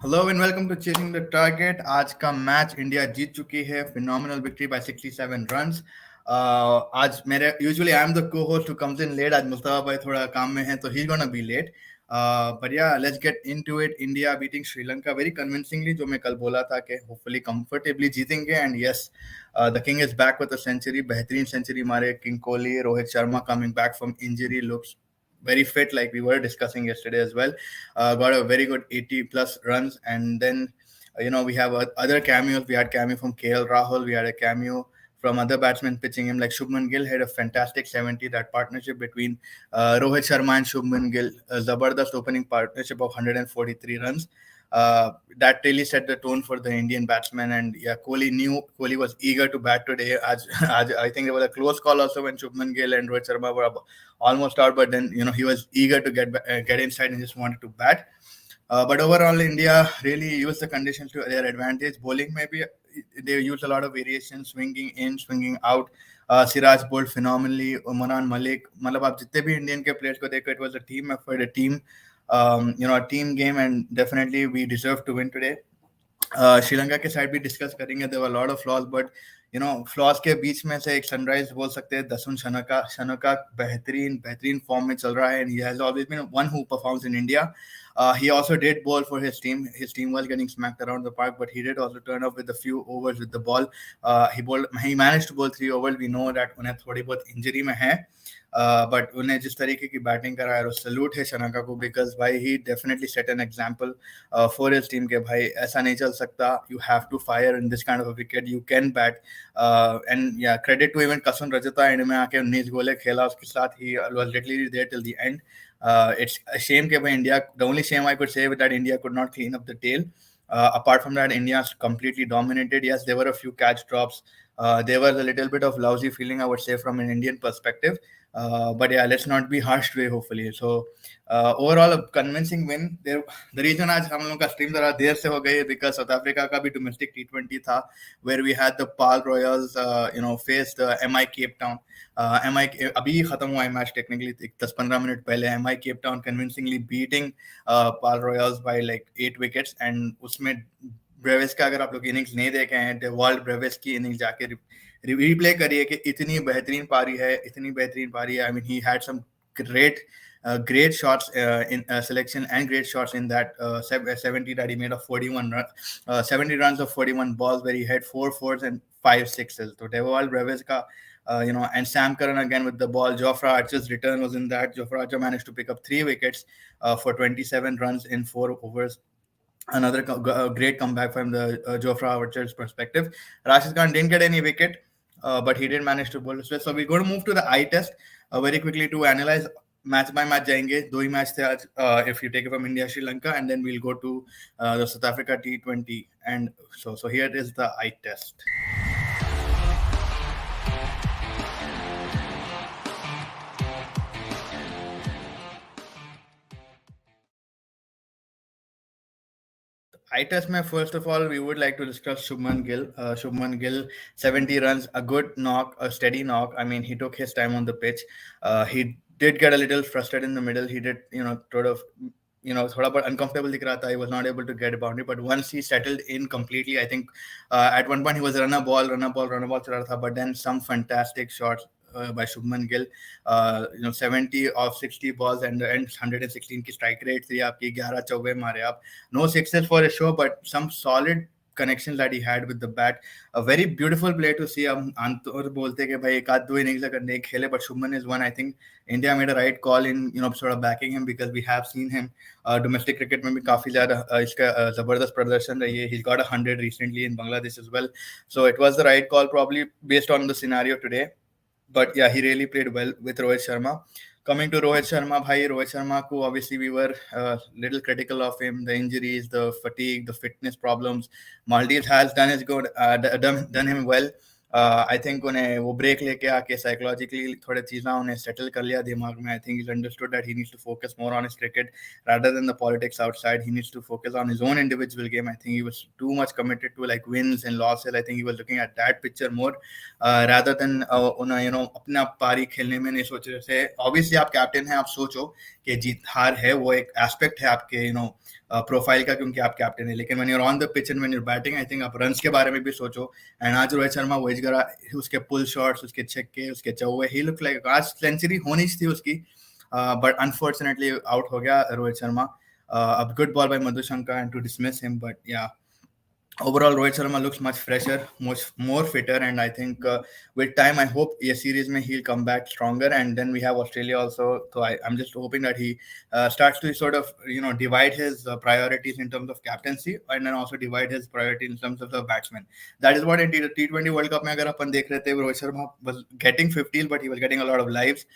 Hello and welcome to chasing the target. आज का match India जीत चुकी है, फिनोमिनल विक्ट्री बाय 67 रन्स। आज मेरे usually I am the co host who comes in late. आज मुस्तफा भाई थोड़ा काम में है तो he is gonna be late. But yeah let's get into it. India beating Sri Lanka very convincingly, जो मैं कल बोला था कि होपफुली कंफर्टेबली जीतेंगे। And yes, the king is back with a century. बेहतरीन सेंचुरी मारे king Kohli. Rohit Sharma coming back from injury looks very fit, like we were discussing yesterday as well. Got a very good 80 plus runs. And then we have other cameos. We had cameo from KL Rahul. We had a cameo from other batsmen pitching him, like Shubman Gill had a fantastic 70. That partnership between Rohit Sharma and Shubman Gill, a zabardast opening partnership of 143 runs. That really set the tone for the Indian batsmen. And yeah, Kohli was eager to bat today. I think there was a close call also when Shubman Gill and Rohit Sharma were almost out, but then he was eager to get inside and just wanted to bat. But overall, India really used the conditions to their advantage. Bowling, maybe they used a lot of variation, swinging in, swinging out. Siraj bowled phenomenally. Umran Malik, मतलब आप जितने भी Indian के players को देखो, it was a team effort, a team game, and definitely we deserve to win today. Sri Lanka के side भी discuss करेंगे. There were lot of flaws, but flaws के बीच में से एक सनराइज बोल सकते हैं. दसुन शनका बेहतरीन बेहतरीन फॉर्म में चल रहा है. He has always been one who performs in India. He also did bowl for his team. His team was getting smacked around the park, but he did also turn up with a few overs with the ball. He managed to bowl 3 overs. We know that उन्हें थोड़ी बहुत injury में है, but उन्हें जिस तरीके की batting कराया, और सल्यूट है शनका को, बिकॉज भाई he definitely set an example for his team के भाई ऐसा नहीं चल सकता. You have to fire in this kind of wicket. You can bat. And yeah credit to even Kasun Rajitha, and में आके 19 गोले खेला उसके साथ. He was literally there till the end. It's a shame that India, the only shame I could say with that, India could not clean up the tail. Apart from that, India completely dominated. Yes, there were a few catch drops. There was a little bit of lousy feeling, I would say, from an Indian perspective. But yeah, let's not be harsh today, hopefully. So overall, a convincing win. The reason आज हम लोग का stream जरा देर से हो गई है because South Africa का भी domestic T20 था, where we had the Pal Royals, face the MI Cape Town. MI अभी खत्म हुआ है मैच टेक्निकली 10-15 मिनट पहले. MI Cape Town convincingly beating Pal Royals by like 8 wickets. And उसमें Brevis का अगर आप लोग इनिंग्स नहीं देखे हैं, वर्ल्ड ब्रेविस की इनिंग्स जाके रिप्ले करिए कि इतनी बेहतरीन पारी है, इतनी बेहतरीन पारी है. I mean he had some great shots in selection, and great shots in that 70 that he made of 70 runs of 41 balls, where he had 4 fours and 5 sixes. So Deval Brevis ka, and Sam Curran again with the ball. Jofra Archer's return was in that. Jofra Archer managed to pick up 3 wickets for 27 runs in 4 overs. Another great comeback from the Jofra Archer's perspective. Rashid Khan didn't get any wicket, but he did manage to bowl. So we're going to move to the eye test very quickly to analyze. Match by match जाएंगे. 2 ही match थे आज, if you take it from India Sri Lanka, and then we'll go to the South Africa T20. And so here is the eye test. eye test mein, first of all, we would like to discuss Shubman Gill. Shubman Gill, 70 runs, a good knock, a steady knock. I mean, he took his time on the pitch. He did get a little frustrated in the middle. He did, sort of, थोड़ा बहुत uncomfortable दिख रहा था. He was not able to get a boundary, but once he settled in completely, I think at one point he was run a ball चल रहा था. But then some fantastic shots by Shubman Gill. 70 of 60 balls and 116 की strike rate थी आपकी. 11 चौके मारे आप. No sixes for a show, but some solid connections that he had with the bat. A very beautiful play to see. हम आमतौर बोलते कि भाई एक आध दो innings अगर नहीं खेले, but Shubman is one. I think India made a right call in sort of backing him, because we have seen him domestic cricket में भी काफी ज्यादा इसका जबरदस्त प्रदर्शन रही है. He's got 100 recently in Bangladesh as well. So it was the right call, probably based on the scenario today. But yeah, he really played well with Rohit Sharma. Coming to Rohit Sharma, Rohit Sharma, who obviously we were little critical of him, the injuries, the fatigue, the fitness problems. Maldives has done his good, done him well. I think उन्हें वो break लेके आके psychologically थोड़े चीज़ें उन्हें settle कर लिया दिमाग में. I think he's understood that he needs to focus more on his cricket rather than the politics outside. He needs to focus on his own individual game. I think he was too much committed to like wins and losses. I think he was looking at that picture more rather than अपना पारी खेलने में नहीं सोच रहे थे. Obviously आप captain हैं, आप सोचो कि जीत हार है वो एक एस्पेक्ट है आपके प्रोफाइल का, क्योंकि आप कैप्टन है, लेकिन when you are on the pitch and when you batting, I think आप रन्स के बारे में भी सोचो. एंड आज रोहित शर्मा वही करा, उसके पुल शॉट्स, उसके छक्के, उसके चौवे, ही लुक लाइक आज सेंचुरी होनी थी उसकी, बट अनफॉर्चुनेटली आउट हो गया Rohit Sharma. A good ball by Madhushanka and to dismiss him, but yeah, overall Rohit Sharma looks much fresher, much more fitter, and I think with time I hope a series may he'll come back stronger. And then we have Australia also, so I'm just hoping that he starts to sort of divide his priorities in terms of captaincy, and then also divide his priority in terms of the batsman. That is what in T20 World Cup mein agar apan dekh rahe the, Rohit Sharma was getting 50s, but he was getting a lot of lives.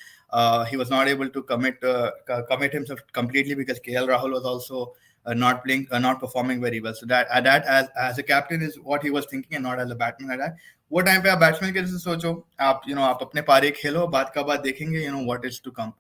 He was not able to commit himself completely because KL Rahul was also not playing, not performing very well. So that as a captain is what he was thinking, and not as a batsman. At that वो time पे आप batsman के जैसे सोचो, आप आप अपने पारी खेलो, बात का बात देखेंगे, what is to come.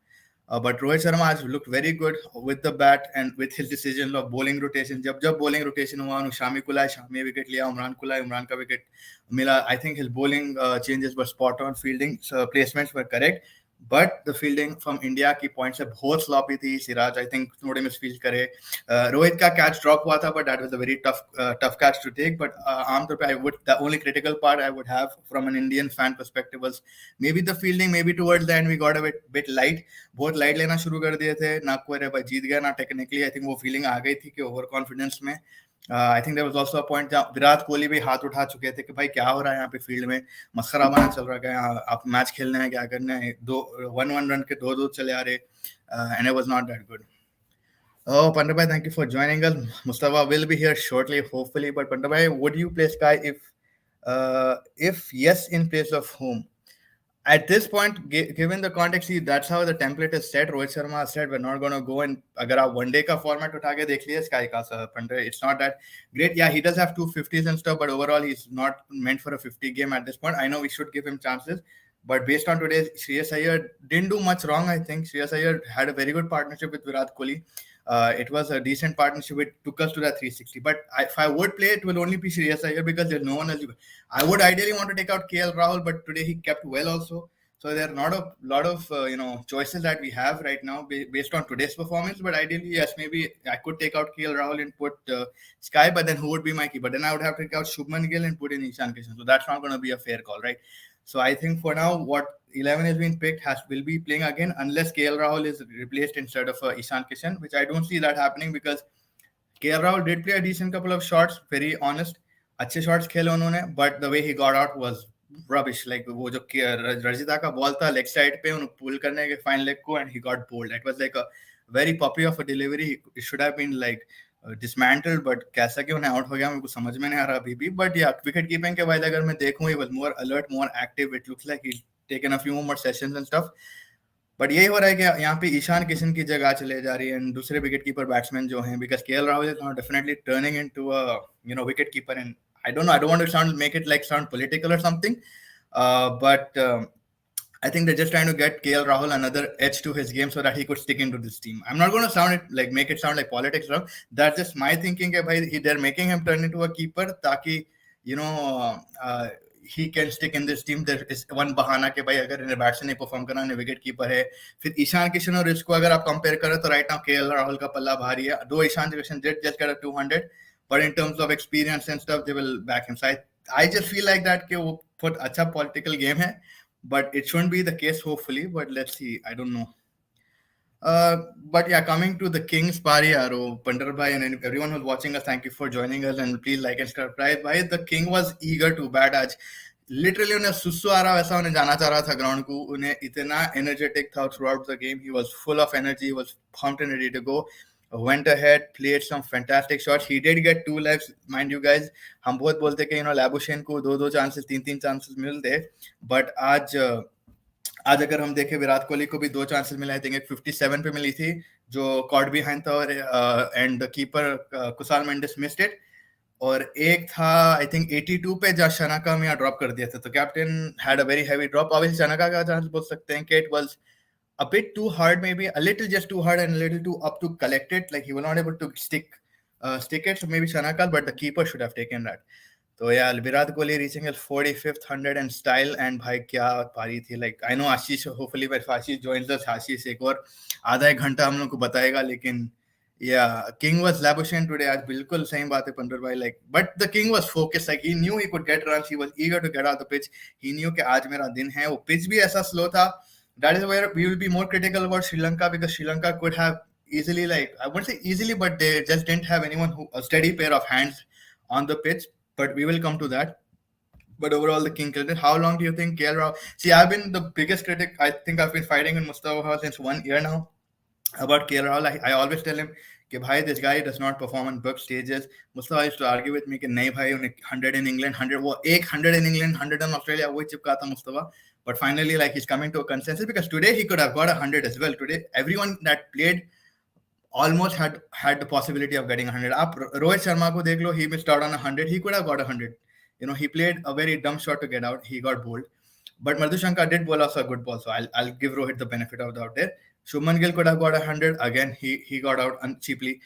But Rohit Sharma has looked very good with the bat and with his decision of bowling rotation. जब bowling rotation हुआ, शामी को लाया, शामी विकेट लिया, उमरान को लाया, उमरान का विकेट मिला. I think his bowling changes were spot on, fielding placements were correct. But the fielding from India की पॉइंट से बहुत sloppy थी. सिराज I think थोड़े मिसफील्ड करे. रोहित का कैच ड्रॉप हुआ था, but that was a very tough catch to take. But आमतौर पे the only critical part I would have from an Indian fan perspective was maybe the fielding. Maybe towards the end we got a bit light. बहुत light लेना शुरू कर दिए थे. ना कोई भाई जीत गया ना टेक्निकली. I think वो फीलिंग आ गई थी कि ओवर कॉन्फिडेंस में. I think there was also a point जहां विराट कोहली भी हाथ उठा चुके थे कि भाई क्या हो रहा है यहाँ पे फील्ड में, मस्खरा बना चल रहा है, यहाँ आप मैच खेलना है, क्या करना है, 1-1 रन के 2-2 चले आ रहे, and it was not that good. Oh, Pandabhai, thank you for joining us. Mustafa will be here shortly, hopefully. But Pandabhai, would you play Sky if yes, in place of whom? At this point, given the context, see, that's how the template is set. Rohit Sharma said we're not going to go, and agar aap one day ka format utha ke dekh liye Sky ka, Pandey, it's not that great. Yeah, he does have 250s and stuff, but overall he's not meant for a 50 game at this point. I know we should give him chances, but based on today's, Shreyas Iyer didn't do much wrong. I think Shreyas Iyer had a very good partnership with Virat Kohli. It was a decent partnership. It took us to that 360. But if I would play, it will only be Shreyas Iyer because there's no one else. I would ideally want to take out KL Rahul, but today he kept well also. So there are not a lot of choices that we have right now based on today's performance. But ideally, yes, maybe I could take out KL Rahul and put Sky. But then who would be my keeper? Then I would have to take out Shubman Gill and put in Ishan Kishan. So that's not going to be a fair call, right? So I think for now, what 11 has been picked will be playing again unless KL Rahul is replaced instead of Ishan Kishan, which I don't see that happening because KL Rahul did play a decent couple of shots, very honest. अच्छे shots खेले उन्होंने, but the way he got out was rubbish. Like वो जो रजिता का ball था leg side पे, उन्हें पुल करने के फाइन लेग को, and he got bowled. It was like a very puppy of a delivery. It should have been like dismantled, but कैसा कि उन्हें आउट हो गया मेरे को समझ में नहीं आ रहा अभी भी. But yeah, wicket keeping के बाद अगर मैं देखूं, he was more alert, more active. It looks like he's taken a few more sessions and stuff. But यही हो रहा है कि यहाँ पे ईशान किशन की जगह चले जा रही है एंड दूसरे विकेट कीपर बैट्समैन जो हैं, because KL Rahul is now definitely turning into a wicket keeper. And I don't know, I don't want to make it like sound political or something, but I think they're just trying to get KL Rahul another edge to his game so that he could stick into this team. I'm not going to make it sound like politics, wrong. That's just my thinking. They're making him turn into a keeper ताकि he can stick in this team. There is one bahana के भाई अगर इन्हें batsman नहीं perform करना, इन्हें wicket keeper है. फिर ईशान किशन और इसको अगर आप कंपेयर करें तो राइट नाउ केएल राहुल का पल्ला भारी है. दो Ishan Kishan did just get a 200, but in terms of experience and stuff, they will back him. So I just feel like that कि वो बहुत अच्छा political game है, but it shouldn't be the case hopefully. But let's see. I don't know. But yeah, coming to the Kings Pari Aro, Pandar Bhai and everyone who's watching us, thank you for joining us and please like and subscribe. Bhai, the King was eager to bat आज. Literally उन्हें सुसु आ रहा वैसा उन्हें जाना चाह रहा था ग्राउंड को. उन्हें इतना energetic था throughout the game. He was full of energy. He was pumped and ready to go. Went ahead, played some fantastic shots. He did get 2 lives, mind you guys. हम बहुत बोलते कि लैबुशेन को 2 chances, 3 chances मिलते, but आज अगर हम देखें विराट कोहली को भी 2 chances मिले. आई थिंक एक 57 पे मिली थी जो कॉट बिहाइंड था और and the keeper Kusal Mendis missed it, और एक था आई थिंक 82 पे जहाँ शनाका में ड्रॉप कर दिया था. तो captain had a very heavy drop. Obviously Shanaka का चांस बोल सकते हैं कि it was a bit too hard, maybe a little just too hard and a little too up to collect it. Like he was not able to stick it. So maybe Shanakal, but the keeper should have taken that. So yeah, Virat Kohli reaching his 45th 100 and style, and bhai kya pari thi. Like I know Ashish, hopefully if Ashish joins us, Ashish एक और आधा एक घंटा हम लोग को बताएगा, लेकिन Yeah, King was Labuschagne today. आज बिल्कुल सही बात है पंडित भाई. Like, but the King was focused. Like he knew he could get runs. He was eager to get out the pitch. He knew कि आज मेरा दिन है. वो pitch भी ऐसा slow था. That is where we will be more critical about Sri Lanka, because Sri Lanka could have easily, like, I won't say easily, but they just didn't have anyone who a steady pair of hands on the pitch. But we will come to that. But overall, the King killed it. How long do you think KL Rahul? See, I've been the biggest critic. I think I've been fighting with Mustafa since 1 year now about KL Rahul. I always tell him कि भाई, this guy does not perform on big stages. Mustafa used to argue with me कि नहीं भाई, उन्हें 100 in England, 100 वो एक 100 in England, 100 in Australia वही चिपका था Mustafa. But finally, like, he's coming to a consensus, because today he could have got 100 as well. Today, everyone that played almost had the possibility of getting 100. आप रोहित शर्मा को देख लो, he missed out on 100. He could have got 100. He played a very dumb shot to get out. He got bowled. But Madhushankar did bowl also a good ball, so I'll give Rohit the benefit of the doubt there. Shubman Gill could have got 100. Again, he got out cheaply.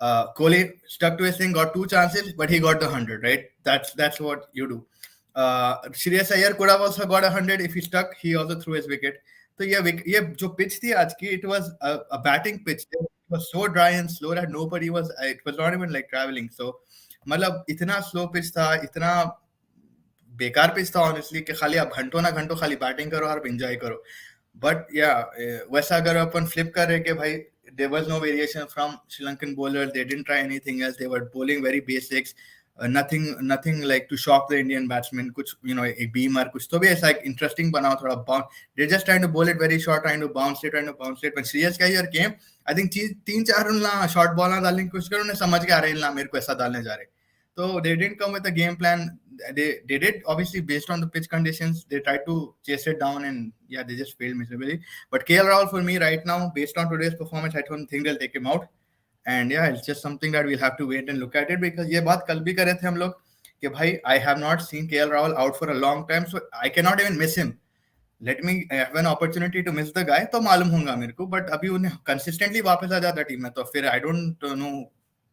Kohli stuck to his thing, got 2 chances, but he got the 100, right? That's what you do. Shreyas Iyer could have also got 100 if he stuck. He also threw his wicket. So ये जो pitch थी आज की, it was a batting pitch. It was so dry and slow that nobody was. It was not even like traveling. So मतलब इतना slow pitch था, इतना बेकार पिच था ऑनेस्टली, कि खाली आप घंटों ना घंटों खाली बैटिंग करो और एंजॉय करो. बट या वैसा अगर अपन फ्लिप कर रहे कि भाई, there was no variation from Sri Lankan bowlers. They didn't try anything else. They were bowling very basics. Nothing like to shock the Indian batsmen. कुछ एक beamer कुछ तो भी ऐसा एक interesting बनाओ थोड़ा bounce. They're just trying to bowl it very short, trying to bounce it. When Shreyas Iyer came, I think 3-4 run ला शॉर्ट बॉल ना डालने की कोशिश करो, उन्हें समझ के आ रहे हैं मेरे को ऐसा डालने जा रहे. So they didn't come with a game plan. They did, obviously, based on the pitch conditions. They tried to chase it down, and yeah, they just failed miserably. But KL Rahul, for me right now, based on today's performance, I don't think they'll take him out. And yeah, it's just something that we'll have to wait and look at it, because ये बात कल भी कर रहे थे हम लोग कि भाई, I have not seen KL Rahul out for a long time, so I cannot even miss him. Let me have an opportunity to miss the guy, तो मालूम होगा मेरे को. But अभी उन्हें consistently वापस आ जाता टीम में, तो फिर I don't know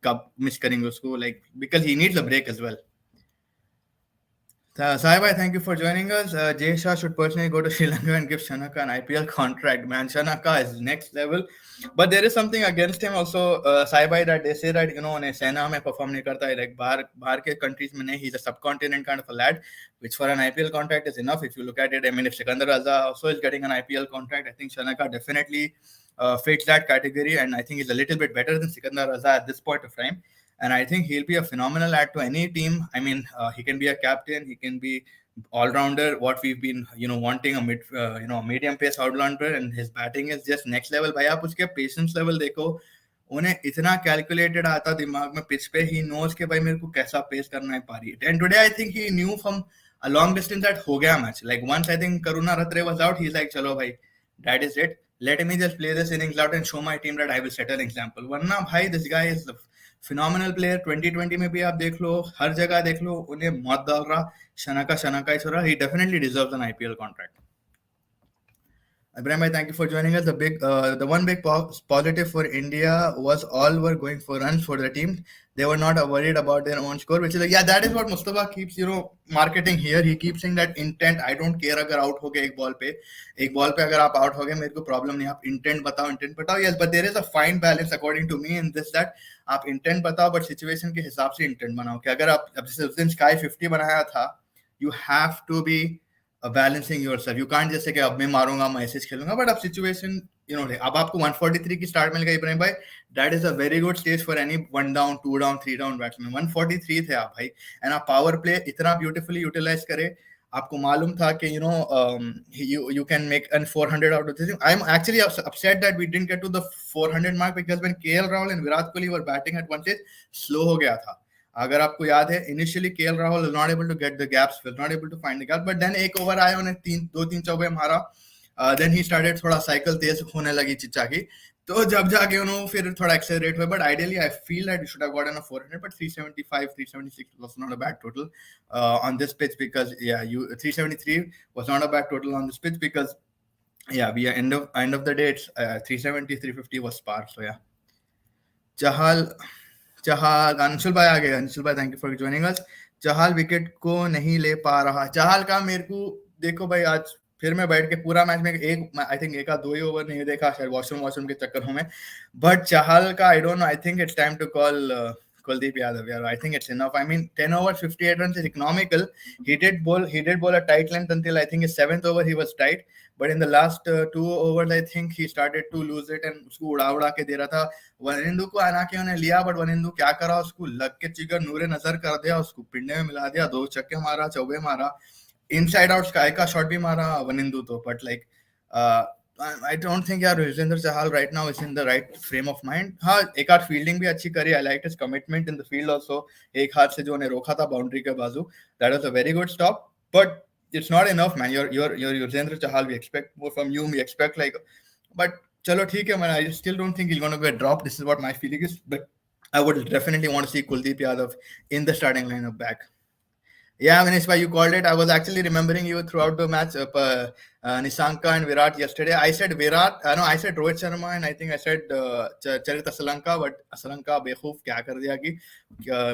कब मिस करेंगे उसको, like, because he needs a break as well. Sai bhai, thank you for joining us. Jay Shah should personally go to Sri Lanka and give Shanaka an IPL contract. Man, Shanaka is next level. But there is something against him also, Sai bhai, that they say that, उन्हें सेना में perform नहीं करता है, like बाहर के countries में नहीं. He's a subcontinent kind of a lad, which for an IPL contract is enough. If you look at it, I mean, if Sikandar Raza also is getting an IPL contract, I think Shanaka definitely fits that category, and I think he's a little bit better than Sikandar Raza at this point of time. And I think he'll be a phenomenal add to any team. I mean, he can be a captain, he can be all-rounder, what we've been, wanting, a medium pace all-rounder, and his batting is just next level. भाई आप उसके patience level देखो, उन्हें इतना calculated आता दिमाग में pitch पे, he knows कि भाई मेरे को कैसा pace करना है पारी. And today I think he knew from a long distance that हो गया match. Like, once I think Karuna Ratre was out, he's like, चलो भाई, that is it. Let me just play this innings out and show my team that I will set an example. वरना भाई, this guy is the phenomenal player. 2020 में भी आप देख लो, हर जगह देख लो, उन्हें मौत डाल रहा, शनाका ही छोड़ा. He definitely deserves an IPL contract. Ibrahim, thank you for joining us. The one big positive for India was all were going for runs for the team. They were not worried about their own score, which is like, yeah, that is what Mustafa keeps, marketing here. He keeps saying that intent. I don't care अगर out हो गए एक ball पे अगर आप out हो गए, मेरे को problem नहीं. आप intent बताओ. Yes, but there is a fine balance according to me in this, that आप intent बताओ, but situation के हिसाब से intent बनाओ. कि अगर आप जैसे उस दिन Sky 50 बनाया था, you have to be balancing yourself. You can't just say कि अब मैं मारूंगा, मैं ऐसे खेलूंगा. But अब situation, अब आपको 143 की start मिल गई इब्राहिम भाई, that is a very good stage for any 1 down, 2 down, 3 down batsman. 143 थे आप भाई, and आप power play इतना beautifully utilize करे. आपको मालूम था कि you can make an 400 out of this. I'm actually upset that we didn't get to the 400 mark, because when KL Rahul and Virat Kohli were batting at one stage, slow हो गया था. अगर आपको याद है, initially KL Rahul was not able to get the gaps, was not able to find the gap, but then एक over आया, उन्हें 2-3 चौके मारा, then he started थोड़ा साइकिल तेज होने लगी चिच्चा की, तो जब जाके फिर थोड़ा एक्सेलरेट हुआ. But ideally I feel that you should have gotten a 400, but 375 376 was not a bad total on this pitch, because 373 was not a bad total on this pitch, because we are end of the day, it's 370 350 was par. So Chahal Anshul भाई आ गए. अंशुल भाई, thank you for joining us. Chahal wicket को नहीं ले पा रहा. चहल का मेरे को देखो भाई, आज फिर मैं बैठ के पूरा मैच में एक आई थिंक एक दो ही ओवर नहीं देखा, शायद वॉशरूम के चक्करों में. बट चहल का I don't know, I think it's time to call Kuldeep Yadav. Yeah, I think it's enough. I mean, 10 overs, 58 runs is economical. He did bowl a tight length until I think his seventh over he was tight. But in the last two overs, I think he started to lose it and उसको उड़ा के दे रहा था. वनिंदु को आना के उन्हें लिया, बट वनिंदु क्या करा, उसको लग के चिगर नूरे नजर कर दिया, उसको पिंडे में मिला दिया, 2 छक्के मारा, चौबे मारा, इनसाइड आउट स्काई का शॉट भी मारा वनिंदु तो. But like I don't think यार Yuzvendra Chahal right now is in the right frame of mind. हाँ, एक आध फील्डिंग भी अच्छी करी. I liked his commitment in the field also. एक हाथ से जो उन्हें रोका था बाउंड्री के बाजू, that was a very good stop. But it's not enough, man. You're Yuzvendra Chahal. We expect more from you. We expect like, but चलो ठीक है, man. I still don't think he's going to get dropped. This is what my feeling is. But I would definitely want to see Kuldeep Yadav in the starting lineup back. Yeah, Manish, why you called it. I was actually remembering you throughout the match. Nissanka and Virat yesterday. I said Virat. No, I said Rohit Sharma, and I think I said Charit Asalanka. But Asalanka, बेखूफ क्या कर दिया कि.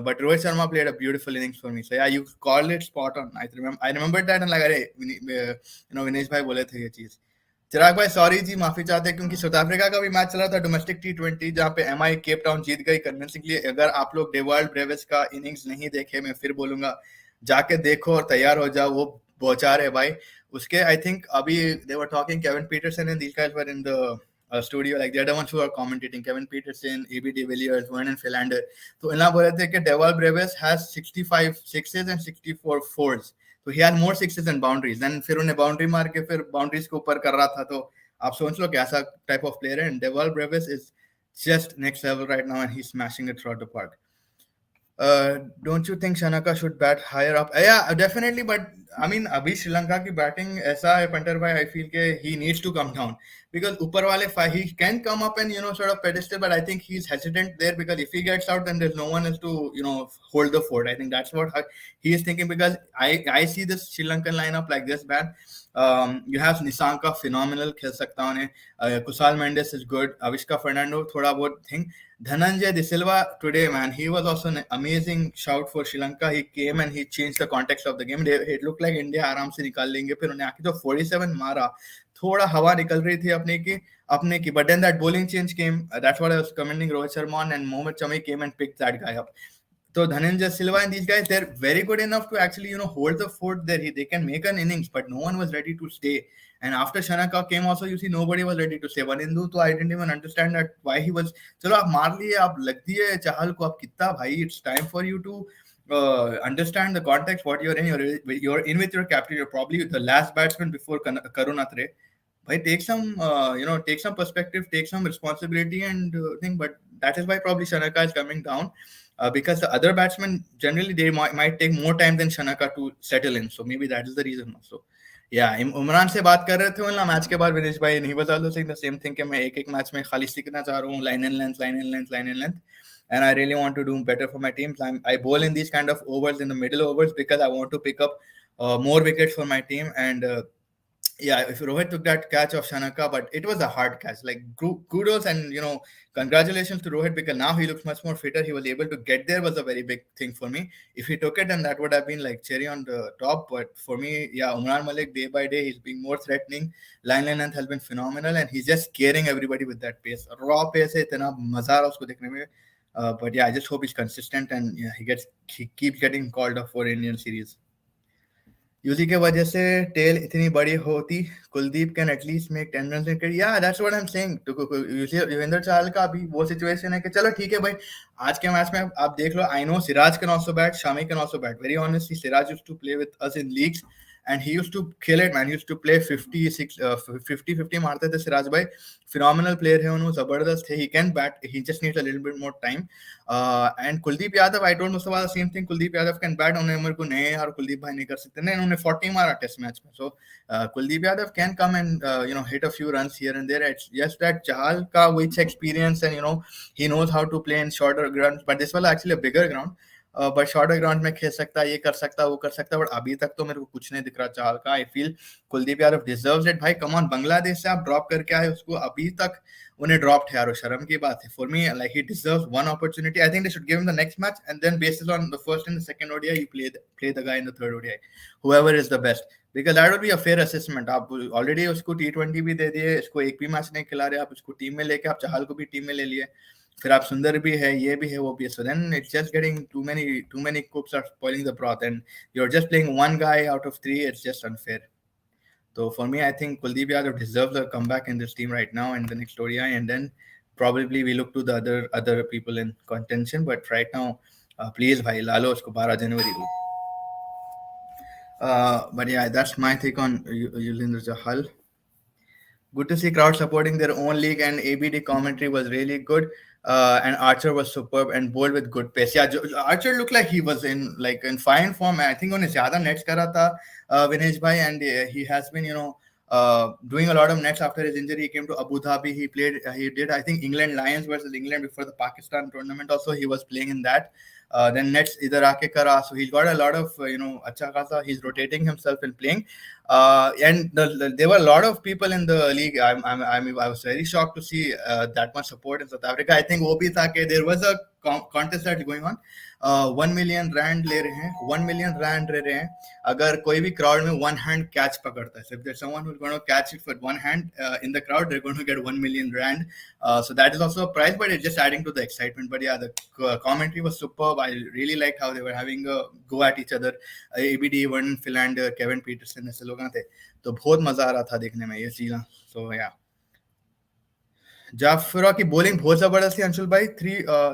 But Rohit Sharma played a beautiful innings for me. So yeah, you called it spot on. I remembered that and like, अरे, Vinesh भाई बोले थे ये चीज. चिराग भाई सॉरी जी, माफी चाहते हैं क्योंकि साउथ अफ्रीका का भी मैच चला था डोमेस्टिक T20 जहां पे एमआई केप टाउन जीत गई कन्विंसिंगली. अगर आप लोग डेवाल्ड ब्रेविस का इनिंग्स नहीं देखे, मैं फिर बोलूंगा जाके देखो और तैयार हो जाओ. वो बौछार है भाई उसके. आई थिंक अभी they were talking Kevin Pietersen and these guys were in the studio, like they are the ones who are commentating. Kevin Pietersen, AB de Villiers, Vernon Philander. तो इन्होंने बोले थे कि Dewald Brevis has 65 sixes and 64 fours. तो he had more sixes and boundaries. Then फिर उन्हें boundary मार के फिर बाउंड्रीज के ऊपर कर रहा था. तो आप सोच लो कैसा टाइप ऑफ प्लेयर है. And Dewald Brevis is just next level right now and he's smashing it throughout the park. Don't you think Shanaka should bat higher up? Yeah, definitely. But I mean, abhi Sri Lanka ki batting ऐसा है Punter bhai, I feel ke he needs to come down because ऊपर वाले he can come up and sort of pedestal, but I think he's hesitant there because if he gets out, then there's no one else to hold the fort. I think that's what he is thinking because I see this Sri Lankan lineup like this bad. You have Nissanka, phenomenal, खेल सकता उन्हें. Kusal Mendes is good. Avishka Fernando, थोड़ा बहुत thing. Dhananjay De Silva today, man, he was also an amazing shout for Sri Lanka. He came and he changed the context of the game. It looked like India आराम से निकाल लेंगे. फिर उन्हें आके जो 47 मारा, थोड़ा हवा निकल रही थी अपने की. But then that bowling change came. That's what I was commenting Rohit Sharma and Mohammad Shami came and picked that guy up. So Dhananjay Silva and these guys, they're very good enough to actually, hold the fort there. They can make an innings, but no one was ready to stay. And after Shanaka came also, you see, nobody was ready to stay. Vanindu, so I didn't even understand that why he was. चलो आप मार लिए, आप लग दिए चाहल को, आप कितना भाई. It's time for you to understand the context, what you're in. You're in with your captain. You're probably the last batsman before Karun Atre. Bhai, take some perspective, take some responsibility and thing. But that is why probably Shanaka is coming down. Because the other batsmen generally they might take more time than Shanaka to settle in, so maybe that is the reason also. Yeah, Umran से बात कर रहे थे ना match के बाद विनेश भाई, नहीं बता दो saying the same thing कि मैं एक मैच में खाली सीखना चाह रहा हूँ line and length, and I really want to do better for my team. I bowl in these kind of overs, in the middle overs, because I want to pick up more wickets for my team. And yeah, if Rohit took that catch of Shanaka, but it was a hard catch. Like kudos and congratulations to Rohit because now he looks much more fitter. He was able to get there, was a very big thing for me. If he took it, then that would have been like cherry on the top. But for me, yeah, Umran Malik day by day he's being more threatening. Line length has been phenomenal, and he's just scaring everybody with that pace. Raw pace है, इतना मजा आ रहा उसको देखने में. But yeah, I just hope he's consistent and yeah, he keeps getting called up for Indian series. यूसी के वजह से टेल इतनी बड़ी होती, Kuldeep can at least make 10 run in career. Yeah that's what I am saying. तो युजवेंद्र चहल का अभी वो सिचुएशन है कि चलो ठीक है भाई, आज के मैच में आप देख लो. I know Siraj can also bat, Shami can also bat. Very honestly, Siraj used to play with us in leagues and he used to kill it, man. He used to play 50 मारते थे सिराज भाई. Phenomenal player है उन्होंने, जबरदस्त है. He can bat, he just needs a little bit more time. And Kuldeep Yadav, I told Mustafa the same thing. Kuldeep Yadav can bat. उन्हें मेरे को नहीं यार कुलदीप भाई नहीं कर सकते. नहीं, उन्होंने 40 मारा टेस्ट मैच में. So Kuldeep Yadav can come and hit a few runs here and there. It's just that Chahal का which experience and he knows how to play in shorter grounds, but this was actually a bigger ground. But shorter ground में खेल सकता है, ये कर सकता है, वो कर सकता है, बट अभी तक तो मेरे को कुछ नहीं दिख रहा चाहल का। I feel Kuldeep Yadav deserves it भाई। कम ऑन, बांग्लादेश से आप ड्रॉप करके आए, उसको अभी तक उन्हें ड्रॉप ठहरो, शर्म की बात है। For me like he deserves one opportunity. I think they should give him the next match and then based on the first and the second ODI you play the guy in the third ODI, whoever is the best, because that would be a fair assessment। आप already उसको टी20 भी दे दिए, इसको एक भी match नहीं खिला रहे, आप उसको टीम में लेके आप चाहल को भी टीम में ले लिए, फिर आप सुंदर भी है, ये भी है, वो भी है। So then it's just getting too many cooks are spoiling the broth and you're just playing one guy out of three. It's just unfair. So for me, I think Kuldeep Yadav deserves a comeback in this team right now and the next ODI, and then probably we look to the other people in contention. But right now, please, bhai, lalo usko 12 January को. But yeah, that's my take on Yuzvendra Chahal. Good to see crowd supporting their own league, and ABD commentary was really good. And Archer was superb and bowled with good pace. Yeah, Archer looked like he was in fine form. I think on his zyada nets kara tha Vinesh bhai, and he has been doing a lot of nets after his injury. He came to Abu Dhabi. He played. He did, I think, England Lions versus England before the Pakistan tournament. Also, he was playing in that. Then nets idhar aake kara, so he's got a lot of acha khasa. He's rotating himself and playing. And there were a lot of people in the league. I was very shocked to see that much support in South Africa. I think OP Thake, there was a contest that's going on. 1 million rand ले रहे हैं, 1 million rand ले रहे हैं अगर कोई भी crowd में one hand catch पकड़ता है. So if there's someone who's going to catch it for one hand in the crowd, they're going to get 1 million rand. So that is also a prize, but it's just adding to the excitement. But yeah, the commentary was superb. I really liked how they were having a go at each other. ABD, Vernon Philander, Kevin Peterson ऐसे लोग थे, तो बहुत मजा आ रहा था देखने में ये चीज़. So yeah. Jafra की bowling बहुत जबरदस्त थी अंशुल भाई.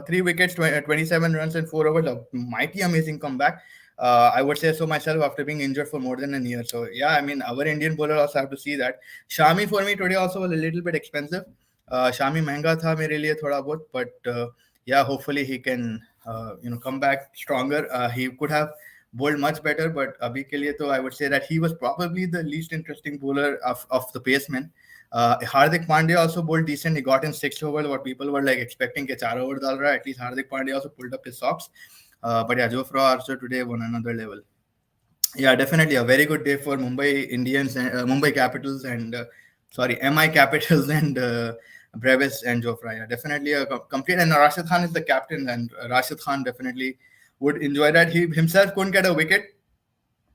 Three wickets, 27 runs in 4 overs. A mighty amazing comeback. I would say so myself after being injured for more than a year. So yeah, I mean our Indian bowler also have to see that. Shami for me today also was a little bit expensive. Shami महंगा था मेरे लिए थोड़ा बहुत, but yeah, hopefully he can come back stronger. He could have bowled much better, but abhi ke liye to I would say that he was probably the least interesting bowler of the pacemen. Hardik Pandya also bowled decent. He got in 6 overs. What people were like expecting ke 4 overs dal raha. At least Hardik Pandya also pulled up his socks. But yeah, Jofra Archer today won another level. Yeah, definitely a very good day for Mumbai Indians, Mumbai Capitals, and MI Capitals and Brevis and Jofra. Yeah, definitely a complete. And Rashid Khan is the captain, and Rashid Khan definitely would enjoy that. He himself couldn't get a wicket,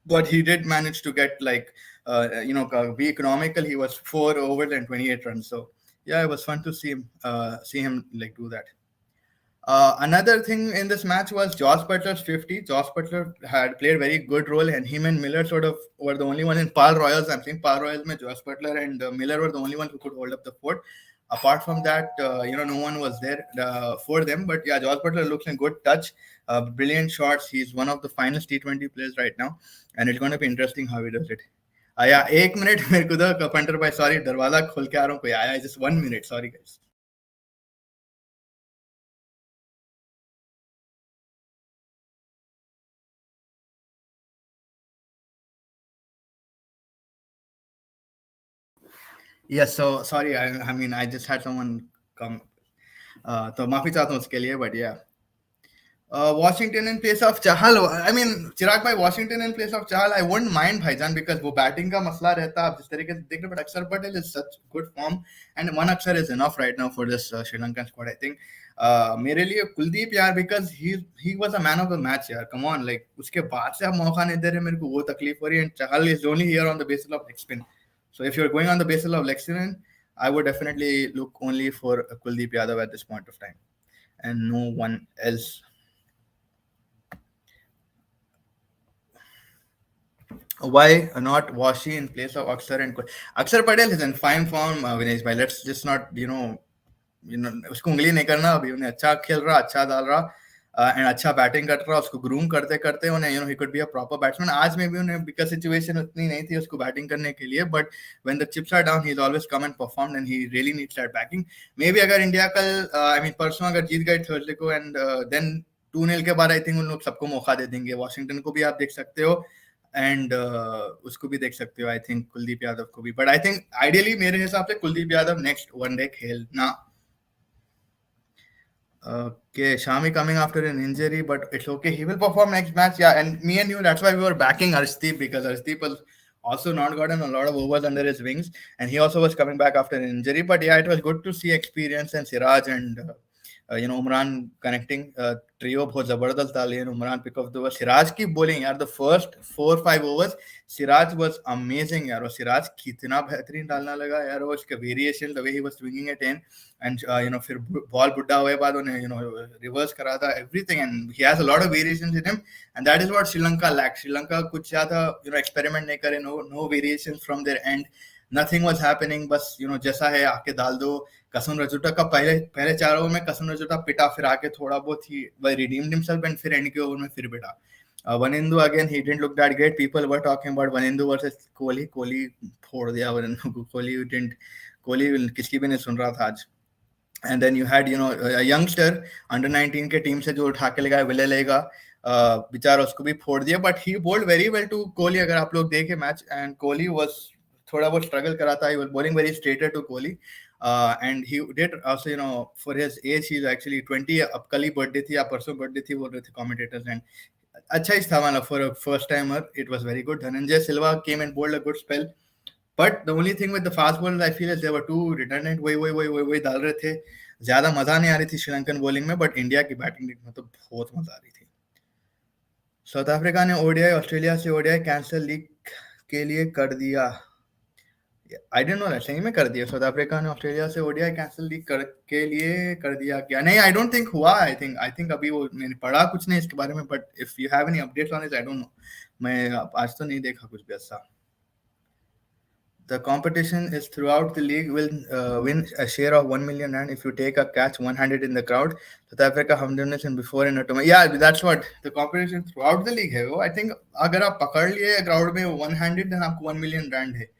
but he did manage to get be economical. He was 4 overs and 28 runs. So yeah, it was fun to see him like do that. Another thing in this match was Josh Butler's 50. Josh Butler had played a very good role, and him and Miller sort of were the only one in Pal Royals. I'm saying Pal Royals, mein Josh Butler and Miller were the only ones who could hold up the fort. Apart from that, no one was there for them. But yeah, Josh Butler looks in good touch. Brilliant shots. He's one of the finest T20 players right now, and it's going to be interesting how he does it. Yeah, 1 minute मेरे को तो punter भाई, sorry, दरवाजा खोल के आ रहा हूँ, कोई आया. Just 1 minute, sorry guys. Yes, so sorry. I mean, I just had someone come. तो माफी चाहता हूँ उसके लिए, but yeah. Washington in place of Chahal. I mean, Chirag bhai, Washington in place of Chahal, I wouldn't mind भाईजान, because वो batting का मसला रहता है आप जिस तरीके से देख रहे, but अक्षर Patel is such good form, and one अक्षर is enough right now for this Sri Lankan squad. I think मेरे लिए कुलदीप यार, because he was a man of the match यार. Come on, like उसके बाद से आप मौका नहीं दे रहे, मेरे को वो तकलीफ हो रही है. And Chahal is only here on the basis of leg spin. So if you're going on the basis of leg spin, I would definitely look only for Kuldeep Yadav at this point of time, and no one else. Why not Washi in place of Akshar and Akshar Patel is in fine form, Vinesh bhai. Let's just not उसको उंगली नहीं करना. अभी उन्हें अच्छा खेल रहा, अच्छा डाल रहा, एंड अच्छा बैटिंग कर रहा. उसको ग्रूम करते करते उन्हें he could be a proper batsman. आज में भी उन्हें बिकॉज सिचुएशन उतनी नहीं थी उसको बैटिंग करने के लिए, but when the chips are down he is always come and perform, and he really needs that backing. Maybe अगर इंडिया कल परसों अगर जीत गए थर्सडे को, एंड देन 2-0 के बाद आई थिंक उन लोग सबको मौका दे देंगे. वॉशिंगटन को भी आप देख सकते हो, एंड उसको भी देख सकते हो, आई थिंक कुलदीप यादव को भी. बट आई थिंक आइडियली मेरे हिसाब से कुलदीप यादव नेक्स्ट वनडे खेलना. Okay, Shami coming after an injury, but it's okay. He will perform next match. Yeah, and me and you, that's why we were backing Arshdeep because Arshdeep was also not gotten a lot of overs under his wings, and he also was coming back after an injury. But yeah, it was good to see experience and Siraj and Umran connecting. Trio बहुत जबरदस्त था, लेकिन Umran pick up the over. Siraj की bowling यार, the first 4 5 overs Siraj was amazing यार, और Siraj कितना बेहतरीन डालना लगा यार, वो उसका variation, the way he was swinging it in, and फिर ball बुड्ढा हुए बाद उन्हें reverse करा था everything, and he has a lot of variations in him, and that is what Sri Lanka lacked. Sri Lanka कुछ ज़्यादा experiment नहीं करे, no variations from their end, nothing was happening, बस जैसा है आके डाल दो. कसम रजूटा का पहले पहले 4 ओवर में कसम रजूटा पिटा, फिर आके थोड़ा बहुत ही redeemed himself, and फिर एंड के ओवर में फिर पिटा. Vanindu again, he didn't look that great. People were talking about Vanindu versus Kohli. Kohli फोड़ दिया Vanindu को. Kohli किसकी भी नहीं सुन रहा था आज. And then you had a youngster under 19 के टीम से जो उठा के लगाया विले लेगा, बेचारा उसको भी फोड़ दिया, but he bowled very well to Kohli. अगर आप लोग देखे मैच, and Kohli was थोड़ा बहुत स्ट्रगल करा था. He was bowling very straighter to Kohli. And he did also, for his age, he's actually 20. अब कल ही बर्थडे थी या परसों बर्थडे थी बोल रहे थे commentators, and अच्छा ही था मतलब for a first timer. It was very good. Dhananjay Silva came and bowled a good spell. But the only thing with the fast bowlers, I feel, is they were too redundant. वही डाल रहे थे. ज्यादा मजा नहीं आ रही थी Sri Lankan bowling में, बट इंडिया की बैटिंग में तो बहुत मजा आ रही थी. साउथ अफ्रीका ने ओडीआई ऑस्ट्रेलिया से ओडीआई कैंसिल लीग के लिए कर दिया. आई डोंट नो दैट, सही में कर दिया. साउथ अफ्रीका ने ऑस्ट्रेलिया से ओडीआई कैंसिल लीग के लिए कर दिया क्या? नहीं, आई डोंट थिंक हुआ. आई थिंक अभी वो मैंने पढ़ा कुछ नहीं इसके बारे में, but if you have any updates on it, I don't no. मैं आज तो नहीं देखा कुछ भी ऐसा. The competition is throughout the league will win a share of 1 million rand if you take a catch one-handed in the crowd. South Africa humdurness and before in a tournament. Yeah, that's what the competition throughout the league है वो. I think अगर आप पकड़ लिए crowd में one-handed, then आपको 1 million rand है.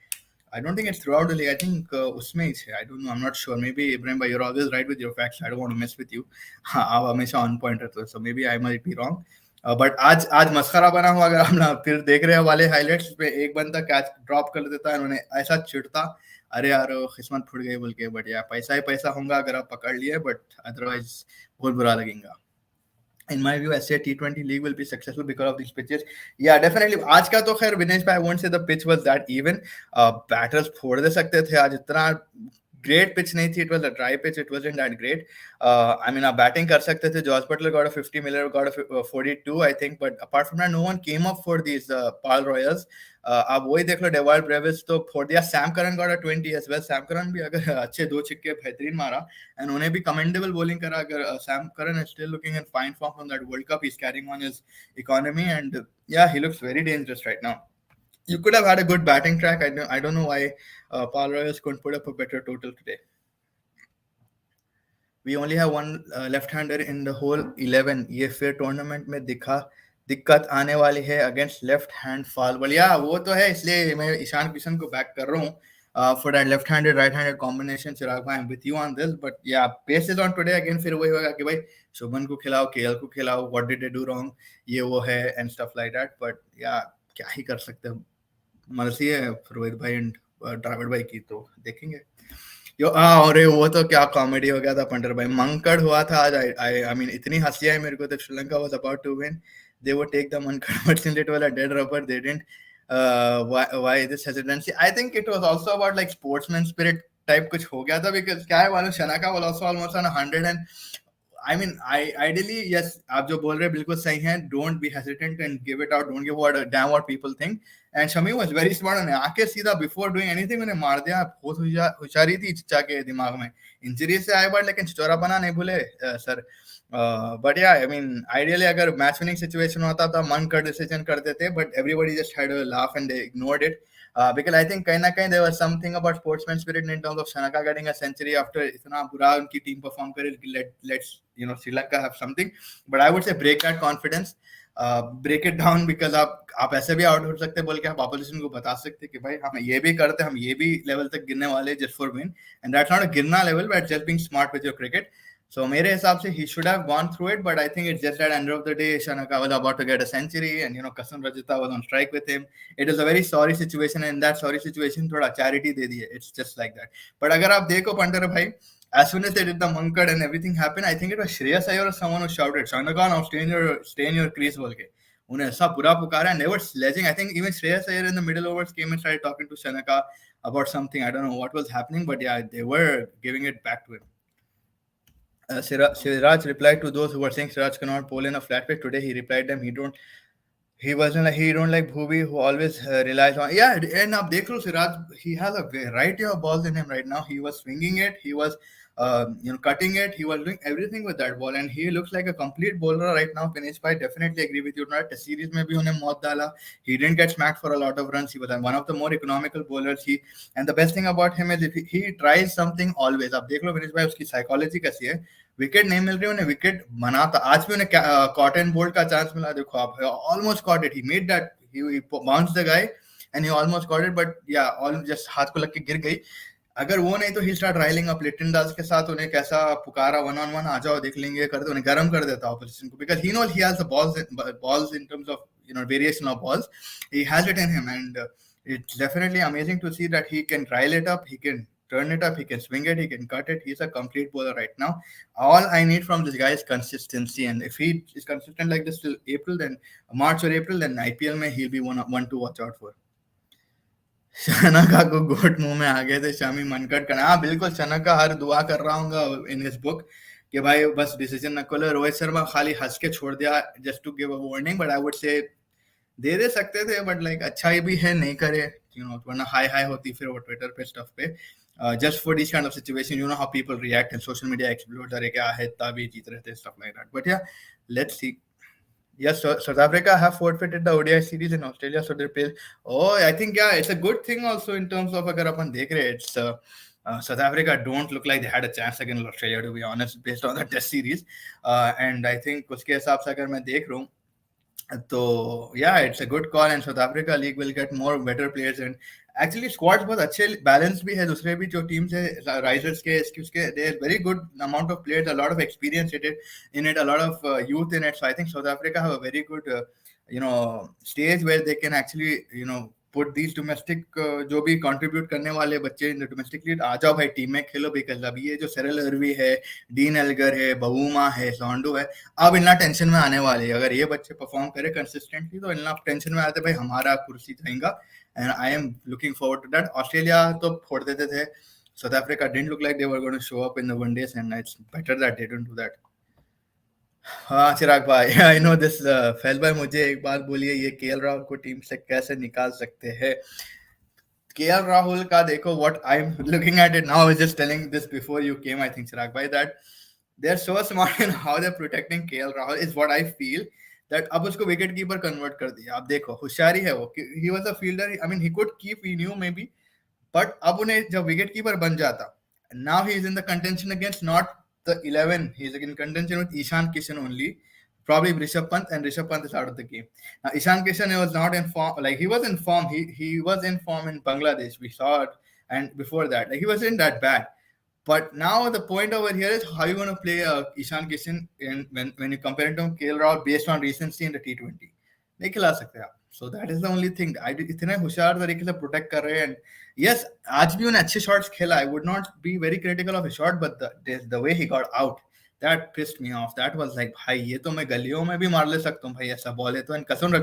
I don't think it's throughout the league. I think उसमें ही है. I don't know. I'm not sure. Maybe Ibrahim, but you're always right with your facts. I don't want to mess with you. हाँ, आप हमेशा on point रहते हो. So maybe I might be wrong. But आज मस्खरा बना हुआ. अगर हम ना फिर देख रहे हैं वाले हाइलाइट्स पे, एक बंदा कैच ड्रॉप कर देता है, उन्होंने ऐसा चिढ़ता, अरे यार किस्मत फूट गई बोल के. बट यार पैसा ही पैसा होगा अगर आप पकड़ लिए, बट अदरवाइज बहुत बुरा लगेगा. In my view, ऐसे T20 league will be successful because of these pitches. Yeah, definitely. आज का तो खैर विनेश भाई, I won't say the pitch was that even. Batters फोड़ दे सकते थे आज. इतना great pitch नहीं थी. It was a dry pitch. It wasn't that great. I mean, आप batting कर सकते थे. Josh Butler got a 50, Miller got a 42, I think. But apart from that, no one came up for these Paul Royals. आप वही देख लो, डेवाल Brevis तो फोड़ दिया. Sam Curran got a 20 as well. Sam Curran भी अगर अच्छे 2 छिक्के बेहतरीन मारा, and उन्हें भी commendable bowling करा. अगर Sam Curran is still looking in fine form from that World Cup, he's carrying on his economy, and yeah, he looks very dangerous right now. You could have had a good batting track. I don't know why Paul Royals couldn't put up a better total today. We only have one left-hander in the whole 11. ये फिर tournament में दिक्कत आने वाली है against left hand फाल ball. या वो तो है, इसलिए मैं ईशान किशन को बैक कर रहा हूँ for that left handed right handed combination. Chirag भाई, I am with you on this, but yeah pace is on today again. फिर वही होगा कि भाई शुभन को खिलाओ, केएल को खिलाओ, what did they do wrong, ये वो है and stuff like that. But या क्या ही कर सकते हैं, मर्जी है रोहित भाई एंड ड्राविड भाई की, तो देखेंगे. अरे वो तो क्या कॉमेडी हो गया था पंटर भाई. मंकड़ हुआ था आज. आई मीन इतनी हंसी आई मेरे को. तो Sri Lanka was about to win, they would take the Mankad, but since it was a dead rubber, they didn't. Why this hesitancy? I think it was also about like sportsman spirit type कुछ हो गया था, because क्या है मालूम, Shanaka was also almost on 100, and I mean, ideally, yes, आप जो बोल रहे हैं बिल्कुल सही है. Don't be hesitant and give it out. Don't give a damn what people think. And Shami was very smart. उन्हें आके सीधा before doing anything उन्हें मार दिया. बहुत होशियारी थी चिचा के दिमाग में. इंजरी से आए बट लेकिन चिचोरापना नहीं भूले sir. But yeah, I mean, ideally अगर मैच विनिंग सिचुएशन होता था, मन कर डिसीजन करते थे, but everybody just had a laugh and they ignored it. Because I think कहीं ना कहीं there was something about sportsman spirit in terms of Shanaka getting a century after इतना बुरा उनकी टीम परफॉर्म करे. Let's Sri Lanka have something, but I would say break that confidence, break it down, because आप ऐसे भी out हो सकते बोल के आप ऑपोजिशन को बता सकते कि भाई हम ये भी करते, हम ये भी लेवल तक गिरने वाले just for win, and that's not a गिरना level, but just being smart with your cricket. So मेरे हिसाब से he should have gone through it, but I think it's just at the end of the day, Shanaka was about to get a century, and Kasan Rajita was on strike with him. It is a very sorry situation, and that sorry situation थोड़ा charity दे दी है. It's just like that. But अगर आप देखो punter भाई, as soon as they did the Mankad and everything happened, I think it was Shreyas Iyer or someone who shouted, Shanaka, now stay in your crease बोल के उन्हें ऐसा बुरा पुकारा, and they were sledging. I think even Shreyas Iyer in the middle overs came and started talking to Shanaka about something. I don't know what was happening, but yeah, they were giving it back to him. Siraj replied to those who were saying Siraj cannot bowl in a flat pitch. Today he replied them he wasn't like, he don't like Bhuvi, who always relies on, yeah. And now dekh lo Siraj, he has a variety of balls in him right now. He was swinging it, he was cutting it, he was doing everything with that ball, and he looks like a complete bowler right now. Finished by, definitely agree with you. Not the series में भी उन्हें मौत डाला. He didn't get smacked for a lot of runs. He was one of the more economical bowlers. And the best thing about him is if he tries something always. आप देख लो finish भाई, उसकी psychology कैसी है. Wicket नहीं मिल रही, उन्हें wicket बनाता. आज भी उन्हें कॉटन बोल्ट का चांस मिला, देखो आप, almost caught it. He made that, he bounced the guy and he almost caught it, but या ऑल जस्ट हाथ को लग के गिर गई. अगर वो नहीं तो ही स्टार्ट राइलिंग अप लिटन दास के साथ. उन्हें कैसा पुकारा, 1-on-1 आ जाओ देख लेंगे, करते उन्हें गर्म कर देता ऑपोजिशन को, because he knows he has the balls in terms of variation of balls. He has it in him, and it's definitely amazing to see that he can rile it up, he can turn it up, he can swing it, he can cut it. He's a complete bowler right now. All I need from this guy is consistency, and if he is consistent like this till April, then March or April, then IPL में he'll be one to watch out for. Shanaka को गोट मुंह में आ गए थे शामी मनकट का. हाँ बिल्कुल, शनका हर दुआ कर रहा हूँ इन हिज बुक कि भाई बस डिसीजन न खोले. रोहित शर्मा खाली हंस के छोड़ दिया just to give a warning, but I would say दे सकते थे, बट लाइक अच्छा ही भी है नहीं करे, वरना हाई होती फिर वो ट्विटर पे स्टफ पे. Just for these kind of situation, you know how people react and social media explodes. अरे क्या है, तभी जीत रहे थे, stuff like that. But yeah, let's see. Yes, South Africa have forfeited the ODI series in Australia, so they play. Oh, I think yeah, it's a good thing also in terms of अगर अपन देख रहे, it's South Africa don't look like they had a chance against Australia, to be honest, based on the test series. And I think उसके हिसाब से अगर मैं देख रहा हूँ, तो yeah, it's a good call, and South Africa league will get more better players, and actually squads बहुत अच्छे बैलेंस भी है. दूसरे भी जो टीम्स है राइजर्स के, उसके there is very good amount of players, a lot of experience in it, a lot of youth in it. So I think South Africa have a very good stage where they can actually put these domestic जो भी contribute करने वाले बच्चे in the domestic league, आ जाओ भाई team में खेलो. Because अभी ये जो सेरल अर्वी है, डीन एल्गर है, बवूमा है, सॉन्डो है, अब इतना टेंशन में आने वाले. अगर ये बच्चे परफॉर्म करे कंसिस्टेंटली तो इतना टेंशन में आते भाई हमारा कुर्सी जाएगा. And I am looking forward to that. Australia तो फोड़ देते थे. South Africa didn't look like they were going to show up in the one days, and it's better that they don't do that. हाँ चिराग भाई, आई नो दिस. फैज भाई मुझे एक बात बोलिए, ये केएल राहुल को टीम से कैसे निकाल सकते हैं? केएल राहुल का देखो, what I am looking at it now, I was just telling this before you came, I think Chirag भाई, that they are so smart in how they are protecting KL Rahul, is what I feel. That अब उसको wicket keeper convert कर दिया. आप देखो होशियारी है वो. He was a fielder, I mean he could keep, he new may be, but अब उन्हें जब विकेट कीपर बन जाता, now he is in the contention against not the 11. He's in contention with Ishan Kishan only, probably Rishabh Pant, and Rishabh Pant is out of the game. Now Ishan Kishan was not in form, like he was in form, he was in form in Bangladesh, we saw it, and before that like he wasn't that bad. But now the point over here is how you going to play Ishan Kishan when you compare it to KL Rahul based on recency in the T20. नहीं खिला सकते आप. So that is the only thing. इतने होशियार तरीके से protect कर रहे हैं. Yes, आज भी उन्हें अच्छे शॉट्स खेला. I would not be very critical of his shot, but the way he got out, that pissed me off. That was like, भाई ये तो मैं गलियों में भी मार ले सकता हूँ भाई, ऐसा बॉल है तो. कसुन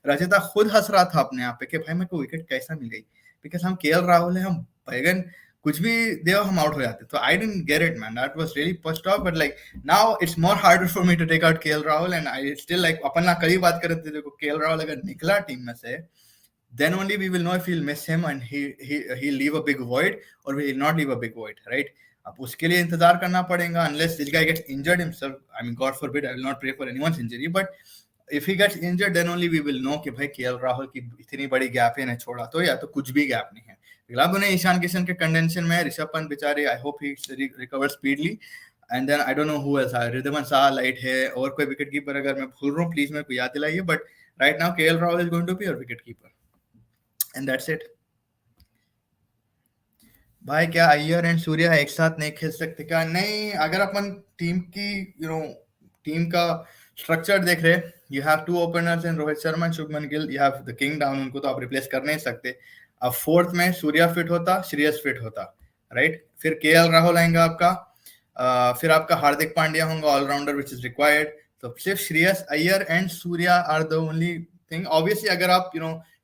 रचिता खुद हंस रहा था अपने आप पे कि भाई मेरे को विकेट कैसा मिल गई, बिकॉज हम केएल राहुल है, हम बैगन कुछ भी देव हम आउट हो जाते. तो I didn't get it man, that was really pissed off. But like now it's more harder for me to take out KL Rahul, and I still like अपन ना कई बात कर रहे थे, देखो केएल राहुल अगर निकला टीम में से, then only we will know if we'll miss him and he'll leave a big void or will not leave a big void, right? अब उसके लिए इंतजार करना पड़ेगा unless this guy gets injured himself. I mean, God forbid, I will not pray for anyone's injury, but if he gets injured, then only we will know कि भाई KL Rahul की इतनी बड़ी गैप है, छोड़ा तो या तो कुछ भी गैप नहीं है. अब उन्हें ईशान किशन के कंडेंशन में, ऋषभ पंत बेचारे, I hope he recover speedily. And then I don't know who else, Wriddhiman Saha light है, और कोई विकेट कीपर अगर मैं भूल रहा हूँ प्लीज मेरे को याद दिलाइए. But right now KL Rahul is going to be your wicket keeper, and that's it. भाई क्या अय्यर एंड सूर्या एक साथ नहीं खेल सकते क्या? नहीं, अगर अपन टीम की टीम का स्ट्रक्चर देख रहे, you have two openers in Rohit Sharma and Shubman Gill, you have the king down, उनको तो आप रिप्लेस कर नहीं सकते. अब फोर्थ में सूर्या फिट होता, श्रेयस फिट होता, राइट। फिर केएल राहुल आएंगे आपका, फिर आपका हार्दिक पांड्या होंगे ऑलराउंडर विच इज रिक्वायर्ड। तो सिर्फ Shreyas Iyer and Surya are the only thing. Obviously अगर आप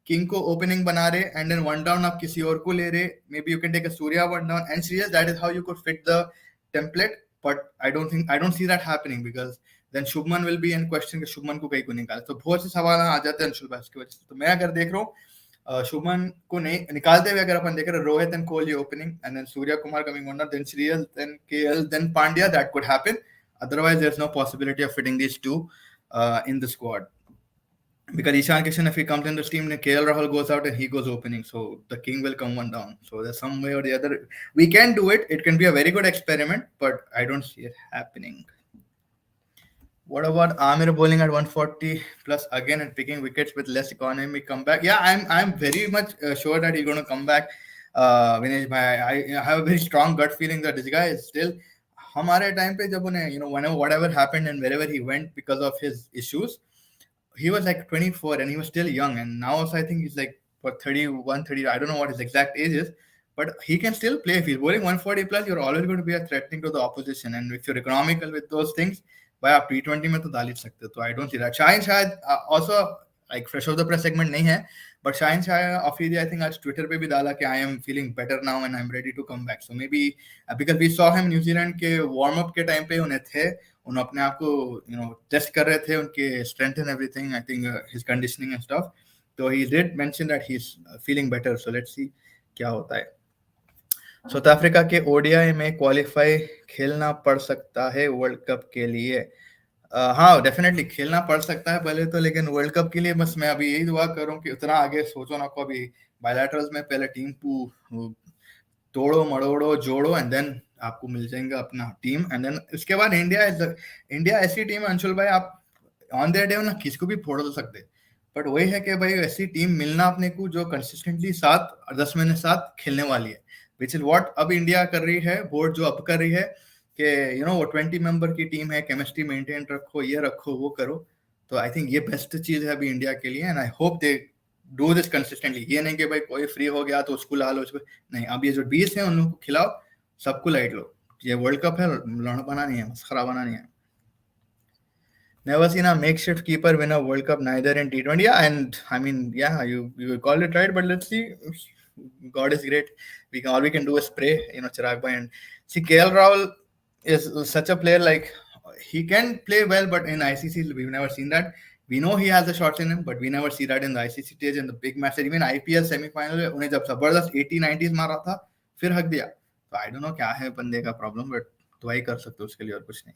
किंग को ओपनिंग बना रहे एंड देन वन डाउन आप किसी और को ले रहे, maybe you can take a Surya one down and Shreyas, that is how you could fit the template. But I don't see that happening because then Shubman will be in question कि शुभमन को कहीं को निकाले। तो बहुत से सवाल आ जाते हैं अंशुल भाई की वजह से। तो मैं अगर देख रहा हूँ शुभमन को नहीं निकालते हुए अगर अपन देख रहे Rohit and Kohli opening and then Surya Kumar coming on, then Shreyas, then KL, then Pandya, that could happen. Otherwise, there's no possibility of fitting these two in the squad. Because Ishan Kishan, if he comes in this team, KL Rahul goes out and he goes opening, so the king will come one down. So there's some way or the other we can do it. It can be a very good experiment, but I don't see it happening. What about Amir bowling at 140 plus again and picking wickets with less economy comeback? Yeah, I'm very much sure that he's going to come back. Vinesh bhai, I have a very strong gut feeling that this guy is still. हमारे time पे जब उन्हें whenever whatever happened and wherever he went because of his issues, he was like 24 and he was still young, and now also I think he's like what 31 30, I don't know what his exact age is, but he can still play. If he's bowling 140 plus, you're always going to be a threatening to the opposition, and if you're economical with those things, भाई आप T20 में तो डाल ही सकते हो। तो I don't see that. Shaheen शायद also like fresh off the press segment नहीं है, बट शाहिन शायद अफरीदी आई थिंक आज ट्विटर पे भी डाला कि I am feeling better now and I am ready to come back. So maybe because we saw him New Zealand के warm up के टाइम पे उन्हें थे, उन्होंने अपने आप को टेस्ट कर रहे थे, उनके strength and everything, I think his conditioning and stuff. तो he did mention that he is feeling better. So let's see क्या होता है। साउथ अफ्रीका के ओडीआई में क्वालिफाई खेलना पड़ सकता है वर्ल्ड कप के लिए। हाँ डेफिनेटली खेलना पड़ सकता है पहले तो, लेकिन वर्ल्ड कप के लिए बस मैं अभी यही दुआ करूं कि उतना आगे सोचो ना को। अभी बायलैटरल्स में पहले टीम को तोड़ो मड़ोड़ो जोड़ो एंड देन आपको मिल जाएगा अपना टीम, एंड देन इसके बाद इंडिया ऐसी टीम है अंशुल भाई, आप ऑन द डे ना किसको भी फोड़ सकते, बट वही है कि भाई ऐसी टीम मिलना अपने को जो कंसिस्टेंटली 7-10 महीने साथ खेलने वाली है, विच इज व्हाट अब इंडिया कर रही है। बोर्ड जो अब कर रही है कि वो 20 मेंबर की टीम है, केमिस्ट्री मेंटेन रखो, ये रखो वो करो। तो आई थिंक ये बेस्ट चीज है अभी इंडिया के लिए, and I hope they do this consistently. ये नहीं कि भाई कोई फ्री हो गया तो उसको ला लो, उसको नहीं। अब ये जो 20 है उन लोगों को खिलाओ, सबको लाइट लो। ये वर्ल्ड कप है, लड़ बना नहीं है, मस्खरा बना नहीं है। Never seen a makeshift keeper win a World Cup, neither in T20. Yeah, and I mean, yeah, you called it right, but let's see. God is great. All we can do is pray, Chirag Bhai. And see, KL Rahul is such a player. Like he can play well, but in ICC we've never seen that. We know he has the shots in him, but we never see that in the ICC stage in the big matches. Even IPL semi-final में उन्हें जब जबरदस्त 80-90s मारा था, फिर हक दिया। तो I don't know क्या है बंदे का problem, but दुआ ही कर सकते हो उसके लिए और कुछ नहीं।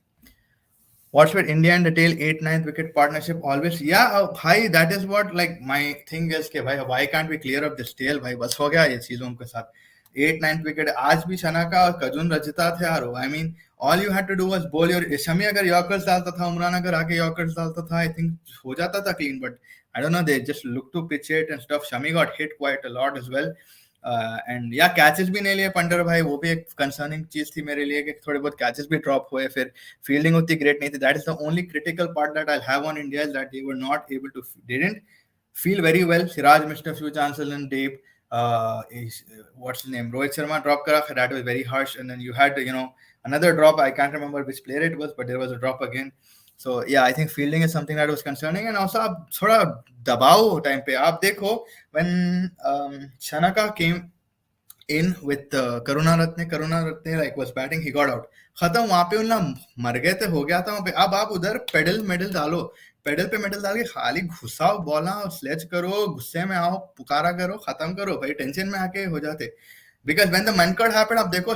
What's with India and the tail 8-9th wicket partnership always? Yeah, bhai, that is what like my thing is कि भाई why can't we clear up this tail? भाई बस हो गया ये चीजों के साथ। 8-9th wicket आज भी शनाका और कजुन रजता थे यार। I mean all you had to do was bowl your Shami अगर यॉर्कर्स डालता था, उमरान अगर आके यॉर्कर्स डालता था, I think हो जाता था clean, but I don't know, they just look to pitch it and stuff. Shami got hit quite a lot as well. And या कैचेस भी नहीं लिए पंडर भाई, वो भी एक कंसर्निंग चीज थी मेरे लिए कि थोड़े बहुत कैचेस भी ड्रॉप हुए, फिर फील्डिंग उतनी ग्रेट नहीं थी। That is the only critical part that I have on India, is that they were not able to didn't feel very well. Siraj missed a few chances and Deep, what's his name, Rohit Sharma drop kara, that was very harsh, and then you had another drop, I can't remember which player it was, but there was a drop again. So yeah, I think fielding is something that was concerning, and also आप थोड़ा दबाव time पे आप देखो when Shanaka came in with Karunaratne like was batting, he got out, खत्म वहां पे उन मर गए थे, हो गया था वहां पे। अब आप उधर पेडल मेडल डालो, पेडल पे मेडल डाल के खाली घुसाओ बॉला, स्लेज करो, गुस्से में आओ, पुकारा करो, खत्म करो भाई, टेंशन में आके हो जाते। Because when the Mankad happened, आप देखो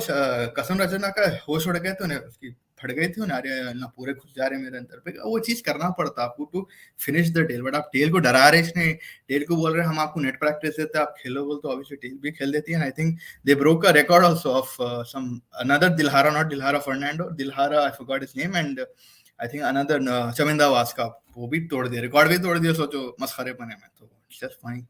कसम रचना का होश उड़ गए थे उन्हें, उसकी फट गई थी उन्हें, अरे ना पूरे घुस जा रहे मेरे अंदर पे। वो चीज करना पड़ता आपको to finish the tail, but आप टेल को डरा रहे, इसने टेल को बोल रहे हम आपको नेट प्रैक्टिस देते हैं, आप खेलो बोल, तो ऑब्वियसली टेल भी खेल देती है। I think they broke a record also of some another Dilhara, not Dilhara Fernando, Dilhara I forgot his name, and I think another Chaminda Vaas का, वो भी तोड़ दिया, रिकॉर्ड भी तोड़ दिया, सोचो मस्खरे पने में। तो just fine.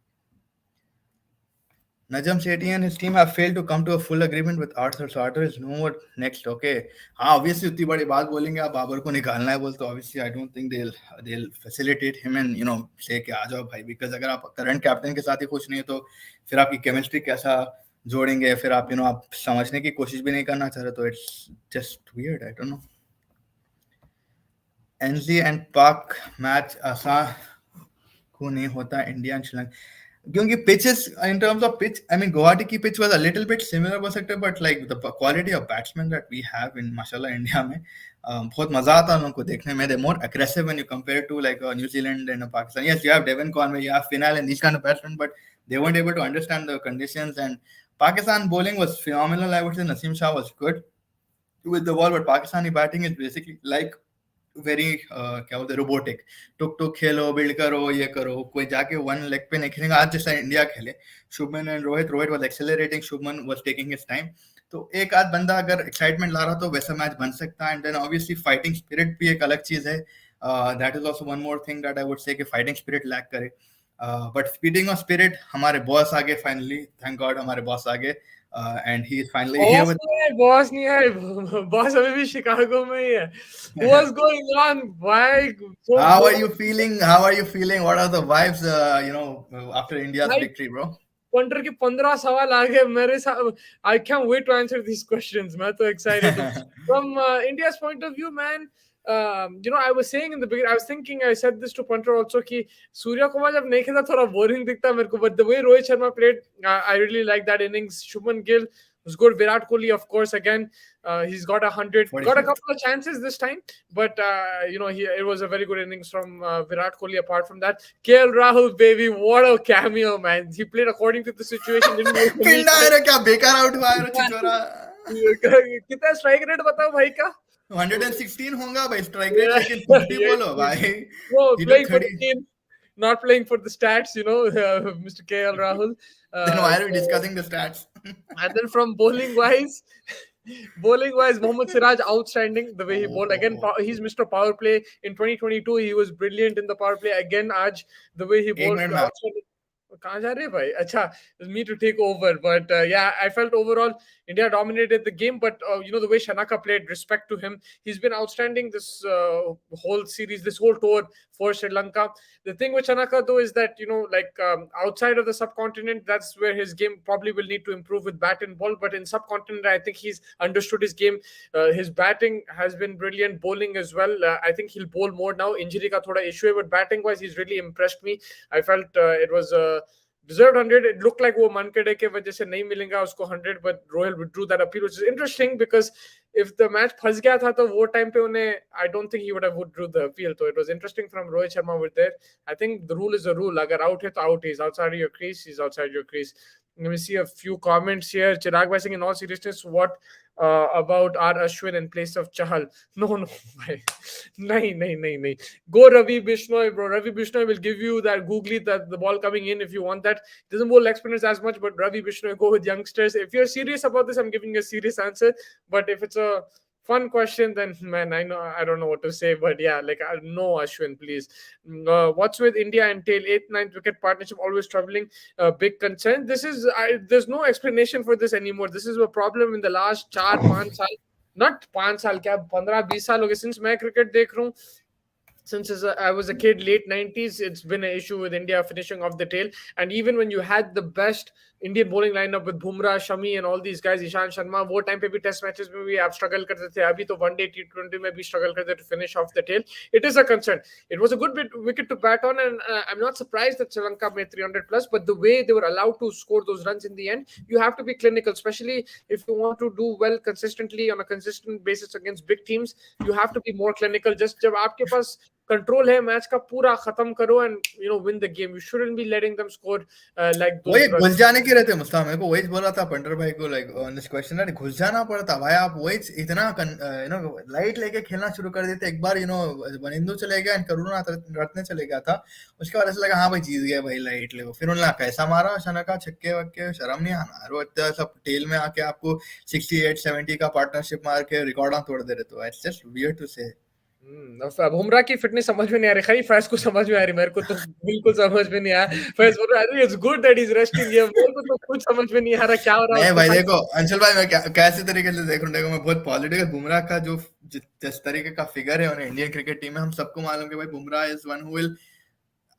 Najam Sethi and his team have failed to come to a full agreement with Arthur. So Arthur is no more next. Okay. हाँ obviously उतनी बड़ी बात बोलेंगे आप, बाबर को निकालना है बोल, तो obviously I don't think they'll facilitate him and say कि आ जाओ भाई, because अगर आप करंट कैप्टन के साथ ही खुश नहीं है तो फिर आपकी केमिस्ट्री कैसा जोड़ेंगे, फिर आप आप समझने की कोशिश भी नहीं करना चाह रहे, तो it's just weird, I don't know. NZ and Pak match आसान को नहीं होता, इंडिया एंड श्रीलंका, क्योंकि pitches in terms of pitch, I mean Guwahati की pitch was a little bit similar बोल सकते हैं, but like the quality of batsman that we have in माशाल्लाह इंडिया में, बहुत मजा आता है उन लोगों को देखने में। They more aggressive when you compare to like New Zealand and Pakistan. Yes, you have Devon Conway, you have Finn Allen and these kind of batsmen, but they weren't able to understand the conditions. And Pakistan bowling was phenomenal, I would say. Naseem Shah was good with the ball, but Pakistani batting is basically like very क्या बोलते हैं, robotic. टुक टुक खेलो, build करो, ये करो, कोई जाके one leg पे नहीं खेलेंगे। आज जैसा इंडिया खेले, Shubman and Rohit was accelerating, Shubman was taking his time, तो एक आध बंदा अगर एक्साइटमेंट ला रहा तो वैसा मैच बन सकता है। And then obviously fighting spirit भी एक अलग चीज है, that is also one more thing that I would say कि फाइटिंग स्पिरिट लैक करे। बट स्पीडिंग ऑफ स्पिरिट, हमारे बॉस आगे फाइनली, थैंक गॉड हमारे बॉस आगे, and he is finally here with. Boss नहीं है, बॉस अभी भी शिकागो में ही है। What's going on? Why? So How are you feeling? How are you feeling? What are the vibes, after India's victory, bro? Punter के 15 सवाल आ गए मेरे साथ। I can't wait to answer these questions. मैं तो excited हूँ। From India's point of view, man, I was saying in the beginning, I was thinking, I said this to Punter also कि सूर्या कुमार जब नहीं खेलता थोड़ा boring दिखता मेरे को, but the way Rohit Sharma played, I really like that innings. Shubman Gill was good. Virat Kohli, of course, again, he's got 100, got a couple of chances this time, but it was a very good innings from Virat Kohli. Apart from that, KL Rahul, baby, what a cameo, man! He played according to the situation. क्या बेकार out हुआ है छिछोरा। कितना strike rate बताओ भाई का? 116 होगा भाई स्ट्राइक रेट, लेकिन कुछ भी बोलो भाई। Playing for the team, not playing for the stats, Mr. KL Rahul. Then why are we discussing the stats? And then from bowling wise, Mohammad Siraj outstanding the way he bowled. Again, he's Mr. Power Play in 2022. He was brilliant in the power play. Again, Aj, the way he bowled. कहाँ जा रहे भाई? अच्छा, me to take over, but yeah, I felt overall India dominated the game, but the way Shanaka played, respect to him. He's been outstanding this whole series, this whole tour for Sri Lanka. The thing with Shanaka though is that outside of the subcontinent, that's where his game probably will need to improve with bat and ball. But in subcontinent, I think he's understood his game. His batting has been brilliant, bowling as well. I think he'll bowl more now. Injury ka thoda issue hai, but batting wise, he's really impressed me. I felt it was deserved 100. It looked like वो Mankade के वजह से नहीं मिलेगा उसको 100, but Royal withdrew that appeal, which is interesting because if the match फंस गया था तो वो time पे उन्हें, I don't think he would have withdrew the appeal. So it was interesting from Rohit Sharma over there. I think the rule is a rule. अगर out है तो out. He's outside your crease. He's outside your crease. Let me see a few comments here. Chirag Bhai saying, in all seriousness, what about R Ashwin in place of Chahal? No, bhai. nahi. Go Ravi Bishnoi, bro. Ravi Bishnoi will give you that googly, that the ball coming in if you want that. He doesn't bowl leg spinners as much, but Ravi Bishnoi, go with youngsters. If you're serious about this, I'm giving you a serious answer. But if it's a fun question, then man, I don't know what to say, but yeah, no Ashwin, please. What's with India and tail 8th, 9th wicket partnership always troubling? Big concern. There's no explanation for this anymore. This is a problem in the last 4-5 साल, not 5 साल, क्या 15-20 साल हो गए since मैं cricket देख रहा हूँ. Since I was a kid, late 90s, it's been an issue with India finishing off the tail. And even when you had the best Indian bowling lineup with Bumrah, Shami and all these guys, Ishan Sharma, वो time पे भी test matches में भी आप struggle करते थे. अभी तो one day T20 में भी struggle करते to finish off the tail. It is a concern. It was a good wicket to bat on, and I'm not surprised that Sri Lanka made 300 plus, but the way they were allowed to score those runs in the end, you have to be clinical, especially if you want to do well consistently on a consistent basis against big teams. You have to be more clinical. Just जब आपके पास control है match का, पूरा खत्म करो and win the game. You shouldn't be letting them score like those. वही घुस जाने की रहते मुस्ताम, मेरे को वही बोल रहा था पंटर भाई को, like on this question that घुस जाना पड़ता भाई. आप वही इतना लाइट लेके खेलना शुरू कर देते. एक बार वनिंदु चले गया एंड करुणा रत्ने चले गया था, उसके बाद ऐसा लगा हाँ भाई जीत गया भाई लाइट ले. फिर उन्होंने कैसा मारा शना का छक्के वक्के, शर्म नहीं आना. वो इतना सब टेल में आके आपको 68-70 का पार्टनरशिप मार के रिकॉर्ड तोड़ दे रहे. तो इट्स जस्ट वियर्ड टू से. बुमराह की फिटनेस समझ में नहीं आ रही, खाली फैज को समझ में आ रही. मेरे को तो बिल्कुल समझ में नहीं आया. फैज बोल रहा है it's good that he is resting. ये मेरे को तो कुछ समझ में नहीं आ रहा क्या हो रहा है. नहीं भाई देखो अंशुल भाई, मैं कैसे तरीके से देख रहा हूँ, मैं बहुत पॉजिटिव. बुमराह का जो जिस तरीके का फिगर है उन्हें इंडियन क्रिकेट टीम में, हम सबको मालूम है भाई Bumrah is one who will.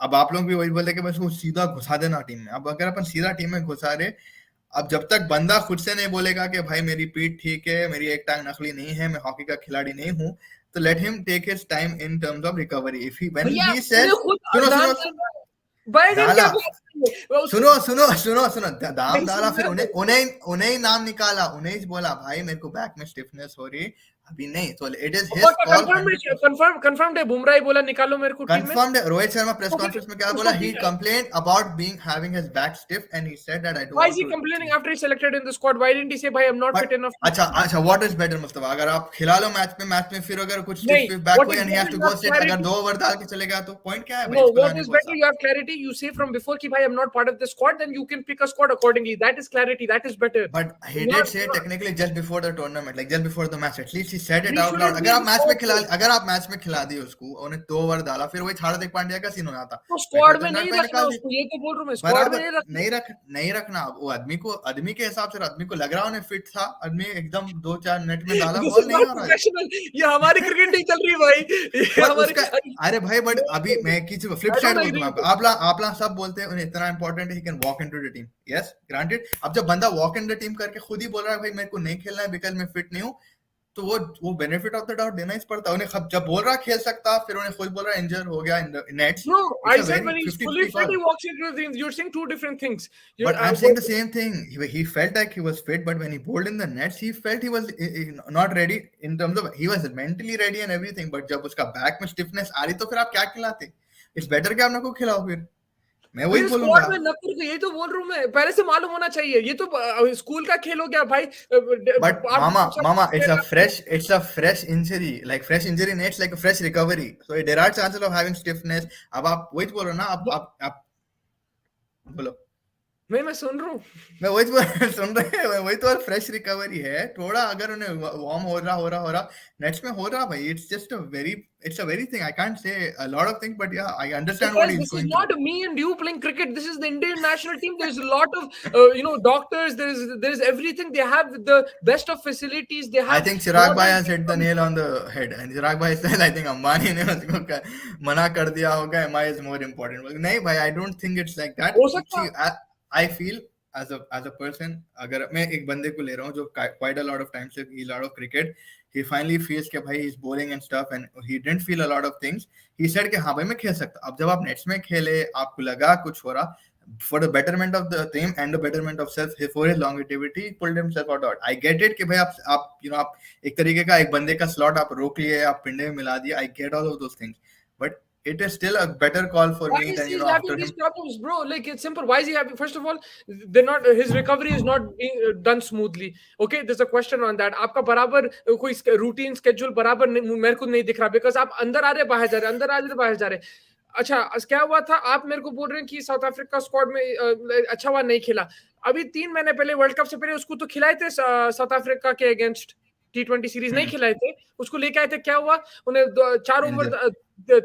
अब आप लोग भी वही बोलते कि बस वो सीधा घुसा देना टीम में. अब अगर अपन सीधा टीम में घुसा रहे, अब जब तक बंदा खुद से नहीं बोलेगा कि भाई मेरी पीठ ठीक है, मेरी एक टांग नकली नहीं है, मैं हॉकी का खिलाड़ी नहीं हूँ, तो let him take his time in terms of recovery. If he when भैया ही उन्हें सेज, खुद सुनो दाम सुनो डालना है। बैगन क्या डाला, बात है? सुनो सुनो सुनो सुनो, दाम नहीं डाला, फिर सुनना उन्हें तो। उन्हें उन्हें ही नाम निकाला, उन्हें ही बोला भाई मेरे को बैक में स्टिफनेस हो रही, अभी नहीं, तो it is his call 100%. Confirm है, बुमराह ही बोला निकालो मेरे को टीम में। Confirmed. रोहित शर्मा प्रेस तो फिर कॉन्फ्रेंस में क्या बोला? उसको He complained about being having his back stiff and he said that I don't why is want he to. complaining after he selected in the squad? Why didn't he say भाई I'm not but fit enough to अच्छा play? अच्छा, what is better Mustafa, अगर आप खिला लो match में फिर अगर कुछ स्टिफ नहीं, स्टिफ बैक what हुई is and he has better to you go have sit, अगर clarity. 2 ओवर डाल के चले गया तो पॉइंट क्या है भाई, No, इसको what लगाने is कौन better सा? you have clarity. You say from before कि भाई I'm not part of the squad, then you can pick a squad accordingly. That is clarity. That is better. But he did Not, say technically just before the tournament, like just before the match, at least he said it he out loud. shouldn't be in the squad. अगर आप match में खिला दिए उसको, उन्हें 2 over डाला, फिर वही हार्दिक पांड्या का सीन हो जाता, तो बेटर स्क्वाड में देन दैट नहीं भाई रखना निकाल दी. उसको, ये तो बोल रहा हूँ मैं, स्क्वाड में बराबर, नहीं रखना। नहीं रखना. वो आदमी के हिसाब से, आदमी को लग रहा उन्हें फिट था, आदमी एकदम 2-4 नेट में डाला, दिस बॉल इज नहीं नॉट आ रहा है. प्रोफेशनल, ये हमारी क्रिकेट नहीं चल रही भाई, ये बट हमारी। उसका, अरे भाई, बट अभी मैं किसी फ्लिप आई साइड डोंट बोलता एग्री हूँ आपको, विद आप लोग सब बोलते हैं उन्हें इतना इंपॉर्टेंट है, he can walk into the team, yes granted. अब जब बंदा वॉक इन द टीम करके खुद ही बोल रहा है भाई मेरे को नहीं खेलना है बिकॉज मैं फिट नहीं हूँ, तो वो बेनिफिट ऑफ द डाउट देना ही पड़ता है उन्हें. जब बोल रहा है खेल सकता, फिर उन्हें खुद बोल रहा है इंजर हो गया in the nets. No, it's I a said very when he's fully 50-50 fit, he call. walks into the things. You're saying two different things. You, But I'm saying the same thing. He felt like he was fit, but when he bowled in the nets, he felt he was not ready in terms of he was mentally ready and everything. But जब उसका back में stiffness आ रही, तो फिर आप क्या खिलाते? It's better कि आप ना को खिलाओ फिर. मैं वही भैया बोलूंगा. स्क्वाड में नकुर को, यही तो बोल रहा हूँ मैं, पहले से मालूम होना चाहिए, ये तो स्कूल का खेल हो गया भाई। But mama, it's a fresh injury. Like fresh injury needs like a fresh recovery. So there are chances of having stiffness. अब आप वही बोल रहे हो ना, आप बोलो. मैं सुन रहा हूँ। मैं वही तो सुन रहे हैं, वही तो फ्रेश रिकवरी है. थोड़ा अगर उन्हें वार्म हो रहा नेट्स में हो रहा भाई, it's a very thing. I can't say a lot of thing, but yeah I understand what Because he is this is going through. not me and you playing cricket. This is the Indian national team. There's a lot of doctors. There is everything. They have the best of facilities. They I have think Chirag भाई has modern hit the nail on the head, and Chirag भाई said I think Ambani ने उसको मना कर दिया होगा, MI is more important. नहीं भाई, I don't think it's like that. हो सकता। I feel as a person, अगर मैं एक बंदे को ले रहा हूँ जो quite a lot of times he lot of cricket, he finally feels कि भाई he's bowling and stuff and he didn't feel a lot of things. He said कि हाँ भाई मैं खेल सकता. अब जब आप नेट्स में खेले, आपको लगा कुछ हो रहा, for the betterment of the team and the betterment of self, for his longevity, he pulled himself out. I get it कि भाई आप एक तरीके का एक बंदे का slot आप रोक लिए, आप पिंडे में मिला दिए. I get all of those things, but it is still a better call for Why me is than he after having these him. problems, bro? Like it's simple. Why is he having? First of all, they're not. His recovery is not being done smoothly. Okay, there's a question on that. आपका बराबर कोई routine schedule बराबर मेरे को नहीं दिख रहा, because आप अंदर आ रहे बाहर जा रहे, अंदर आ रहे बाहर जा रहे. अच्छा, क्या हुआ था? आप मेरे को बोल रहे हैं कि साउथ अफ्रीका स्क्वाड में अच्छा हुआ नहीं खेला. अभी 3 महीने पहले, वर्ल्ड कप से पहले उसको तो खिलाए थे साउथ अफ्रीका के अगेंस्ट T20 सीरीज नहीं खिलाए थे, उसको लेके आए थे. क्या हुआ? उन्हें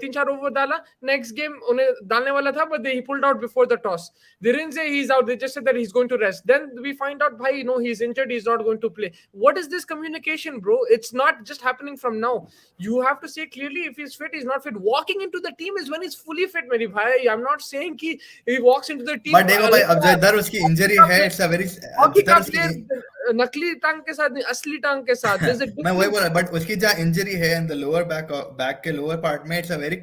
3-4 ओवर डाला. नेक्स्ट गेम उन्हें डालने वाला था, but he pulled out before the toss. They didn't say he's out, they just said that he's going to rest. Then we find out bhai, he's injured, he's not going to play. What is this communication, bro? It's not just happening from now. You have to say clearly if he's fit, he's not fit. Walking into the team is when he's fully fit, meri bhai. I'm not saying कि he walks into the team. But देखो भाई, अब जिधर उसकी injury है, it's a very, hockey का जिधर उसकी, प्लेयर नकली टांग के साथ नहीं, असली टांग के साथ. There's a मैं वही difference. बोल रहा, बट उसकी जहाँ इंजरी है इन द लोअर बैक के लोअर पार्ट में, it's a very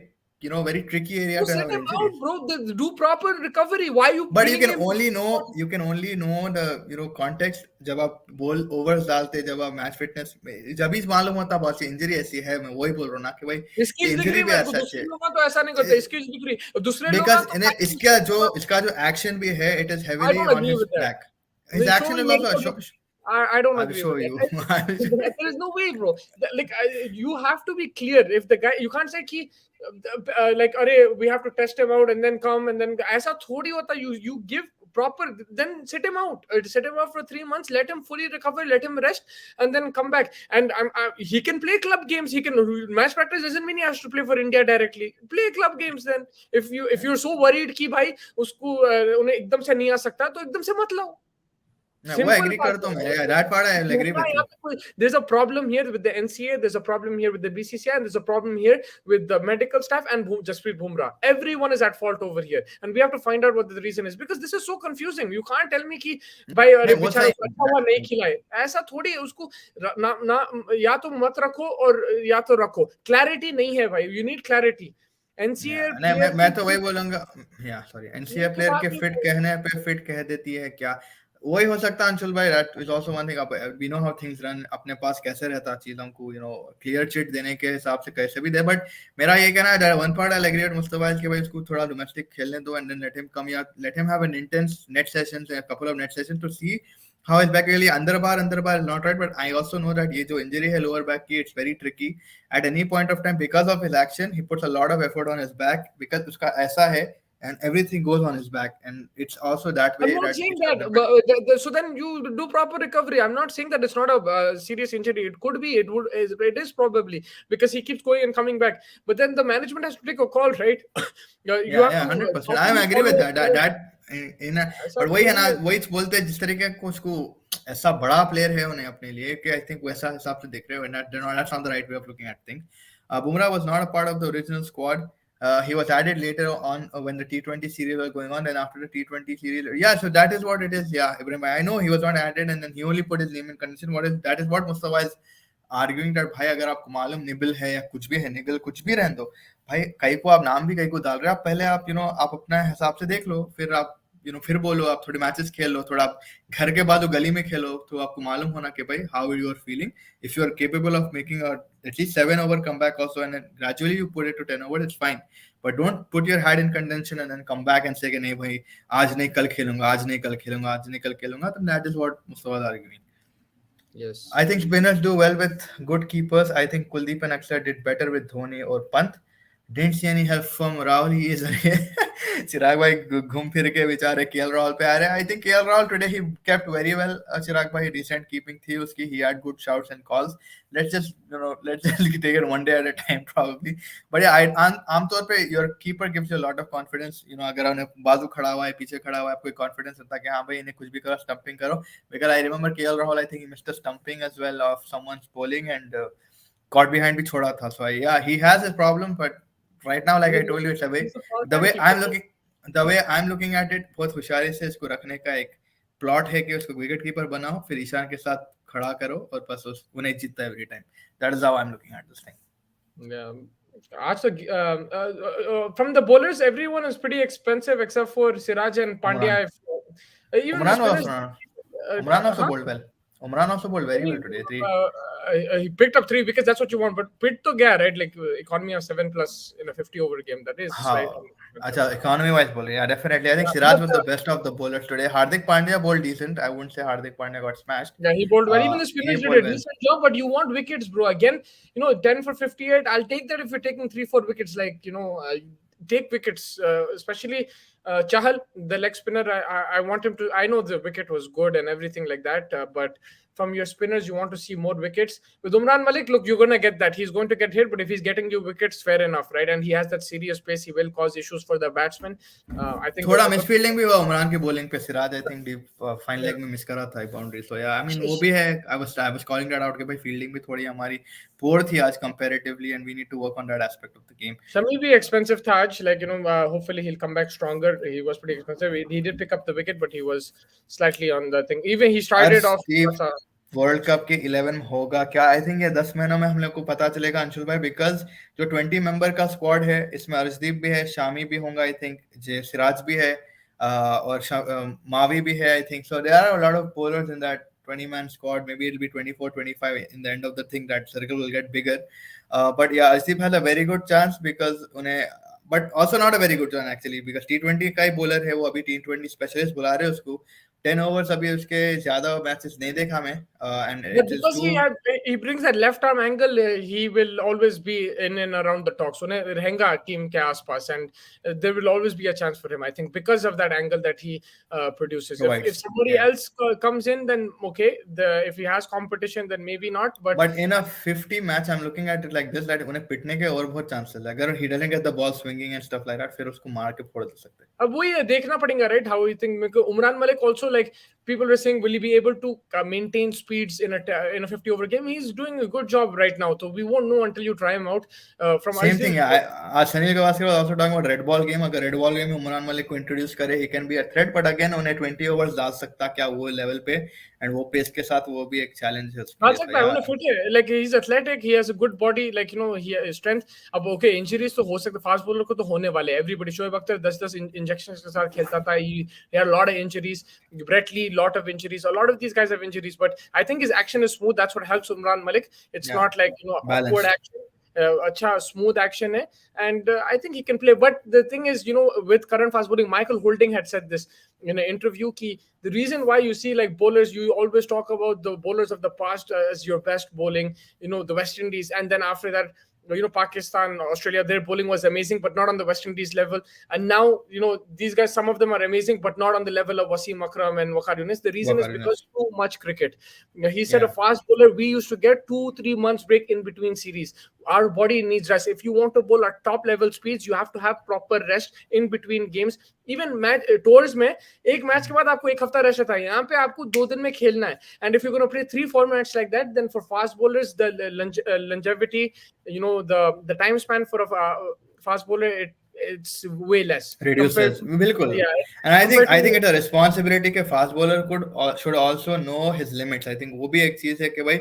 very tricky area You to set have him injury. out, bro. Do proper recovery. Why are you but bringing him? You can only know the context जब आप ball overs डालते, जब आप match fitness में, जब ही मालूम होता बहुत सी इंजरी ऐसी है. मैं वही बोल रहा हूँ ना कि भाई स्किल्स ये दिख इंजरी रही भी मेरे एज को, सच दूसरे है, लोगों का तो ऐसा नहीं करते. स्किल्स दिख रही, दूसरे लोग बिकॉज तो इसका जो एक्शन भी है, it is I heavily don't on agree his with that. Back. His Show action me is मेरे को. Also, I don't I will agree show with you. that. There is no way, bro. Like you have to be clear. If the guy, you can't say कि like अरे we have to test him out and then come and then, ऐसा थोड़ी होता. You give proper, then sit him out. Sit him out for 3 months. Let him fully recover. Let him rest, and then come back. And he can play club games. He can match practice. Doesn't mean he has to play for India directly. Play club games then. If you're so worried कि भाई उसको उन्हें एकदम से नहीं आ सकता, तो एकदम से मत लाओ. ना वो Simple एग्री बात करता है हूँ भाई. मैं, that part I will agree दूसरा विथ यहाँ यू. पे there's a problem here with the NCA, there's a problem here with the BCCI, and there's a problem here with the medical staff and Jasprit Bumrah. Everyone is at fault over here, and we have to find out what the reason is, because this is so confusing. You can't tell me कि भाई नहीं अरे वो बेचारा सही. अच्छा हुआ नहीं खिलाए, ऐसा थोड़ी है. उसको ना ना या तो मत रखो और या तो रखो. क्लैरिटी नहीं है भाई. You need clarity. NCA नहीं प्लेयर मैं की तो वही बोलूंगा. या सॉरी, ये एनसीए तो प्लेयर बात के ही फिट नहीं है. कहने पे फिट कह देती है क्या. वही हो सकता है अंशुल भाई. That is also one thing. We know how things run. अपने पास कैसे रहता है चीजों को क्लियर चिट देने के हिसाब से कैसे भी दे. बट मेरा ये कहना है one part I agree with Mustafa कि भाई उसको थोड़ा डोमेस्टिक खेलने दो and then let him come, या let him have an intense net sessions, a couple of net sessions to see how his back really. अंदर बार is not right, but I also know that ये जो injury है lower back की, it's very tricky at any point of time because of his action. He puts a lot of effort on his back because उसका ऐसा है and everything goes on his back, and it's also that I'm way not that saying it's that, under. but so then you do proper recovery. I'm not saying that it's not a serious injury. It could be. It is probably because he keeps going and coming back. But then the management has to take a call, right? You Yeah, have yeah, to 100%. I am properly agree with follow that. it. In a, ऐसा but वही है थोड़ी ना, है. वही बोलते हैं जिस तरीके को उसको ऐसा बड़ा प्लेयर है उन्हें अपने लिए कि आई थिंक वैसा हिसाब से देख रहे हो. That's not the right way of looking at things. Bumrah was not a part of the original squad. He was added later on when the T20 series was going on, and after the T20 series, yeah. So that is what it is. Yeah, Ibrahim, I know he was not added, and then he only put his name in condition. What is that? Is what Mustafa is arguing, that भाई अगर आपको मालूम निबिल है या कुछ भी है, निगल कुछ भी रहने दो भाई. कहीं को आप नाम भी कहीं को डाल रहे हो, आप पहले आप आप अपना हिसाब से देख लो, फिर आप फिर बोलो. आप थोड़ी मैचेस खेल लो, थोड़ा आप घर के बाद गली में खेलो, तो आपको मालूम होना कि भाई how you are feeling. If you are capable of making at least 7 over comeback also, and then gradually you put it to 10 over, it's fine. But don't put your head in contention and then come back and say कि नहीं भाई आज नहीं कल खेलूंगा, आज नहीं कल खेलूंगा, आज नहीं कल खेलूंगा. तो that is what Mustafa is arguing. Yes. I think spinners do well with good keepers. I think Kuldeep and Akshar did better with Dhoni or Pant. Didn't see any help from Rahul. He is चिराग भाई घूम फिर के बेचारे KL Rahul पे आ रहे हैं. I think KL Rahul today he kept very well. चिराग भाई decent keeping थी उसकी. He had good shouts and calls. Let's just take it one day at a time probably. But yeah, आमतौर पे your keeper gives you a lot of confidence. अगर उन्हें बाजू खड़ा हुआ है, पीछे खड़ा हुआ है, आपको confidence होता है कि हाँ भाई इन्हें कुछ भी करो, stumping करो. Because I remember KL Rahul, I think he missed a stumping as well of someone's bowling and caught behind भी छोड़ा था. So yeah, he has his problem, but right now, like I told you, it's He's a the part-time way keeper. I'm looking at it, बहुत होशियारी से इसको रखने का एक प्लॉट है कि उसको विकेट कीपर बनाओ, फिर ईशान के साथ खड़ा करो और बस उन्हें जीतता every time. That is how I'm looking at this thing. Yeah. From the bowlers, everyone is pretty expensive except for Siraj and Umran. Pandya. Even the Umran was spinners. Umran also Huh? bowled well. Umran also bowled I very well mean, today. Three. he picked up 3 wickets. That's what you want. But pit to gaya, right? Like economy of 7+ in a 50 over game. That is हाँ, slightly. अच्छा economy wise बोल रहे हैं. Yeah, definitely. I think Yeah, Siraj was but, the best of the bowlers today. Hardik Pandya bowled decent. I wouldn't say Hardik Pandya got smashed. yeah, he bowled well. Even the He spinners did bowled a well. decent job. But you want wickets, bro. Again, 10 for 58. I'll take that if you're taking 3-4 wickets. Like take wickets, especially Chahal, the leg spinner. I want him to. I know the wicket was good and everything like that, but from your spinners, you want to see more wickets. With Umran Malik, look, you're gonna get that. He's going to get hit, but if he's getting you wickets, fair enough, right? And he has that serious pace. He will cause issues for the batsman. I think थोड़ा miss fielding भी हुआ उमरान की bowling पे. Siraj I think deep fine yeah. Leg में miss करा था एक boundary. सो या आई मीन वो भी है. I was calling that out कि भाई फील्डिंग भी थोड़ी हमारी पुअर थी आज comparatively, and we need to work on that aspect of the game. Shami be expensive Taj, hopefully he'll come back stronger. He was pretty expensive. He did pick up the wicket, but he was slightly on the thing. Even he started off. World cup के 11 होगा क्या? I think ये 10 महीनों में हम लोग को पता चलेगा अंशुल भाई. बिकॉज जो 20 मेंबर का स्क्वाड है, इसमें अर्शदीप भी है, शामी भी होगा आई थिंक, सिराज भी है, और मावी भी है I think. So there are a lot of bowlers in that 20-man squad. Maybe it'll be 24, 25 in the end of the thing. That circle will get bigger. But yeah, Arshdeep has a very good chance because but also not a very good one actually, because T20 का ही bowler है वो. अभी T20 specialist बुला रहे हैं उसको. 10 overs अभी उसके ज्यादा मैचेस नहीं देखा मैं. And Yeah, it is because too. he brings that left arm angle, he will always be in and around the talk. So रहेगा team के आसपास, and there will always be a chance for him. I think because of that angle that he produces. If somebody else comes in, then okay. If he has competition, then maybe not. But in a 50 match, I'm looking at it like this, that उन्हें पिटने के और बहुत chances है. अगर he doesn't get the ball swinging and stuff like that, फिर उसको मार के फोड़ दे सकते हैं. अब वही देखना पड़ेगा, right? How you think? Umran Malik also, like, people were saying, will he be able to maintain speeds in a 50 over game? He's doing a good job right now, so we won't know until you try him out. From same Arshdeep, thing है आज Sunny Gavaskar was also talking about red ball game. अगर red ball game में उमरान मलिक को introduce करे, he can be a threat, but again उन्हें 20 overs डाल सकता क्या वो लेवल पे, एंड वो पेस के साथ वो भी एक चैलेंज है उसके डाल लिए. तो सकता है, उन्हें फिट है, like he is athletic, he has a good body, like he strength. अब ओके, इंजरीज तो हो सकते, फास्ट बॉलर को तो होने वाले, एवरीबॉडी. शोएब अख्तर 10-10 इंजेक्शंस के साथ खेलता था, he had lot of injuries. Brett Lee, lot of injuries, a lot of these guys have injuries, but I think his action is smooth. That's what helps Umran Malik. It's या not like awkward balanced. action. Acha smooth action hai, and I think he can play. But the thing is, with current fast bowling, Michael Holding had said this in an interview ki the reason why you see like bowlers, you always talk about the bowlers of the past as your best bowling, the West Indies, and then after that, Pakistan, Australia, their bowling was amazing, but not on the West Indies level. And now, these guys, some of them are amazing, but not on the level of Wasim Akram and Waqar Yunis. The reason is because too much cricket. He said, a fast bowler, we used to get 2-3 months break in between series. Our body needs rest. If you want to bowl at top level speeds, you have to have proper rest in between games. Even match tours में एक match के बाद आपको एक हफ्ता rest रहता है, यहाँ पे आपको 2 दिन में खेलना है. And if you gonna play 3-4 match like that, then for fast bowlers the longevity, the time span for a fast bowler, it's way less reduces बिल्कुल. yeah, and I think it's a responsibility के fast bowler should also know his limits. I think वो भी एक चीज है कि भाई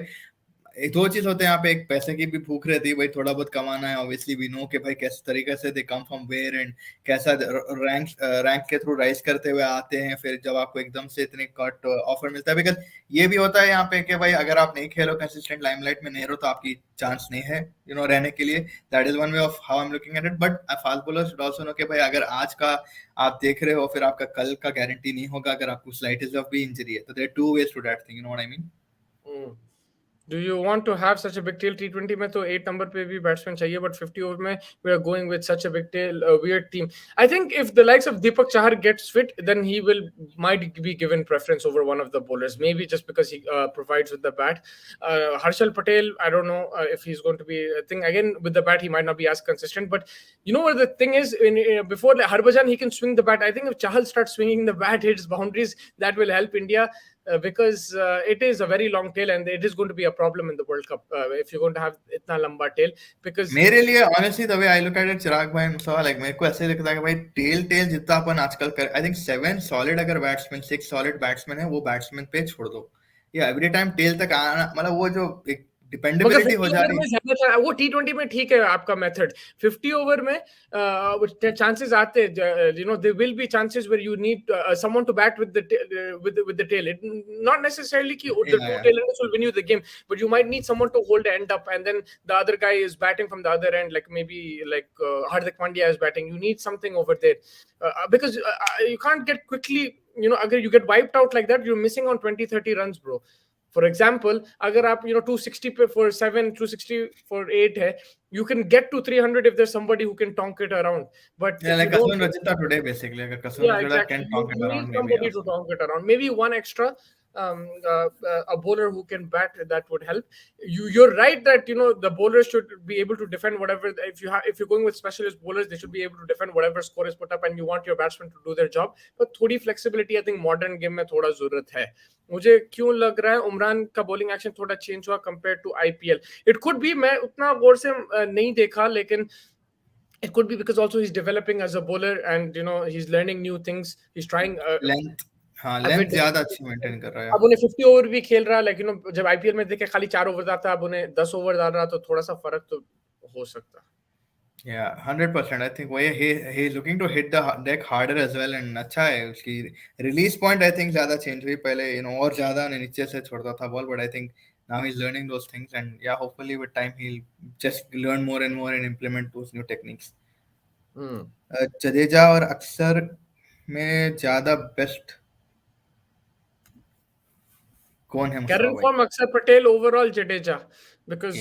दो चीज होते हैं यहाँ पे. एक पैसे की भी भूख रहती है भाई, थोड़ा बहुत कमाना है. ऑब्वियसली वी नो कि भाई किस तरीके से दे कम फ्रॉम वेयर एंड कैसा रैंक के थ्रू राइज करते हुए आते हैं, फिर जब आपको एकदम से इतने कट ऑफर मिलता है. बिकॉज ये भी होता है यहाँ पे कि भाई अगर आप नहीं खेलो, कंसिस्टेंट लाइमलाइट में नहीं रहो, तो आपकी चांस नहीं है रहने के लिए. That is one way of how I am looking at it. But fast bowler should also know कि भाई अगर आज का आप देख रहे हो, फिर आपका कल का गारंटी नहीं होगा अगर आपको स्लाइटेस्ट ऑफ भी इंजरी है. तो there two ways to that thing, you know what I mean. Do you want to have such a big tail? T20 में तो 8 नंबर पे भी बैट्समैन चाहिए, but 50 ओवर में we are going with such a big tail, weird team. I think if the likes of Deepak Chahar gets fit, then he might be given preference over one of the bowlers, maybe just because he provides with the bat. Harshal Patel, I don't know if he's going to be a thing. Again, with the bat, he might not be as consistent, but you know what the thing is, before like, Harbhajan, he can swing the bat. I think if Chahal starts swinging the bat, hits boundaries, that will help India. Because it is a very long tail, and it is going to be a problem in the World Cup if you're going to have itna lamba tail. Because मेरे लिए honestly the way I look at it, चिराग भाई मुसा, like मेरे को ऐसे लगता है कि भाई टेल जितना अपन आजकल कर, I think 7 solid अगर बैट्समैन, 6 solid बैट्समैन है, वो बैट्समैन पे छोड़ दो. या एवरी टाइम टेल तक आना, मतलब वो जो एक डिपेंडेबिलिटी हो जा रही है. वो T20 में ठीक है आपका मेथड. 50 ओवर में चांसेस आते हैं, there will be chances where you need someone to bat with the tail. It not necessarily कि the two tailenders will win you the game, but you might need someone to hold the end up, and then the other guy is batting from the other end, like maybe like Hardik Pandya is batting. You need something over there because you can't get quickly. Agar you get wiped out like that, you're missing on 20-30 runs, bro. For example, अगर आप 260 for 7, 260 for 8 है, you can get to 300 if there's somebody who can tonk it around. But yeah, like Kasum Rajita today, basically, अगर Kasum Rajita can tonk it around, maybe somebody to tonk it around, maybe one extra. A bowler who can bat, that would help. You're right that the bowlers should be able to defend whatever. If you're going with specialist bowlers, they should be able to defend whatever score is put up, and you want your batsmen to do their job. But थोड़ी flexibility, I think modern game में थोड़ा जरूरत है. मुझे क्यों लग रहा है उमरान का बॉलिंग एक्शन थोड़ा चेंज हुआ compare to IPL. It could be, मैं उतना गौर से नहीं देखा, लेकिन it could be because also he's developing as a bowler, and he's learning new things. He's trying length. हाँ, लेंथ ज्यादा अच्छी मेंटेन कर रहा है. अब उन्हें 50 ओवर भी खेल रहा है, लेकिन जब आईपीएल में देखे खाली 4 ओवर आता है, अब उन्हें 10 ओवर डाल रहा, तो थोड़ा सा फर्क तो हो सकता है. Yeah, 100%. I think he's looking to hit the deck harder as well, and अच्छा है उसकी release point. I think ज्यादा change हुई, पहले और ज्यादा नीचे से छोड़ता था ball, but I think now he's learning those things, and yeah, hopefully with time he'll just learn more and more and implement those new techniques. Jadeja और अक्सर में ज्यादा बेस्ट कौन है? Current form Akshar Patel, overall Jadeja, because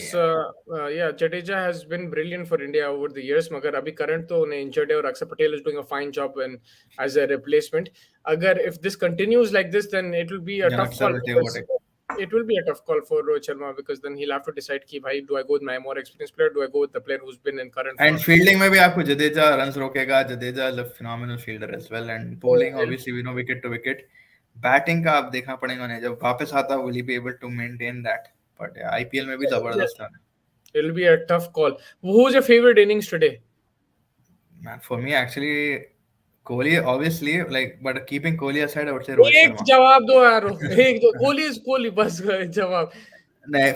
Jadeja has been brilliant for India over the years. मगर अभी current तो उन्हें injured है, और Akshar Patel is doing a fine job as a replacement. अगर if this continues like this, then it will be a tough call. It will be a tough call for Rohit Sharma, because then he'll have to decide कि भाई, do I go with my more experienced player, do I go with the player who's been in current form? And fielding में भी आपको Jadeja runs रोकेगा. Jadeja is a phenomenal fielder as well, and bowling obviously we know wicket to wicket. Batting का अब देखना पड़ेगा उन्हें, जब वापस आता will he be able to maintain that, but IPL में भी जबरदस्त है. It'll be a tough call. Who's your favorite innings today? Man, for me actually Kohli obviously, like, but keeping Kohli aside I would say Rohit एक Sharma. जवाब दो यार. एक दो. कोहली is कोहली. बस जवाब.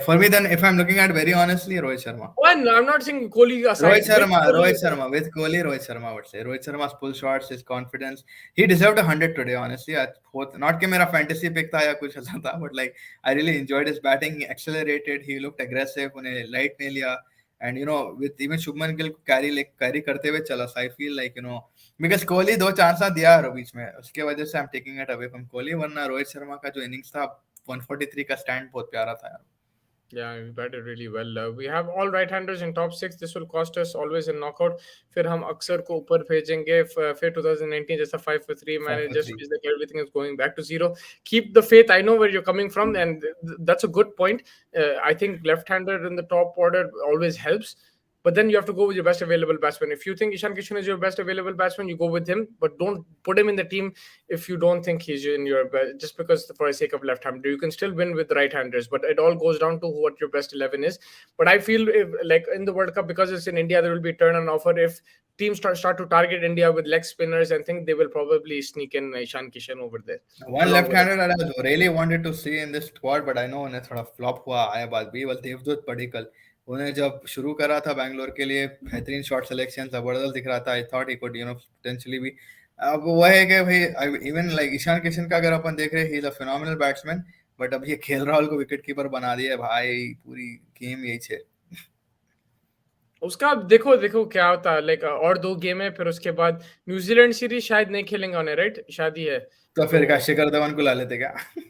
For me then, if I'm looking at very honestly, Rohit Sharma. One, I'm not saying Kohli Rohit aside. With Sharma, Kohli Rohit aside. Sharma, with Kohli, Rohit Sharma, I would say. Rohit Sharma's pull shots, his confidence, he deserved 100 today. Honestly, not कि मेरा fantasy pick था या कुछ ऐसा था, but like I really enjoyed his batting. He accelerated, he looked aggressive, उन्हें light नहीं लिया, and with even Shubman Gill को carry करते हुए चला. So I feel like because Kohli दो चांस दिया है बीच में, उसके वजह से I'm taking it away from Kohli. वरना रोहित शर्मा का जो innings था 143 का stand बहुत प्यारा था यार. Yeah, we batted really well. We have all right-handers in top 6. This will cost us always in knockout. फिर हम अक्सर को ऊपर भेजेंगे. फिर 2019 जैसा 5 for 3 5 मैंने for just 3. feels like everything is going back to zero. Keep the faith. I know where you're coming from, and that's a good point. I think left-hander in the top order always helps. But then you have to go with your best available batsman. If you think Ishan Kishan is your best available batsman, you go with him. But don't put him in the team if you don't think he's in your best, just because for the sake of left-hander. You can still win with right-handers, but it all goes down to what your best 11 is. But I feel like in the World Cup, because it's in India, there will be a turn on offer. If teams start to target India with leg spinners, and think they will probably sneak in Ishan Kishan over there. One left-hander that I really wanted to see in this squad, but I know उन्हें थोड़ा flop हुआ आया बाद भी, was देवदूत पडिक्कल. उन्हें जब शुरू करा था बैंगलोर के लिए, बेहतरीन शॉट सिलेक्शन जबरदस्त दिख रहा था. I thought he could potentially भी. अब वह है कि भाई इवन लाइक ईशान किशन का अगर अपन देख रहे हैं, he is a phenomenal batsman, but अब ये खेल राहुल को विकेट कीपर बना दिया है भाई. पूरी गेम यही है उसका. देखो क्या होता है. लाइक और 2 गेम है, फिर उसके बाद न्यूजीलैंड सीरीज शायद नहीं खेलेंगे उन्हें, राइट? शादी है तो फिर क्या शिखर धवन को ला लेते क्या?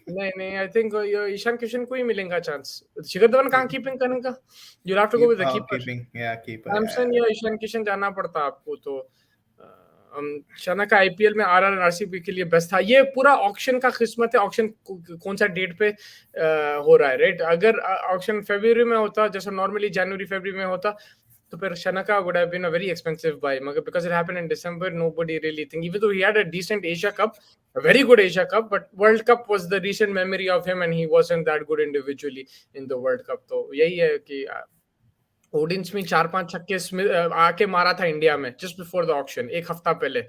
नहीं, आई थिंक ईशान किशन को ही मिलेगा चांस. शिखर धवन कहाँ कीपिंग करेगा? You have to go with the keeper. Keeper Samson या ईशान किशन जाना पड़ता आपको. तो शना का आईपीएल में आरआर और आरसीबी के लिए बेस्ट था. ये पूरा ऑक्शन का किस्मत है. ऑक्शन कौन सा डेट पे हो रहा है, राइट? अगर ऑक्शन फरवरी में होता, जैसा नॉर्मली जनवरी फरवरी में होता, तो फिर Shanaka would have been a very expensive buy. Because it happened in December, nobody really think. Even though he had a decent Asia Cup, a very good Asia Cup, but World Cup was the recent memory of him, and he wasn't that good individually in the World Cup. तो यही है कि ओडिन्स में 4-5 छक्के आके मारा था India में जस्ट बिफोर द ऑक्शन, एक हफ्ता पहले.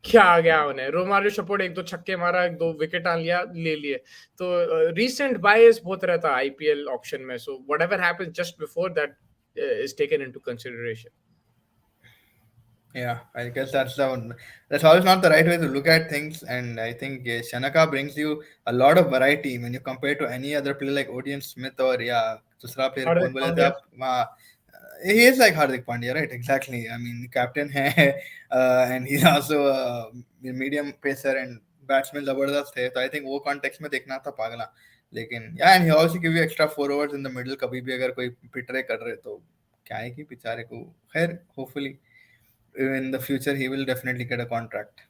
क्या आ गया उन्हें. रोमारियो शपोर्ट 1-2 छक्के मारा, 1-2 विकेट आ लिया, ले लिए. तो रीसेंट बायस बहुत रहता है आईपीएल ऑक्शन में. So whatever happens just before that is taken into consideration. Yeah, I guess that's always not the right way to look at things, and I think Shanaka brings you a lot of variety when you compare to any other player like Odion Smith or दूसरा player कौन बोले थे आप? He is like Hardik Pandya, right? Exactly. I mean, captain है, and he's also a medium pacer and batsman जबरदस्त है. तो I think वो context में देखना था पागला. लेकिन and he also give you extra 4 overs in the middle. कभी भी अगर कोई पिटरे कर रहे तो क्या है कि बेचारे को. खैर, hopefully in the future he will definitely get a contract.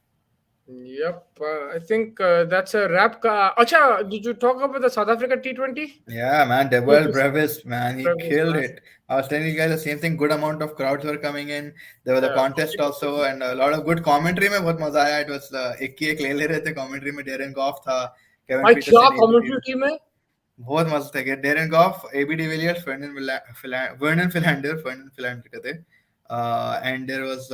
Yep, I think that's a wrap. Acha, did you talk about the South Africa T20? Yeah, man, Dewald Brevis, man, he Brevis, killed man. it. I was telling you guys the same thing. Good amount of crowds were coming in. There was a contest also, and a lot of good commentary में बहुत मजा आया. It was एक ही एक ले ले रहे थे commentary में. Darren Goff था, Kevin Peterson. अच्छा, commentary team में बहुत मस्त है. Darren Goff, AB de Villiers, Vernon Philander कहते हैं. And there was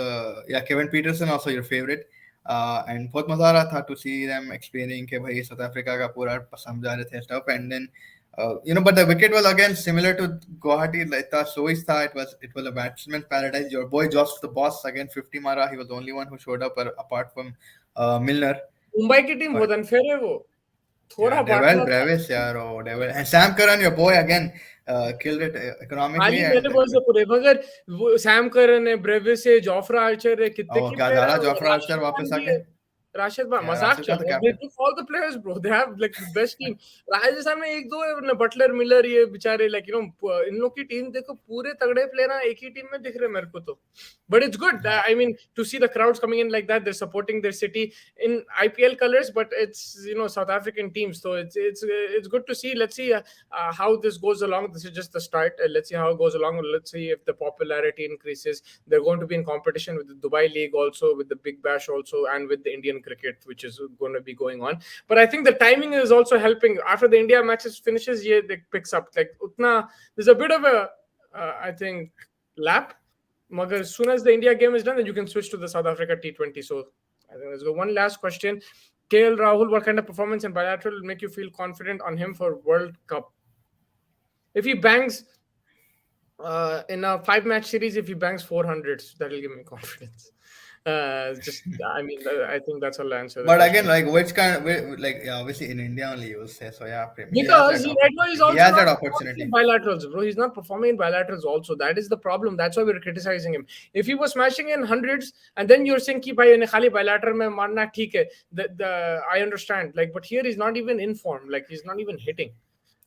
Kevin Peterson, also your favorite. And बहुत मजा आ रहा था to see them explaining कि भाई South Africa का पूरा समझा रहे थे stuff. And then but the wicket was again similar to Guwahati. Like Sois था. It was a batsman's paradise. Your boy Josh the Boss again 50 मारा. He was the only one who showed up apart from Milner. Mumbai की team बहुत unfair है वो. थोड़ा Dewald Brevis यार, Dewald and Sam Curran, your boy again. Killed it economically. मैंने बोल से पूरे मगर सैम करन है, ब्रेविस है, जोफ्रा आर्चर है, कितने की क्या डाला जोफ्रा आर्चर वापस आके. राशिद भाई मजाक चल रहा है. All the players, bro, they have like the best team. Rajasthan में 1-2 बटलर मिलर ये बेचारे like इन लोग की टीम देखो, पूरे तगड़े प्लेयर हैं, एक ही टीम में दिख रहे मेरे को तो. But it's good. I mean, to see the crowds coming in like that, they're supporting their city in IPL colors, but it's South African teams, so it's good to see. Let's see how this goes along. This is just the start. Let's see how it goes along. Let's see if the popularity increases. They're going to be in competition with the Dubai League also, with the Big Bash also, and with the Indian in cricket, which is going to be going on. But I think the timing is also helping. After the India matches finishes, yeah, it picks up. Like utna, there's a bit of a, I think, lap. Magar, as soon as the India game is done, then you can switch to the South Africa T20. So I think let's go. One last question. KL Rahul, what kind of performance in bilateral will make you feel confident on him for World Cup? If he bangs in a 5-match series, if he bangs 400s, that will give me confidence. Just, I mean, I think that's all answer. But again, like which kind of, like obviously in India only you will say so. Yeah, Because right now he's also has not that performing opportunity. in bilaterals, bro. He's not performing in bilaterals also. That is the problem. That's why we're criticizing him. If he was smashing in hundreds, and then you're saying ki bhai khali bilateral mein marna theek hai, I understand. Like, but here he's not even in form. Like he's not even hitting.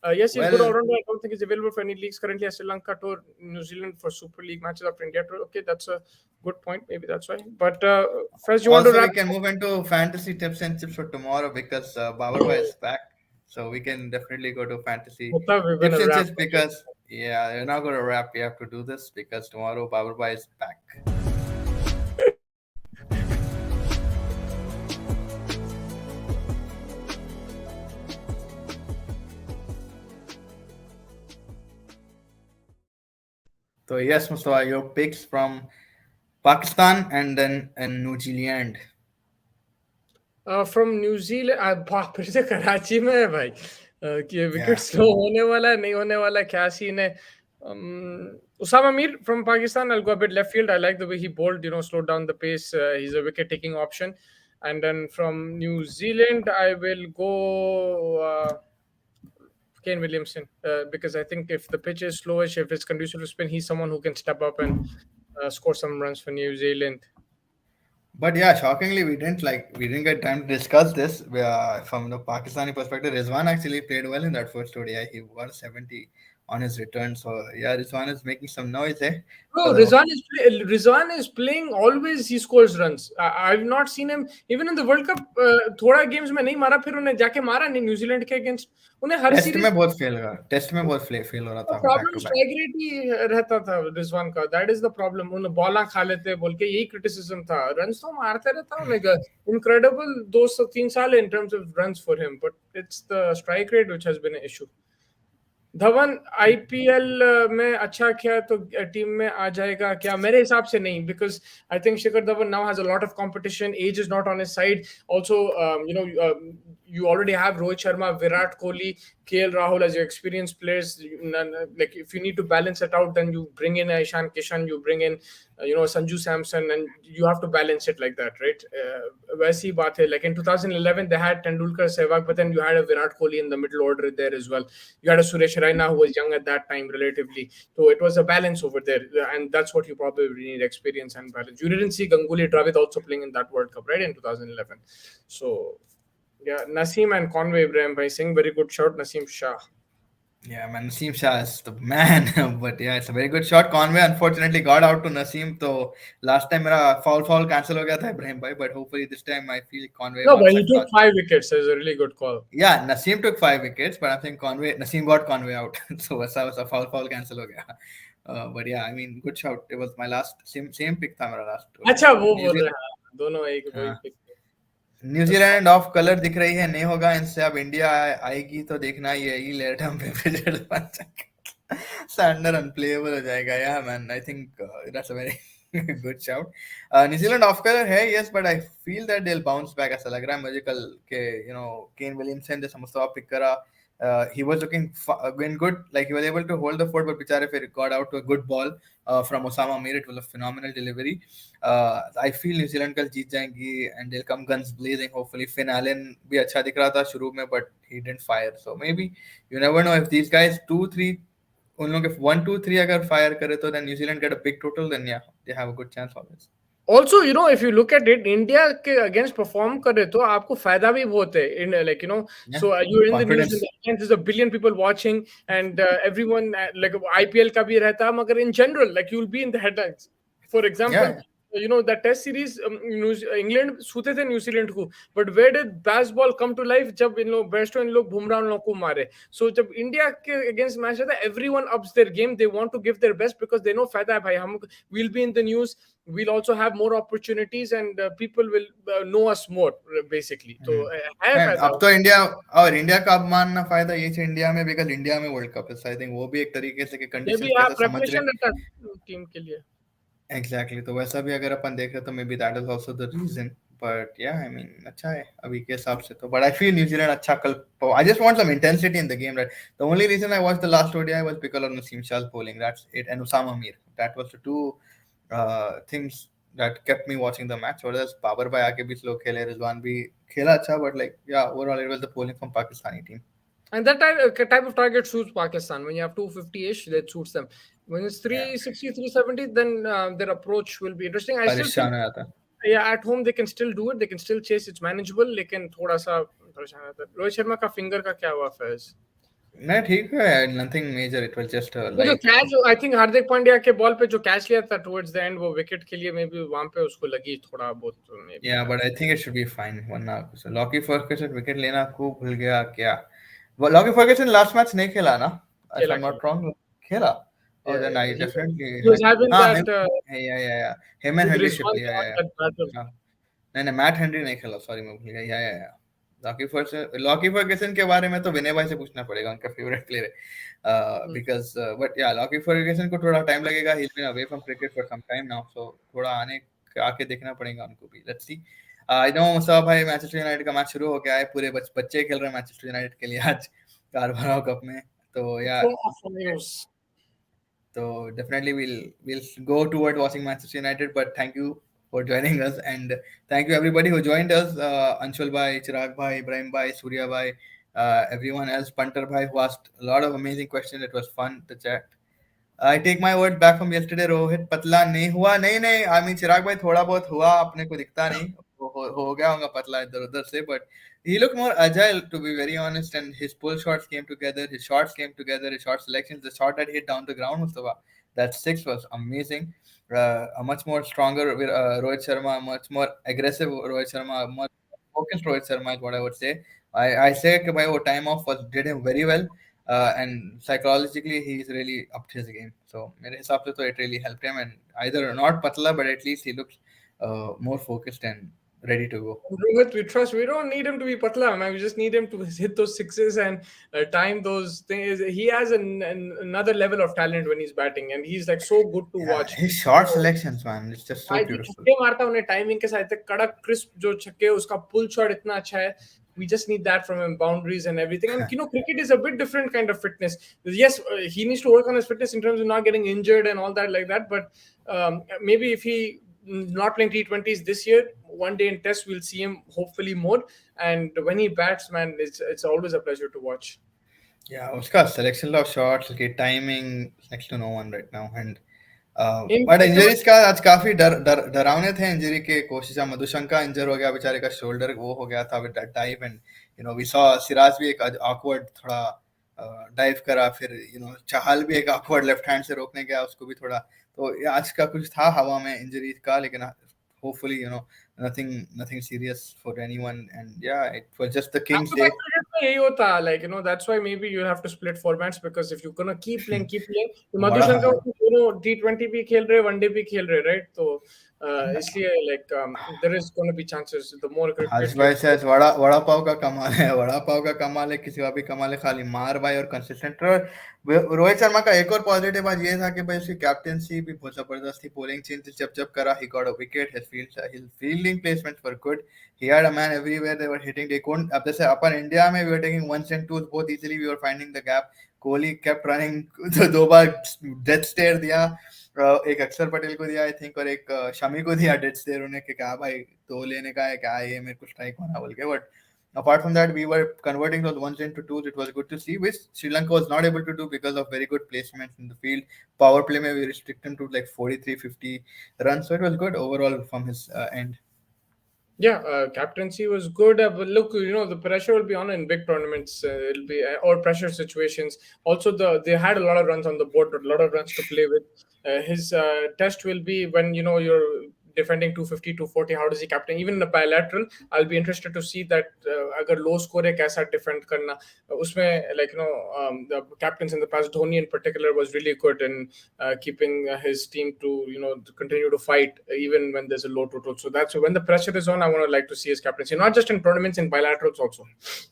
Yes, he's good all rounder. I don't think he's available for any leagues currently. Sri Lanka tour, New Zealand for Super League matches after India tour. Okay, that's a good point. Maybe that's why. But first, you want to Also, wrap? we can move into fantasy tips and tips for tomorrow because Babarba is back, so we can definitely go to fantasy We're tips gonna and wrap. tips because we're not going to wrap. We have to do this because tomorrow Babarba is back. So yes, Mustafa, your picks from Pakistan and then New Zealand. From New Zealand, बाप रे, से कराची में है भाई कि wicket Yeah. Slow होने वाला है, नहीं होने वाला है, क्या सीन है? Usama Mir from Pakistan, I'll go a bit left field. I like the way he bowled, slowed down the pace. He's a wicket taking option. And then from New Zealand, I will go Kane Williamson because I think if the pitch is slowish, if it's conducive to spin, he's someone who can step up and score some runs for New Zealand. But yeah, shockingly, we didn't get time to discuss this. From the Pakistani perspective, Rizwan actually played well in that first ODI. He won 70 on his return. So yeah, Rizwan is making some noise, eh? Bro, Rizwan is playing always. He scores runs. I've not seen him even in the World Cup. थोड़ा games में नहीं मारा, फिर उन्हें जाके मारा नहीं New Zealand के against. उन्हें हर टेस्ट सीरीज में बहुत फेल हुआ टेस्ट में बहुत फेल हो रहा था back problem to back. Strike rate ही रहता था रिजवान का. That is the problem. उन्हें बॉला खा लेते बोल के यही क्रिटिसिज्म था. रन्स तो मारते रहता उन्हें. इनक्रेडिबल 2-3 साल in terms of runs for him, but it's the strike rate which has been an issue. Dhawan IPL में अच्छा किया तो टीम में आ जाएगा क्या? मेरे हिसाब से नहीं, because I think Shikhar Dhawan now has a lot of competition. Age is not on his side. Also you already have Rohit Sharma, Virat Kohli, KL Rahul as your experienced players. Like if you need to balance it out, then you bring in Ishan Kishan, you bring in Sanju Samson, and you have to balance it like that, right? वैसी बात है. Like in 2011 they had Tendulkar, Sehwag, but then you had a Virat Kohli in the middle order there as well. You had a Suresh Raina who was young at that time relatively, so it was a balance over there, and that's what you probably need, experience and balance. You didn't see Ganguly Dravid also playing in that World Cup, right, in 2011. So yeah, Naseem and Conway Ibrahim by Singh, very good shot. Naseem Shah. Yeah, man, Naseem Shah is the man. But yeah, it's a very good shot. Conway unfortunately got out to Naseem. So last time मेरा foul cancel हो गया था Ibrahim bhai, but hopefully this time I feel Conway. No, but he took 5 wickets. It was a really good call. Yeah, Naseem took 5 wickets, but I think Naseem got Conway out. So ऐसा was a foul cancel हो गया. But yeah, I mean, good shot. It was my last same pick था मेरा last. अच्छा वो बोल रहे हैं दोनों एक वही pick. न्यूजीलैंड ऑफ कलर दिख रही है, नहीं होगा इनसे. अब इंडिया आएगी तो देखना यही लेट हम सैंडर अनप्लेएबल हो जाएगा. Yeah man, I think that's a very good shout. New Zealand off colour है, yes, but I feel that they will bounce back. ऐसा लग रहा है मुझे कल के केन विलियमसन जैसा मुस्तफा पिक करा. He was looking good, like he was able to hold the fort, but bichare फिर got out to a good ball from Osama Mir. It was a phenomenal delivery. I feel New Zealand कल जीत जाएंगी and they'll come guns blazing. Hopefully Finn Allen भी अच्छा दिख रहा था शुरू में, but he didn't fire. So maybe you never know if these guys 2-3 उन लोगों के 1-2-3 अगर fire करे तो then New Zealand get a big total, then yeah, they have a good chance always. Also, if you look at it, India के against perform करे तो आपको फायदा भी बहुत है. In like so you're in the news and there's a billion people watching and everyone like IPL का भी रहता, मगर in general like you'll be in the headlines. For example, that test series, England सूते थे New Zealand को, but where did Bazball come to life जब इन लोग बेस्टो इन लोग बुमराह उन लोग को मारे. सो जब इंडिया के अगेंस्ट मैच रहता है, everyone ups their game, they want to give their best because they know फायदा है भाई, हम will be in the news, we'll also have more opportunities, and people will know us more, basically. तो है And फायदा. अब तो India, और इंडिया का अब मानना फायदा ये है इंडिया में, बिकॉज इंडिया में वर्ल्ड कप है, आई थिंक वो भी एक तरीके से कि मे कंडीशंस बी कैसे समझ रहे प्रेपरेशन हैं. रहता है टीम के लिए. एग्जैक्टली, तो वैसा भी अगर अपन देख रहे तो maybe that is also the reason. But yeah I mean अच्छा है अभी के हिसाब से तो. बट आई फील न्यूजीलैंड अच्छा कल. I just want some intensity in the game, right. The only reason I watch the last ODI was because of Naseem Shah bowling, that's it, and Usama Mir. That was the two things that kept me watching the match. और बाबर भाई आके भी slow खेले, रिजवान भी खेला अच्छा, but like yeah, overall it was the bowling from Pakistani team. And that type of target suits Pakistan. When you have 250-ish, that suits them. When it's Yeah, 360, 370, then their approach will be interesting. I still think, परेशान हो जाता है. yeah, at home they can still do it. They can still chase. It's manageable. लेकिन थोड़ा सा परेशान रहता है. रोहित शर्मा का फिंगर का क्या हुआ फैज? नहीं ठीक है, nothing major, it was just a वो जो light. Catch, I think Hardik Pandya के बॉल पे जो कैच लिया था टुवर्ड्स द एंड, वो विकेट के लिए मे बी वहां पे उसको लगी थोड़ा बहुत, may be. Yeah, but I think it should be fine. वरना लॉकी फर्गसन विकेट लेना खूब भूल गया क्या. वो लॉकी फर्गसन लास्ट मैच नहीं खेला ना, if खेला I'm खेला. not wrong. खेला. Oh, then I Yeah, definitely he was having हाँ that yeah, him and with Henry Rizwan Shipley, on that battle. हाँ. नहीं नहीं, मैट हेनरी नहीं खेला, सॉरी मैं भूल गया. या लॉकी फर्गसन के बारे में तो विनय भाई से पूछना पड़ेगा, उनका फेवरेट प्लेयर है. Because but yeah Lockie Ferguson को थोड़ा टाइम लगेगा. He is been away from cricket for some time now, so थोड़ा आके देखना पड़ेगा उनको भी. Let's see. I know Mustafa भाई, मैनचेस्टर यूनाइटेड का मैच शुरू हो गया है, पूरे बच्चे खेल रहे हैं मैनचेस्टर यूनाइटेड के लिए आज कारबाराओ कप में. तो या News. so definitely we'll go toward watching Manchester United. But thank you for joining us, and thank you everybody who joined us. Anshul bhai, Chirag bhai, Ibrahim bhai, Surya bhai, everyone else, Punter bhai, who asked a lot of amazing questions. It was fun to chat. I take my word back from yesterday. Rohit पतला नहीं हुआ, नहीं. I mean चिराग भाई थोड़ा बहुत हुआ, अपने को दिखता नहीं. हो गया होगा पतला इधर उधर से, but he looked more agile, to be very honest, and his pull shots came together, his shots came together, his shot selections, the shot that hit down the ground, Mustafa, that six was amazing. A much more stronger Rohit Sharma, much more aggressive Rohit Sharma, much more focused Rohit Sharma is what I would say. I say कि भाई वो time off was did him very well. And psychologically he's really upped his game. So मेरे हिसाब से तो it really helped him, and either not patla, but at least he looks more focused and ready to go. Rohit, we trust. We don't need him to be patla, man. We just need him to hit those sixes and time those things. He has another level of talent when he's batting, and he's like so good to Yeah, watch. his shot selections, man, it's just so भाई जो beautiful. छक्के मारता है उन्हें timing के साथ, कड़क crisp जो छक्के, उसका पुल शॉट इतना अच्छा है. We just need that from him, boundaries and everything. And cricket is a bit different kind of fitness. Yes, he needs to work on his fitness in terms of not getting injured and all that like that. But maybe if he not playing T20s this year, one day in Test we'll see him hopefully more. And when he bats, man, it's always a pleasure to watch. Yeah, उसका selection of shots, okay, timing next to no one right now, and In but injuries का आज काफी डरावने थे. Injury के कोशिशा, मधुशंका इंजर हो गया बेचारे का, शोल्डर वो हो गया था with that dive, and we saw Siraj भी एक ऑकवर्ड थोड़ा डाइव करा, फिर चाहल भी एक ऑकवर्ड लेफ्ट हैंड से रोकने गया, उसको भी थोड़ा. तो आज का कुछ था हवा में इंजरीज का, लेकिन hopefully nothing serious for anyone, and yeah, it was just the Kings day. यही होता, like that's why maybe you have to split formats, because if you're gonna keep playing मधुशंकर दोनों T20 भी खेल रहे, वनडे भी खेल रहे, right? तो इसलिए like there is gonna be chances the more आज cricket भाई से वड़ा पाव का कमाल है, वड़ा पाव का कमाल है, किसी का भी कमाल है, खाली मार भाई और कंसिस्टेंट. रोहित शर्मा का एक और पॉजिटिव आज ये था कि भाई उसकी कैप्टेंसी भी बहुत जबरदस्त थी. पोलिंग चेंज जब करा, he got a wicket, his fielding placements were good, he had a man everywhere, they were hitting, they couldn't. अब जैसे अपन इंडिया में we were taking ones and twos बहुत easily, we were finding the gap. Kohli kept running, दो बार death stair दिया, एक अक्षर पटेल को दिया आई थिंक, और एक शमी को दिया डेथ स्टेयर, उन्हें कि क्या भाई तो लेने का है क्या, ये मेरे को स्ट्राइक होना बोल के. But apart from that, we were converting those ones into twos. It was good to see, which Sri Lanka was not able to do because of very good placements in the field. Power play may we restrict him to like 43-50 runs, so it was good overall from his end. Yeah, captaincy was good. But look, the pressure will be on in big tournaments. It'll be or pressure situations. Also, they had a lot of runs on the board, a lot of runs to play with. His test will be when you're defending 250, 240, how does he captain? Even in a bilateral, I'll be interested to see that agar low score hai, kaisa defend karna. Usme, like, the captains in the past, Dhoni in particular, was really good in keeping his team to, to continue to fight even when there's a low total. So that's when the pressure is on, I want to like to see his captaincy, not just in tournaments, in bilaterals also.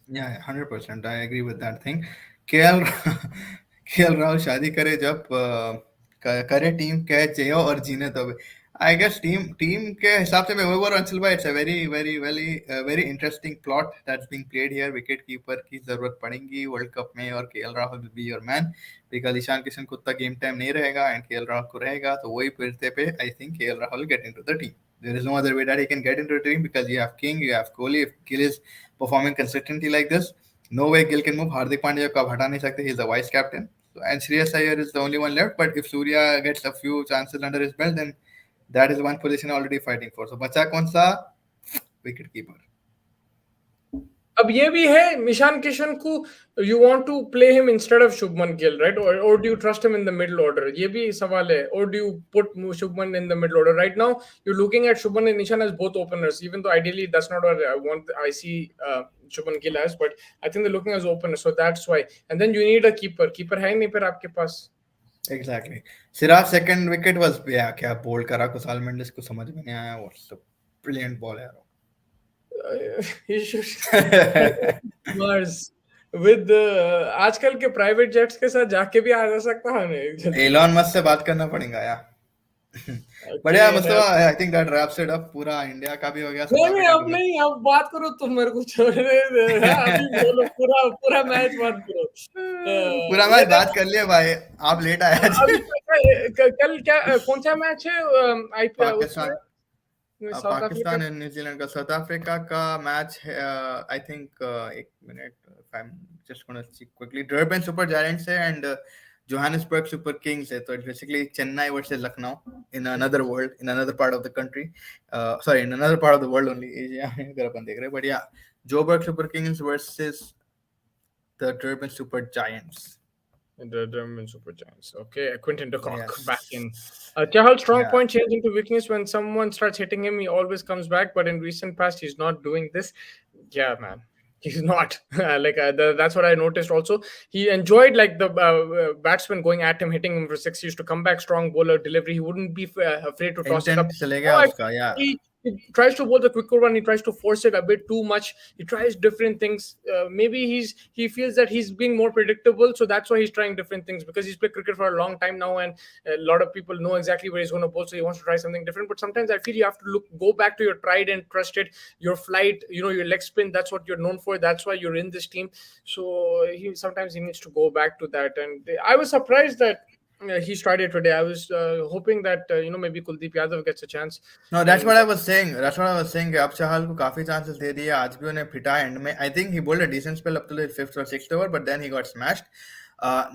Yeah, 100%. I agree with that thing. KL KL Rahul शादी करे जब करे team catch जियो और जीने तब I guess team के हिसाब से मैं ओवर अंशुल भाई it's a very interesting plot that's being played here wicket keeper की जरूरत पड़ेगी वर्ल्ड कप में और KL Rahul will be your man because Ishan Kishan को उतना गेम टाइम नहीं रहेगा एंड केएल राहुल को रहेगा तो वही फिरते पे I think KL Rahul get into the team there is no other way that he can get into the team because you have King, you have Kohli. If Gill is performing consistently like this, no way Gill can move. Hardik Pandya को आप हटा नहीं सकते. He's the vice captain. So, and Shreyas Iyer is the only one left. But if Surya gets a few chances under his belt, then that is one position already fighting for. So बचा कौन सा? Wicket keeper. अब ये भी है ईशान किशन को you want to play him instead of Shubman Gill right और do you trust him in the middle order ये भी सवाल है और do you put Shubman in the middle order right now you looking at Shubman and Ishan as both openers even though ideally that's not what I want I see Shubman Gill as but I think they looking as openers so that's why and then you need a keeper है नहीं फिर आपके पास Exactly. Siraj second wicket was क्या bowled करा कुशाल मेंडिस को समझ में नहीं आया व्हाट्स अ ब्रिलियंट बॉल यार he should Mars with आजकल के प्राइवेट जेट्स के साथ जाके भी आ जा सकता है एलॉन मस्क से बात करना पड़ेगा यार बढ़िया मतलब I think that wraps it up पूरा इंडिया का भी हो गया नहीं अब नहीं अब बात करो तुम मेरे को छोड़ने अभी बोलो पूरा मैच बात करो पूरा मैच बात कर लिया भाई आप लेट आए कल क्या कौन सा मैच है आईपीएल पाकिस्तान एंड न्यूजीलैंड का साउथ अफ्रीका का मैच है आई थिंक एक minute if I'm just going to see quickly Durban Super Giants and Johannesburg Super Kings so it's basically Chennai versus Lucknow in another world in another part of the country sorry in another part of the world only Asia अगर अपन देख रहे हैं but yeah Joburg Super Kings versus the Durban Super Giants The Durban Super Giants. Okay, Quinton de Kock back in. Chahal strong point change into weakness when someone starts hitting him. He always comes back, but in recent past, he's not doing this. Yeah, man. He's not that's what I noticed also. He enjoyed like the batsman going at him, hitting him for six. He used to come back strong, bowler delivery. He wouldn't be afraid to toss it up. He tries to bowl the quicker one. He tries to force it a bit too much. He tries different things. Maybe he feels that he's being more predictable, so that's why he's trying different things because he's played cricket for a long time now, and a lot of people know exactly where he's going to bowl, so he wants to try something different. But sometimes I feel you have to go back to your tried and trusted, your flight, your leg spin. That's what you're known for. That's why you're in this team. So sometimes he needs to go back to that. And I was surprised that he started today. I was hoping that maybe Kuldeep Yadav gets a chance. No, that's what I was saying. कि अब चहल को काफी chances दे दिए आज भी उन्हें फिटा and में. I think he bowled a decent spell up to the 5th or 6th over, but then he got smashed.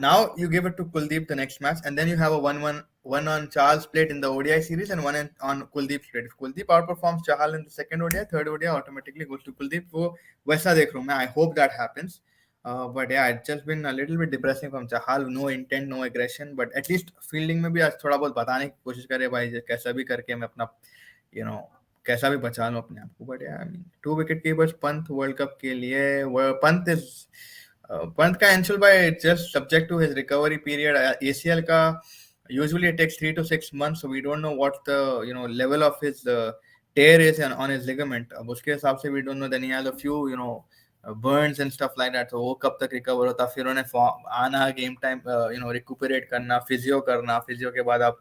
Now you give it to Kuldeep the next match, and then you have a 1-1 on Charles plate in the ODI series and one on Kuldeep's plate. If Kuldeep outperforms Chahal in the second ODI, third ODI automatically goes to Kuldeep. वो वैसा देख रहा हूँ मैं. I hope that happens. But yeah, it's just been a little bit depressing from Chahal. No intent, no aggression, but at least fielding में भी आज थोड़ा बहुत बताने की कोशिश करे भाई कैसा भी करके मैं अपना कैसा भी बचा लूं अपने आप को. But yeah, I mean, 2 wicket keepers Pant world cup के लिए पंत का अंशुल भाई just subject to his recovery period. ACL का usually it takes 3 to 6 months, so we don't know what the level of his tear is on his ligament. अब उसके हिसाब से we don't know. Then he has a few burns and stuff like that, so वो कब तक recover होता, फिर उन्हें आना गेम टाइम रिकूपरेट करना, फिजियो करना, फिजियो के बाद आप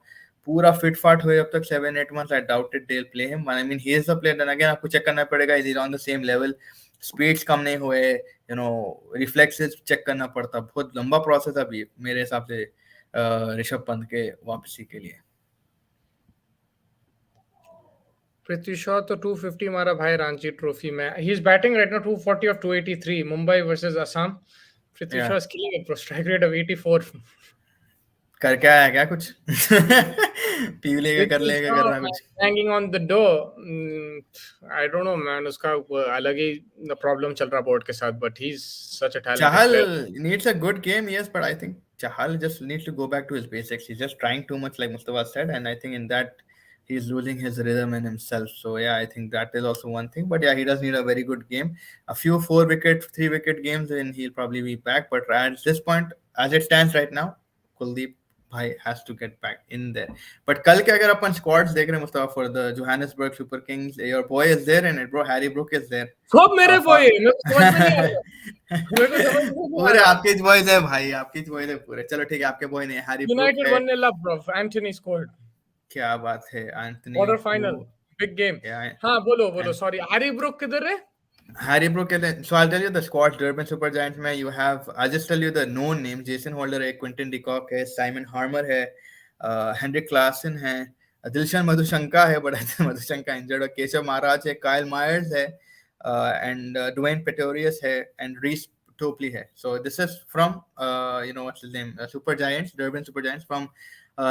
पूरा फिट फाट हुए अब तक 7-8 months. I doubted they'll play him. I mean, he is the player. Then again आपको चेक करना पड़ेगा is he on the same level, speeds कम नहीं हुए, रिफ्लेक्सेस चेक करना पड़ता. बहुत लंबा प्रोसेस अभी मेरे हिसाब से ऋषभ पंत के वापसी के लिए. पृथ्वी शॉ तो 250 मारा भाई रांची ट्रॉफी में. He is batting right now 240 of 283 Mumbai versus Assam. Prithvi Shaw is killing it, strike rate of 84. कर क्या है क्या कुछ पी लेगा कर लेगा करना कुछ. Hanging on the door. I don't no man, उसका अलग ही प्रॉब्लम चल रहा बोर्ड के साथ, but he is such a talented Chahal needs a good game, yes, but I think Chahal just needs to go back to his basics. He's just trying too much, like Mustafa said, and I think in that he's losing his rhythm in himself. So yeah, I think that is also one thing. But yeah, he does need a very good game. A few 4 wicket, 3 wicket games, and he'll probably be back. But at this point, as it stands right now, Kuldeep Bhai has to get back in there. But कल के अगर अपन squads देख रहे हैं Mustafa for the Johannesburg Super Kings, your boy is there and bro Harry Brook is there. सब मेरे For boy है, मेरे को समझ में नहीं आ रहा, मेरे को समझ में नहीं आ पूरे रहा. आपके बॉयज है भाई, आपके बॉयज है पूरे. चलो ठीक है, आपके बॉय नहीं, हैरी ब्रुक United है. 1-0 up, bro. Anthony scored. क्या बात है, Anthony Quarter to. final. Big game. Yeah, हाँ बोलो बोलो, and sorry. Harry Brook किधर है? Harry Brook is. So I'll tell you the squad. Durban Super Giants में you have. I'll just tell you the known names. Jason Holder है, Quinton de Kock है, Simon Harmer है, Henrik Klaassen है, Dilshan Madhushanga है, but I think Madhushanga injured है, केशव महाराज है, Kyle Myers है, and Dwayne Pretorius है, and Reese Topley है. So this is from what's his name? Super Giants, Durban Super Giants. From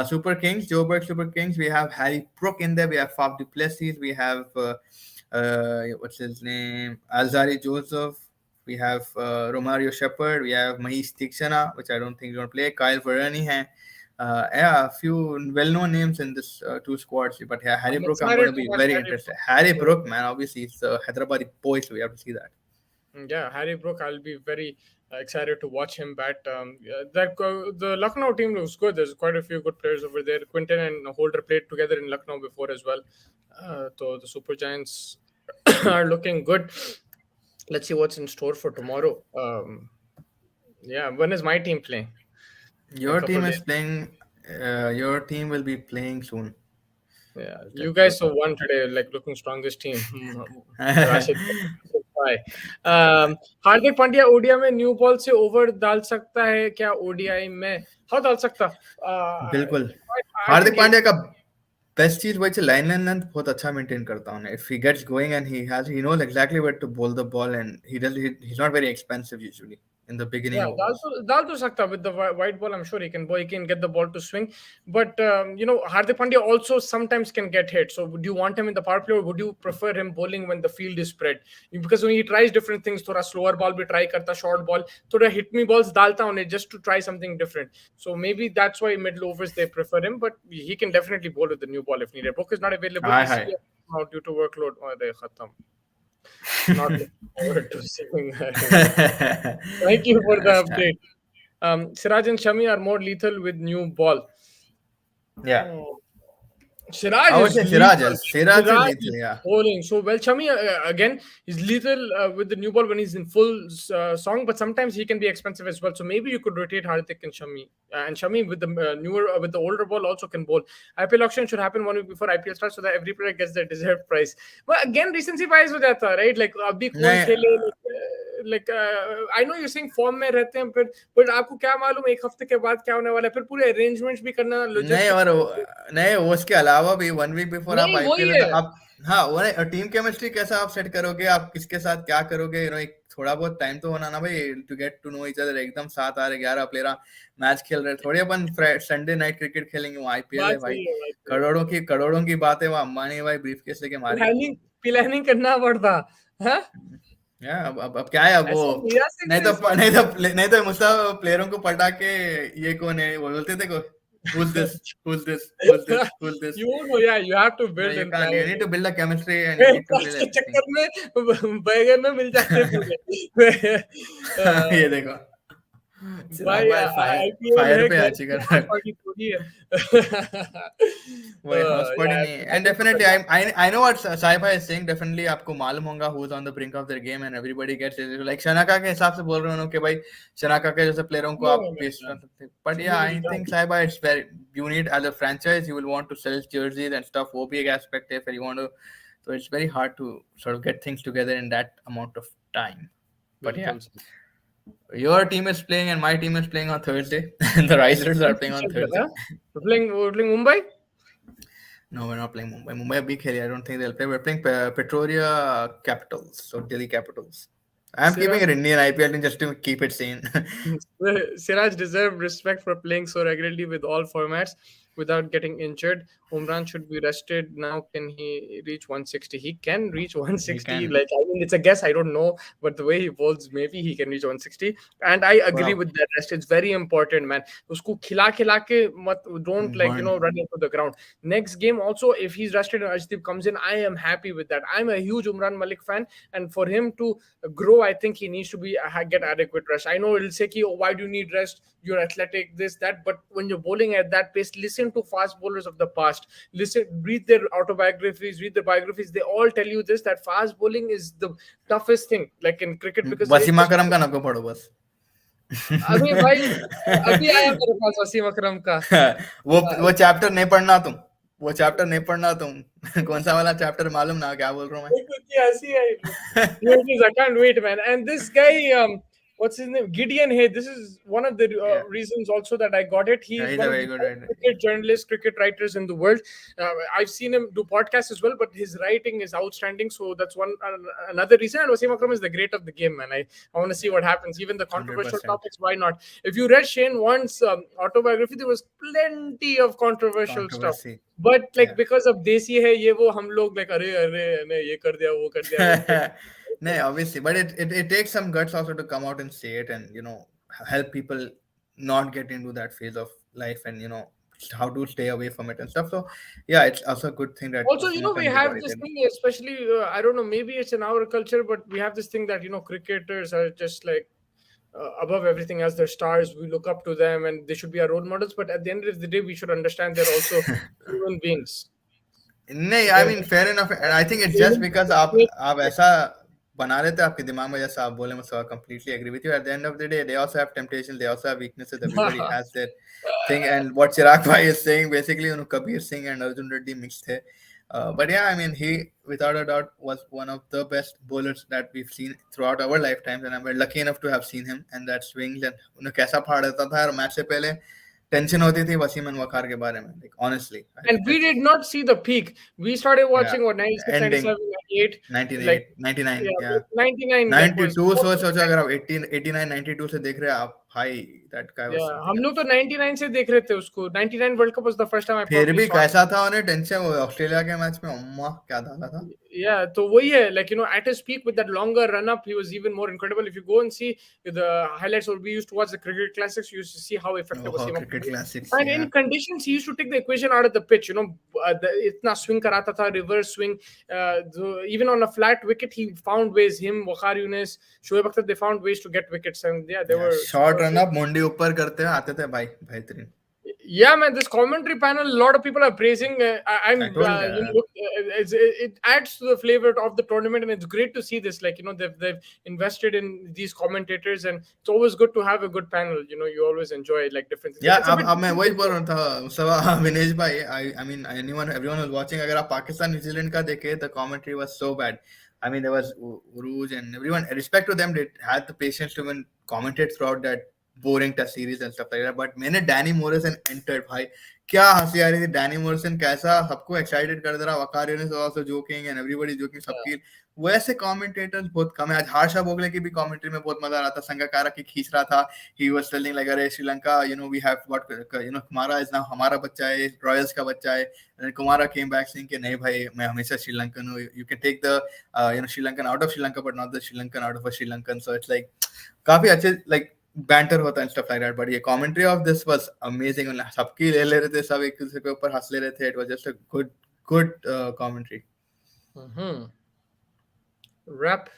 Super Kings, Joburg Super Kings, we have Harry Brook in there. We have Faf du Plessis. We have what's his name? Alzari Joseph. We have Romario Shepard. We have Mahesh Tikshana, which I don't think is going to play. Kyle Varani hai. Yeah, a few well-known names in this two squads. But yeah, Harry I'm Brook, I'm going excited to to be watch very Harry interested. Brook. Harry Brook, man, obviously it's the Hyderabadi boy, so we have to see that. Yeah, Harry Brook, I'll be very excited to watch him bat. The Lucknow team looks good. There's quite a few good players over there. Quinton and Holder played together in Lucknow before as well. So the Super Giants are looking good. Let's see what's in store for tomorrow. Yeah, when is my team playing? In a Your couple team is days. playing. Your team will be playing soon. Yeah, I'll tell you you guys have won today, like looking strongest team. Rashid, bye. Hardik Pandya ODI में new ball से over डाल सकता है क्या? ODI में हाँ डाल सकता. बिल्कुल. I हार्दिक think पांड्या का बेस्ट चीज वही लाइन लेंथ बहुत अच्छा मेंटेन करता हूँ. If he gets going and he knows exactly where to bowl the ball, and he's not very expensive usually in the beginning yeah, overs. डाल तो सकता with the white ball. I'm sure he can get the ball to swing. But Hardik Pandya also sometimes can get hit. So would you want him in the power play, or would you prefer him bowling when the field is spread? Because when he tries different things, थोड़ा slower ball भी try करता, short ball, थोड़ा hit me balls डालता उन्हें just to try something different. So maybe that's why middle overs they prefer him. But he can definitely bowl with the new ball if needed. Book is not available. Hi, He's hi. out due to workload. खत्म. Not looking forward to seeing that. Thank you for the update. Siraj and Shami are more lethal with new ball. Yeah. Siraj I would is say lethal. Siraj is Siraj lethal, is yeah. bowling so well. Shami again is lethal with the new ball when he's in full song, but sometimes he can be expensive as well. So maybe you could rotate Hardik and Shami. And Shami with the newer with the older ball also can bowl. IPL auction should happen 1 week before IPL starts so that every player gets their deserved price. But again, recency bias हो जाता है, right? Like अभी कौन नहीं, खेले, like I know you're saying form में रहते हैं फिर, but आपको क्या मालूम एक हफ्ते के बाद क्या होने वाला है? फिर पूरे arrangements भी करना, नहीं logistics. और नहीं, उसके अलावा भी 1 वीक बिफोर आप नहीं आईपीएल वही है तो है. आप, हाँ वो टीम केमिस्ट्री कैसा आप सेट करोगे, आप किसके साथ क्या करोगे, एक थोड़ा बहुत टाइम तो होना ना भाई, to get to know each other. एकदम 7 आ रहे 11 प्लेयर मैच खेल रहे, थोड़ी अपन संडे नाइट क्रिकेट खेलेंगे. वो आईपीएल है बात भाई, सही है, बात सही है. करोड़ों की बात है. वो अंबानी भाई ब्रीफकेस लेके मारेगा. प्लानिंग करना पड़ता. हाँ या अब क्या है, अब वो ऐसे मेरा से नहीं तो नहीं तो मुस्तफा प्लेयरों को पटा के ये कौन है वो बोलते थे को, who's this, who's this, who's this, who's this. you know, yeah, you have to No, build you and can't. plan. You need to build a chemistry and you need to build के everything. चक्कर में बैगन में मिल जाते हैं पूरे. ये देखो चिराग भाई भाई आईपीएल फायर है, पे घर अच्छी की कर रहा हाउस है. पार्टी थोड़ी है. वही हाउस पार्टी नहीं. And definitely I know what Saifa is saying. Definitely आपको मालूम होगा who's on the brink of their game and everybody gets it. Like Shanaka के हिसाब से बोल रहे हो कि भाई शनाका के जैसे प्लेयरों को आप पेश कर सकते. But yeah, I think Saifa, it's very, you need as a franchise you will want to sell jerseys and stuff. वो भी एक aspect है. फिर you want to, so it's very hard to sort of get things together in that amount of time. But yeah, your team is playing and my team is playing on Thursday. The Risers are playing on Thursday. we're playing Mumbai. No, we're not playing Mumbai. Mumbai big area. I don't think they'll play. We're playing Pretoria Capitals, so Delhi Capitals. I'm keeping it Indian IPL team just to keep it sane. Siraj deserved respect for playing so regularly with all formats. without getting injured. Umran should be rested now. Can he reach 160? He can reach He 160. can. Like, I mean, it's a guess. I don't know, but the way he bowls, maybe he can reach 160. And I agree थोड़ा with that rest. It's very important, man. Usko khila khila ke mat, don't like burn. run into the ground. Next game also, if he's rested and Arshdeep comes in, I am happy with that. I'm a huge Umran Malik fan, and for him to grow, I think he needs to be get adequate rest. I know it'll say, ki, oh, why do you need rest? You're athletic, this, that. But when you're bowling at that pace, listen to fast bowlers of the past. Listen, read their autobiographies, read their biographies. They all tell you this, that fast bowling is the toughest thing, like in cricket, because एक वसीम तो अकरम का नको पढ़ो बस. अभी भाई अभी आया मेरे पास वसीम अकरम का. वो चैप्टर नहीं पढ़ना तुम. वो चैप्टर नहीं पढ़ना तुम. कौन सा वाला चैप्टर मालूम ना क्या बोल रहा हूँ Here मैं. it is. I can't wait, man. And this guy, what's his name? Gideon Hay. This is one of the Yeah. reasons also that I got it. He Yeah, is he's one a of very the good best writer. cricket journalists, cricket writers in the world. I've seen him do podcasts as well, but his writing is outstanding. So that's one another reason. And Wasim Akram is the great of the game, man. I want to see what happens. Even the controversial 100%. topics, why not? If you read Shane Warne's autobiography, there was plenty of controversial stuff. Controversy. But like Yeah. because of Desi hai, ye wo hum log like अरे अरे ने ये कर दिया वो कर दिया वो कर दिया. No, obviously, but it takes some guts also to come out and say it, and help people not get into that phase of life, and how to stay away from it and stuff. So yeah, it's also a good thing that Also, Wasim we Akram did have what he this did. thing, especially I don't know, maybe it's in our culture, but we have this thing that cricketers are just like above everything else. They're stars. We look up to them, and they should be our role models. But at the end of the day, we should understand they're also human beings. नहीं, I They're mean fair enough, and I think it's just human because beings. आप ऐसा बना लेते हैं आपके दिमाग में, जैसा आप बोले, मैं so I completely agree with you. At the end of the day, they also have temptations, they also have weaknesses. Everybody has their thing, and what Chirag Bhai is saying, basically, Kabir Singh and Arjun Reddy mixed है. But yeah, I mean, he without a doubt was one of the best bowlers that we've seen throughout our lifetimes, and I'm lucky enough to have seen him and that swings, and कैसा फाड़ देता था, और match से पहले tension होती थी Wasim and वकार के बारे में, like honestly. And we did not see the peak. We started watching what 96, Ending 97, 98, 98, like 99, yeah, yeah. 99 like was 92 सोचो, अगर आप 18 89 92 से देख रहे हैं आप, भाई, that guy was yeah. something हम else. लोग तो 99 से देख रहे थे उसको. 99 World Cup was the first time I फिर probably भी saw. कैसा था, उन्हें टेंशन, वो ऑस्ट्रेलिया के मैच में अम्मा क्या डाला था. Yeah, so वही है, like at his peak with that longer run up, he was even more incredible. If you go and see the highlights, or we used to watch the cricket classics, you used to see how effective was Oh, he. cricket classics, And yeah. in conditions, he used to take the equation out of the pitch. इतना swing कराता था, reverse swing. Even on a flat wicket, he found ways. Him, Waqar Younis, Shoaib Akhtar, they found ways to get wickets, and yeah, they were short run up मुंडी ऊपर करते हुए आते थे भाई, बेहतरीन. Yeah, man, this commentary panel, a lot of people are praising. I'm, I told you, it adds to the flavor of the tournament, and it's great to see this. Like, they've invested in these commentators, and it's always good to have a good panel. You always enjoy like different things. या It's a bit अब मैं वही बोल रहा था सब विनेश भाई. I mean, everyone was watching. अगर आप पाकिस्तान न्यूजीलैंड का देखे, the commentary was so bad. I mean, there was Uruj and everyone. Respect to them, they had the patience to even commentate throughout that boring test series and stuff like that. But मैंने Danny Morrison entered, भाई क्या हंसी आ रही थी. Danny Morrison कैसा सबको excited कर दे रहा. Waqar Younis also joking and everybody joking. सबकी वैसे कमेंटेटर्स बहुत कम है. आज हार्षा भोगले की भी कमेंट्री में बहुत मजा आ रहा था. संगकारा की खींच रहा था. He was telling like, अरे Sri Lanka, we have what, Kumara is now हमारा बच्चा है, रॉयल्स का बच्चा है. And Kumara came back saying कि नहीं भाई, मैं हमेशा श्रीलंकन हूँ. You can take the Sri Lankan out of Sri Lanka, but not the Sri Lankan out of a Sri Lankan. So it's like काफी अच्छे like banter होता है and stuff like that. But ये commentary of this was amazing. सबकी ले रहे थे, सब एक दूसरे के ऊपर हंस ले रहे थे. It was just a good commentary. Rap.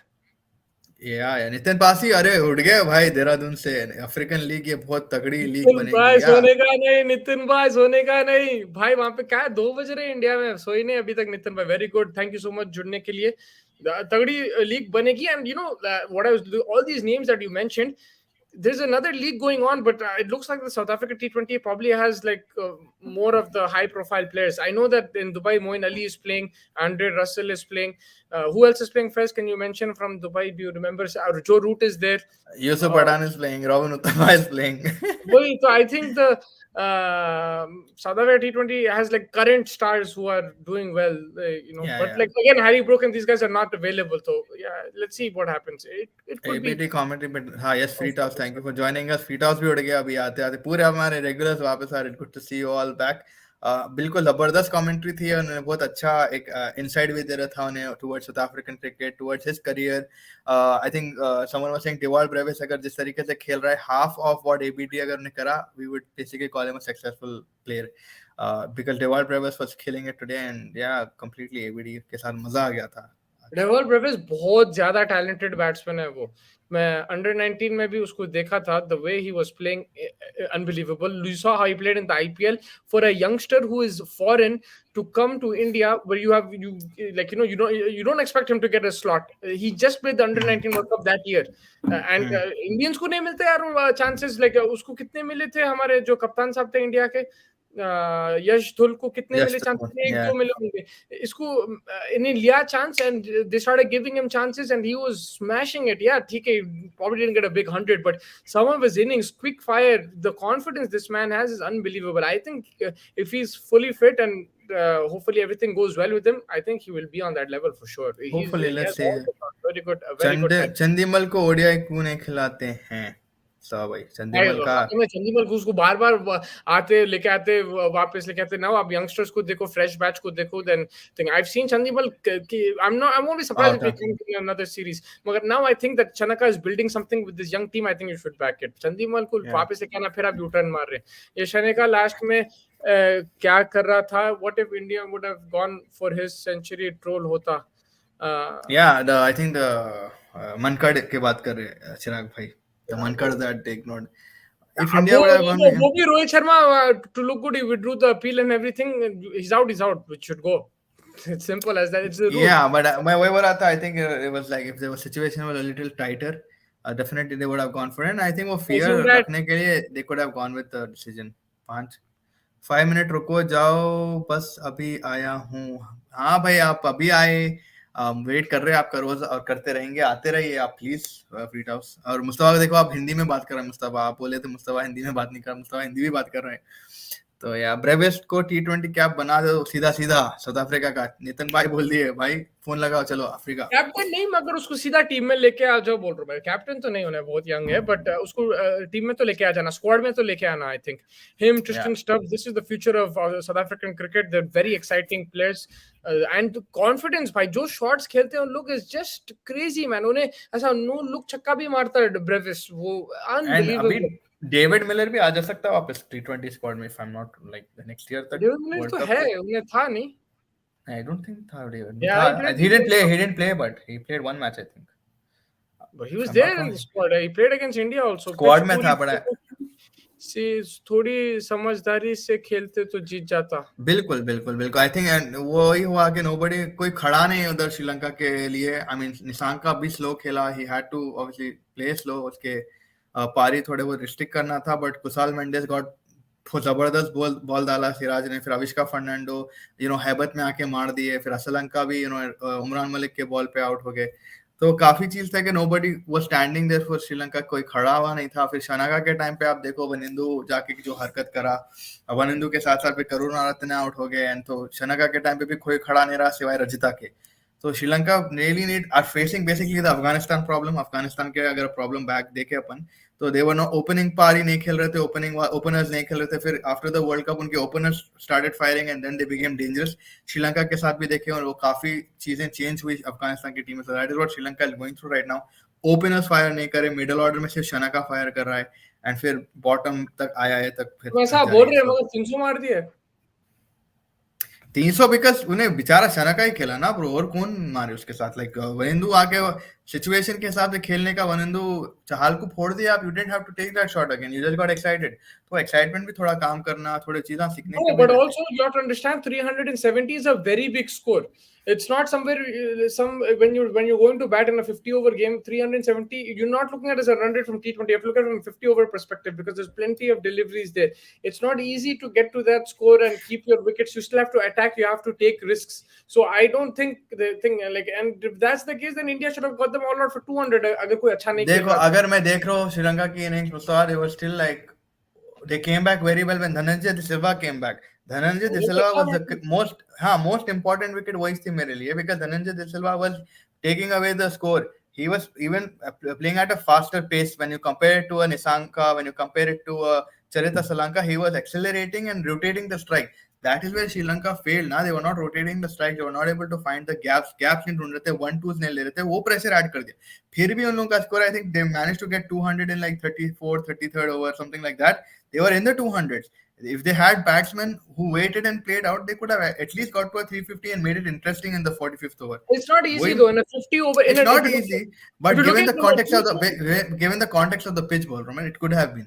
Yeah, Nitin Pasi, अरे उड़ गए भाई देहरादून से. अफ्रीकन लीग ये बहुत तगड़ी लीग नितिन भाई बनेगी. सोने का नहीं, नितिन भाई सोने का नहीं भाई. वहां पे क्या है, 2 बज रहे हैं इंडिया में, सोई नहीं अभी तक. नितिन भाई, very good, thank you so much जुड़ने के लिए. तगड़ी लीग बनेगी. And what I was all these names that you mentioned, there's another league going on, but it looks like the South Africa T20 probably has like more of the high profile players. I know that in Dubai, Moeen Ali is playing, Andre Russell is playing. Who else is playing first? Can you mention from Dubai? Do you remember? Joe Root is there. Yusuf Pathan is playing. Robin Uttama is playing. Well, so I think the South Africa T20 has like current stars who are doing well, but like again, Harry Brook and these guys are not available. So yeah, let's see what happens. It could be commentary, but yes, Free Toss, thank you for joining us. Free Toss भी उड़ गया अभी आते आते. पूरे हमारे regulars वापस आ रहे. Good to see you all back. बिल्कुल जबरदस्त कमेंट्री थी, उन्होंने बहुत अच्छा एक इनसाइट भी दे रहा था उन्हें towards south African cricket, towards his career. I think someone was saying Dewald Brevis अगर जिस तरीके से खेल रहा है, हाफ ऑफ व्हाट एबीडी अगर उन्हें करा, we would basically call him a successful player, because Dewald Brevis was killing it today and yeah completely ABD के साथ मजा आ गया था. डेवल ब्रेविस बहुत ज्यादा टैलेंटेड बैट्समैन है वो. मैं अंडर 19 में भी उसको देखा था. The way he was playing unbelievable. You saw how he played in the IPL. For a youngster who is foreign to come to India, where you have you like you don't expect him to get a slot. He just played the under 19 World Cup that year, and Indians को नहीं मिलते यार chances. Like उसको कितने मिले थे हमारे जो कप्तान साहब थे इंडिया के, यश धुल को कितने मिले चांसेस? एक दो मिले होंगे. इसको इन्हें लिया chance and they started giving him chances and he was smashing it. Yeah, ठीक है, probably didn't get a big 100, but some of his innings, quick fire, the confidence this man has is unbelievable. I think if he's fully fit and hopefully everything goes well with him, I think he will be on that level for sure. Hopefully, let's see. Very good, very good. Chandimal को ODI क्यों नहीं खिलाते हैं? सब भाई चंदीमल का चंदीमल को उसको बार-बार आते लेके आते वापस लेके आते ना. आप यंगस्टर्स को देखो, फ्रेश बैच को देखो. Then think I have seen Chandimal की I won't be surprised if he comes in another series. मगर now I think that Chanaka is building something with this young team. I think you should back it. Chandimal को वापस लेके आना, फिर आप U turn मार रहे. ये शनेका लास्ट में क्या कर रहा था? What if India would have gone for his century troll होता? I think the मनकड़ की बात कर रहे चिराग भाई. The Mankad that they ignored. If India would have gone, Rohit Sharma, to look good, he withdrew the appeal and everything. He's out. Which should go. It's simple as that. It's the rule. Yeah, but my way I think it was like if the situation was a little tighter, definitely they would have gone for it. And I think वो fear रखने के लिए they could have gone with the decision. 5 minute रुको जाओ, बस अभी आया हूँ. हाँ भाई, आप अभी आए, वेट कर रहे हैं आपका रोज और करते रहेंगे. आते रहिए आप प्लीज फ्रीट हाउस. और मुस्तफा देखो, आप हिंदी में बात कर रहे हैं. मुस्तफा आप बोले थे मुस्तफा हिंदी में बात नहीं कर रहा. मुस्तफा हिंदी भी बात कर रहे हैं. तो यार ब्रेविस्ट को T20 कैप बना दो सीधा साउथ अफ्रीका का. नितिन भाई बोल दिए भाई फोन लगाओ चलो अफ्रीका. कैप्टन नहीं, मगर उसको सीधा टीम में लेके आ जाओ. बोल रहा हूँ कैप्टन तो नहीं होना, बहुत यंग है, बट उसको टीम में तो लेके आ जाना, स्क्वाड में तो लेके आना. I think him, Tristan Stubbs, this is the future of South African cricket. They are very exciting players and confidence भाई. जो शॉट्स खेलते हैं उन लोग इज जस्ट क्रेजी मैन. उन्हें ऐसा नो लुक छक्का भी मारता है ब्रेविस, वो अनबिलीवेबल. डेविड मिलर भी आ जा सकता है वापस T20 स्क्वाड में, if I am not like next year तक. डेविड मिलर तो है, उन्हें था नहीं. I don't think David. Yeah, he didn't play, but he played one match, I think. But he was there in the squad. He played against India also. Squad में था बड़ा. थोड़ी समझदारी से खेलते तो जीत जाता. बिल्कुल. I think and वही हुआ कि nobody, कोई खड़ा नहीं उधर श्रीलंका के लिए. I mean निशांका भी स्लो खेला. He had to obviously play slow. उसके पारी थोड़े वो रिस्ट्रिक्ट करना था, बट कुशाल मेंडिस गॉट जबरदस्त बॉल डाला सिराज ने. फिर अविष्का फर्नांडो हैबत में आके मार दिए. फिर श्रीलंका भी उमरान मलिक के बॉल पे आउट हो गए. तो काफी चीज था कि nobody was standing there for Sri Lanka. कोई खड़ा हुआ नहीं था. फिर शनाका के टाइम पे आप देखो वनिंदु जाके जो हरकत करा, वनिंदु के साथ साथ फिर करुणारत्ने आउट हो गए. एंड तो शनाका के टाइम पे भी कोई खड़ा नहीं रहा सिवाय रजिता के. तो Sri Lanka really need are facing basically the Afghanistan problem. Afghanistan के अगर प्रॉब्लम बैक देखे अपन, तो दे वर नो ओपनिंग पारी नहीं खेल रहे थे, ओपनर्स नहीं खेल रहे थे. फिर आफ्टर द वर्ल्ड कप उनके openers started firing and then they became dangerous. Sri Lanka के साथ भी देखे और वो काफी चीजें चेंज हुई अफगानिस्तान की टीम में. That is what Sri Lanka is going through right now. Openers fire नहीं करे, मिडिल ऑर्डर में सिर्फ शनाका फायर कर रहा है एंड फिर बॉटम तक आया है तक. फिर ऐसा बोल रहे हैं मगर 300 मार दिया. 300 बिकॉज उन्हें बेचारा शनाका ही खेला ना ब्रो, और कौन मारे उसके साथ. लाइक वनिंदु आके सिचुएशन के हिसाब से खेलने का, वनिंदु चाहल को फोड़ दिया. आप you didn't have to take that shot again, you just got excited. तो एक्साइटमेंट भी थोड़ा काम करना, थोड़ी चीजें सीखने के. But also you have to understand 370 is a very big score. It's not somewhere when you're going to bat in a 50 over game. 370, you're not looking at it as a run rate from T20. You have to look at it from 50 over perspective, because there's plenty of deliveries there. It's not easy to get to that score and keep your wickets. You still have to attack, you have to take risks. So I don't think the thing like, and if that's the case, then India should have got them all out for 200. अगर कोई अच्छा नहीं देखो, अगर मैं देख रहा हूँ श्रीलंका की innings, they were still like they came back very well when Dhananjay De Silva came back. Dhananjay De Silva was the most important wicket वही थी मेरे लिए, because Dhananjay De Silva was taking away the score. He was even playing at a faster pace when you compare it to a Nisanka, when you compare it to a Charita Salanka. He was accelerating and rotating the strike. that is where Sri Lanka failed. Now they were not rotating the strikes, they were not able to find the gaps. Gaps नहीं ढूंढ रहे थे, 1-2s नहीं ले रहे थे, वो pressure add कर दिया. फिर भी उन लोगों का score, I think they managed to get 200 in like 34th, 33rd over, something like that. They were in the 200s. If they had batsmen who waited and played out, they could have at least got to a 350 and made it interesting in the 45th over. It's not easy though. In a 50 over, It's not easy, but if you given look the at context of the pitch ball, Roman, it could have been.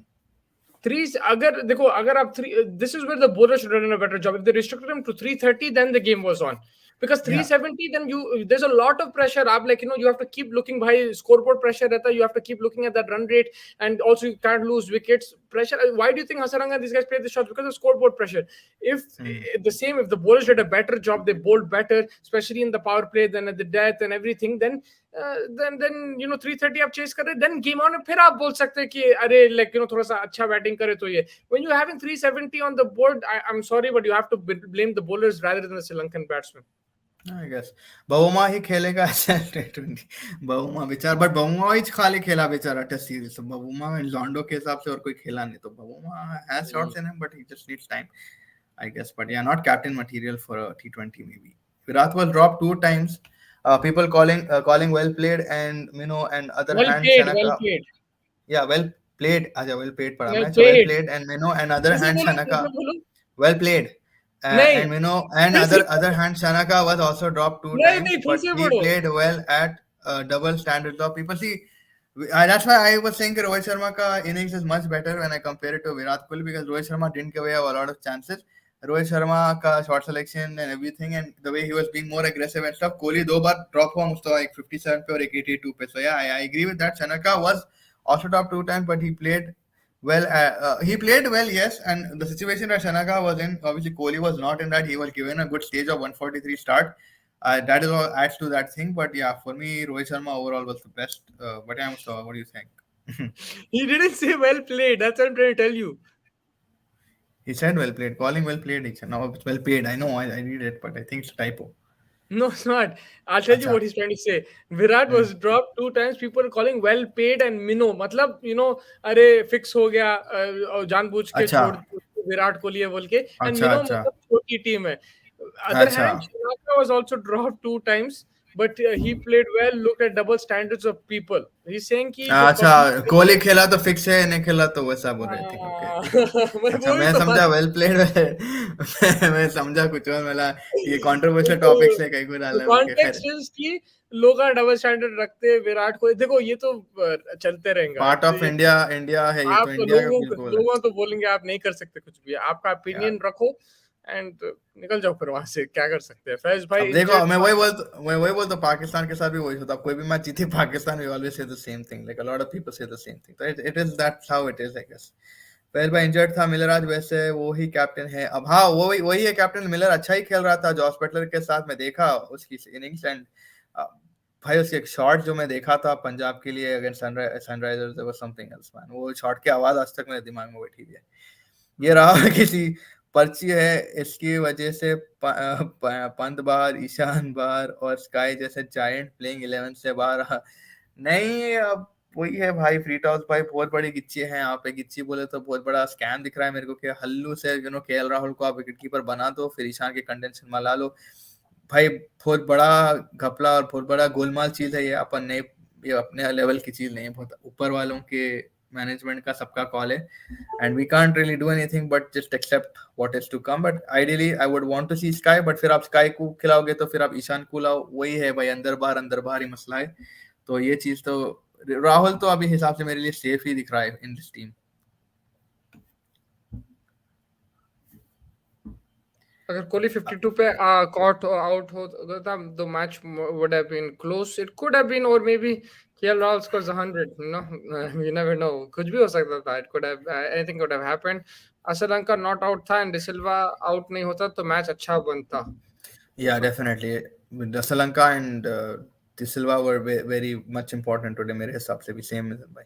अगर देखो, अगर आप this is where the bowler should have done a better job. If they restricted him to 330, then the game was on. Because 370, then there's a lot of pressure. आप like, you have to keep looking, भाई scoreboard pressure रहता है. You have to keep looking at that run rate, and also you can't lose wickets. Pressure. Why do you think Hasaranga and these guys played the shots? Because of scoreboard pressure. If the bowlers did a better job, they bowled better, especially in the power play, then at the death and everything, then 330 आप chase कर रहे, then game on, फिर आप बोल सकते हैं कि अरे like थोड़ा सा अच्छा batting करे तो ये. When you're having 370 on the board, I'm sorry, but you have to blame the bowlers rather than the Sri Lankan batsmen. I guess बहुमा ही खेलेगा ऐसा T20. बहुमा बेचारा, बट बहुमा ही खाली खेला बेचारा टेस्ट सीरीज. तो बहुमा में लॉन्डो के हिसाब से और कोई खेला नहीं. तो बहुमा has shots in him, but he just needs time, I guess. But yeah, not captain material for a T20 maybe. Virat was dropped 2 times. People calling well played, and and other hand Shanaka. Well played. Yeah, well played. अच्छा, well played पढ़ा मैं. Well played, and and other hand Shanaka. Well played. And other hand Shanaka was also dropped 2 times, but he played well at double standards of people. See, that's why I was saying that Rohit Sharma ka innings is much better when I compare it to Virat Kohli, because Rohit Sharma didn't give away a lot of chances. Rohit Sharma ka shot selection and everything, and the way he was being more aggressive and stuff. Kohli 2 bar drop हुआ मुझको, like 57 पे और 82 पे. So yeah, I agree with that. Shanaka was also dropped 2 times, but he played well. He played well, yes. And the situation that Shanaka was in, obviously Kohli was not in that. He was given a good stage of 143 start. That is all adds to that thing. But yeah, for me, Rohit Sharma overall was the best. But yeah, Mustafa, what do you think? He didn't say well played. That's what I'm trying to tell you. He said well played. Calling well played. Now it's well played. I know. I read it, but I think it's a typo. No, it's not. I'll tell you what he's trying to say. Virat was dropped 2 times. People are calling well paid and minnow. मतलब अरे fix हो गया और जानबूझ के छोड़ विराट कोहली है बोल के. And minnow मतलब छोटी टीम है. Other hand, Shanaka was also dropped 2 times, but he played well. Looked at double standards of people. He's saying कि अच्छा, कोहली खेला तो फिक्स है, नहीं खेला तो वैसा बोल रहे थे. अच्छा, मैं समझा वेल प्लेड. मैं समझा कुछ और, मला ये कंट्रोवर्शियल टॉपिक्स है कहीं को डाला है. कॉन्टेक्स्ट इज कि लोग डबल स्टैंडर्ड रखते हैं विराट को. देखो ये तो चलते रहेगा. पार्ट ऑफ इंडिया है ये. तो इंडिया का लोगों तो बोलेंगे आप नहीं कर सकते कुछ भी. आपका ओपिनियन रखो एंड निकल जाओ फिर वहां से. क्या कर सकते हैं फैज भाई. देखो, मैं वही बोलता पाकिस्तान के साथ भी वही होता. कोई भी मैच जीते Pakistan, we always say the same thing. Like a lot of people say the same thing. तो it is that's how it is, I guess. Faiz भाई इंजर्ड था. मिलर आज वैसे वो ही कैप्टन है अब. हाँ, वही है कैप्टन. मिलर अच्छा ही खेल रहा था जॉस बटलर के साथ. मैं देखा उसकी इनिंग्स, एंड भाई उसके एक शॉट जो मैं देखा था पंजाब के लिए against Sunrisers, there was something else man. वो शॉट की आवाज आज तक मेरे दिमाग में बैठी है. ये रहा किसी पर्ची है, इसकी वजह से पंत बाहर, ईशान बाहर और स्काई जैसे जायंट प्लेइंग 11 से बाहर. नहीं, अब वही है भाई. फ्री टॉस भाई बहुत बड़ी गिच्ची है यहाँ पे. गिच्ची बोले तो बहुत बड़ा स्कैम दिख रहा है मेरे को कि हल्लू से केएल राहुल को आप विकेट कीपर बना दो, फिर ईशान के कंटेंशन में ला लो. भाई बहुत बड़ा घपला और बहुत बड़ा गोलमाल चीज है ये. अपन नहीं, ये अपने लेवल की चीज नहीं है. बहुत ऊपर वालों के मैनेजमेंट का सबका कॉल है, and we can't really do anything but just accept what is to come. But ideally I would want to see Sky, but फिर आप स्काई को खिलाओगे तो फिर आप ईशान को लाओ. वही है भाई, अंदर बाहर ही मसला है. तो ये चीज तो राहुल तो अभी हिसाब से मेरे लिए सेफ ही दिख रहा है इन दिस टीम. अगर कोहली 52 पे caught out होता था, the match would have been close. It could have been, or maybe KL Rahul scores 100. You never know. कुछ भी हो सकता था. It could have, anything could have happened. Sri Lanka not out था and De Silva out नहीं होता तो match अच्छा बनता. Yeah, definitely. De Silva and De Silva were very much important today मेरे हिसाब से भी. सेम भाई.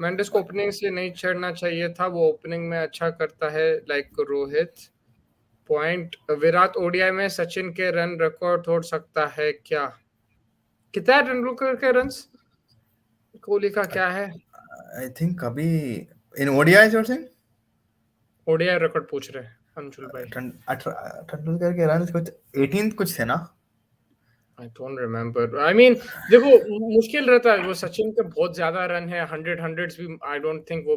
मेंडिस को ओपनिंग से नहीं छेड़ना चाहिए था. वो ओपनिंग में अच्छा करता है like Rohit. Point. Virat ODI में सचिन के रन रिकॉर्ड तोड़ सकता है क्या? कितना तेंदुलकर के रन्स? कोहली का क्या है? आई थिंक अभी इन ओडीआई और सिंह ओडीआई रिकॉर्ड पूछ रहे हैं. अंशुल भाई। तेंदुलकर के रन कुछ 18 कुछ थे ना? I don't remember. I mean देखो, मुश्किल रहता है, वो सचिन के बहुत ज्यादा रन है, 100 भी आई डोंट थिंक वो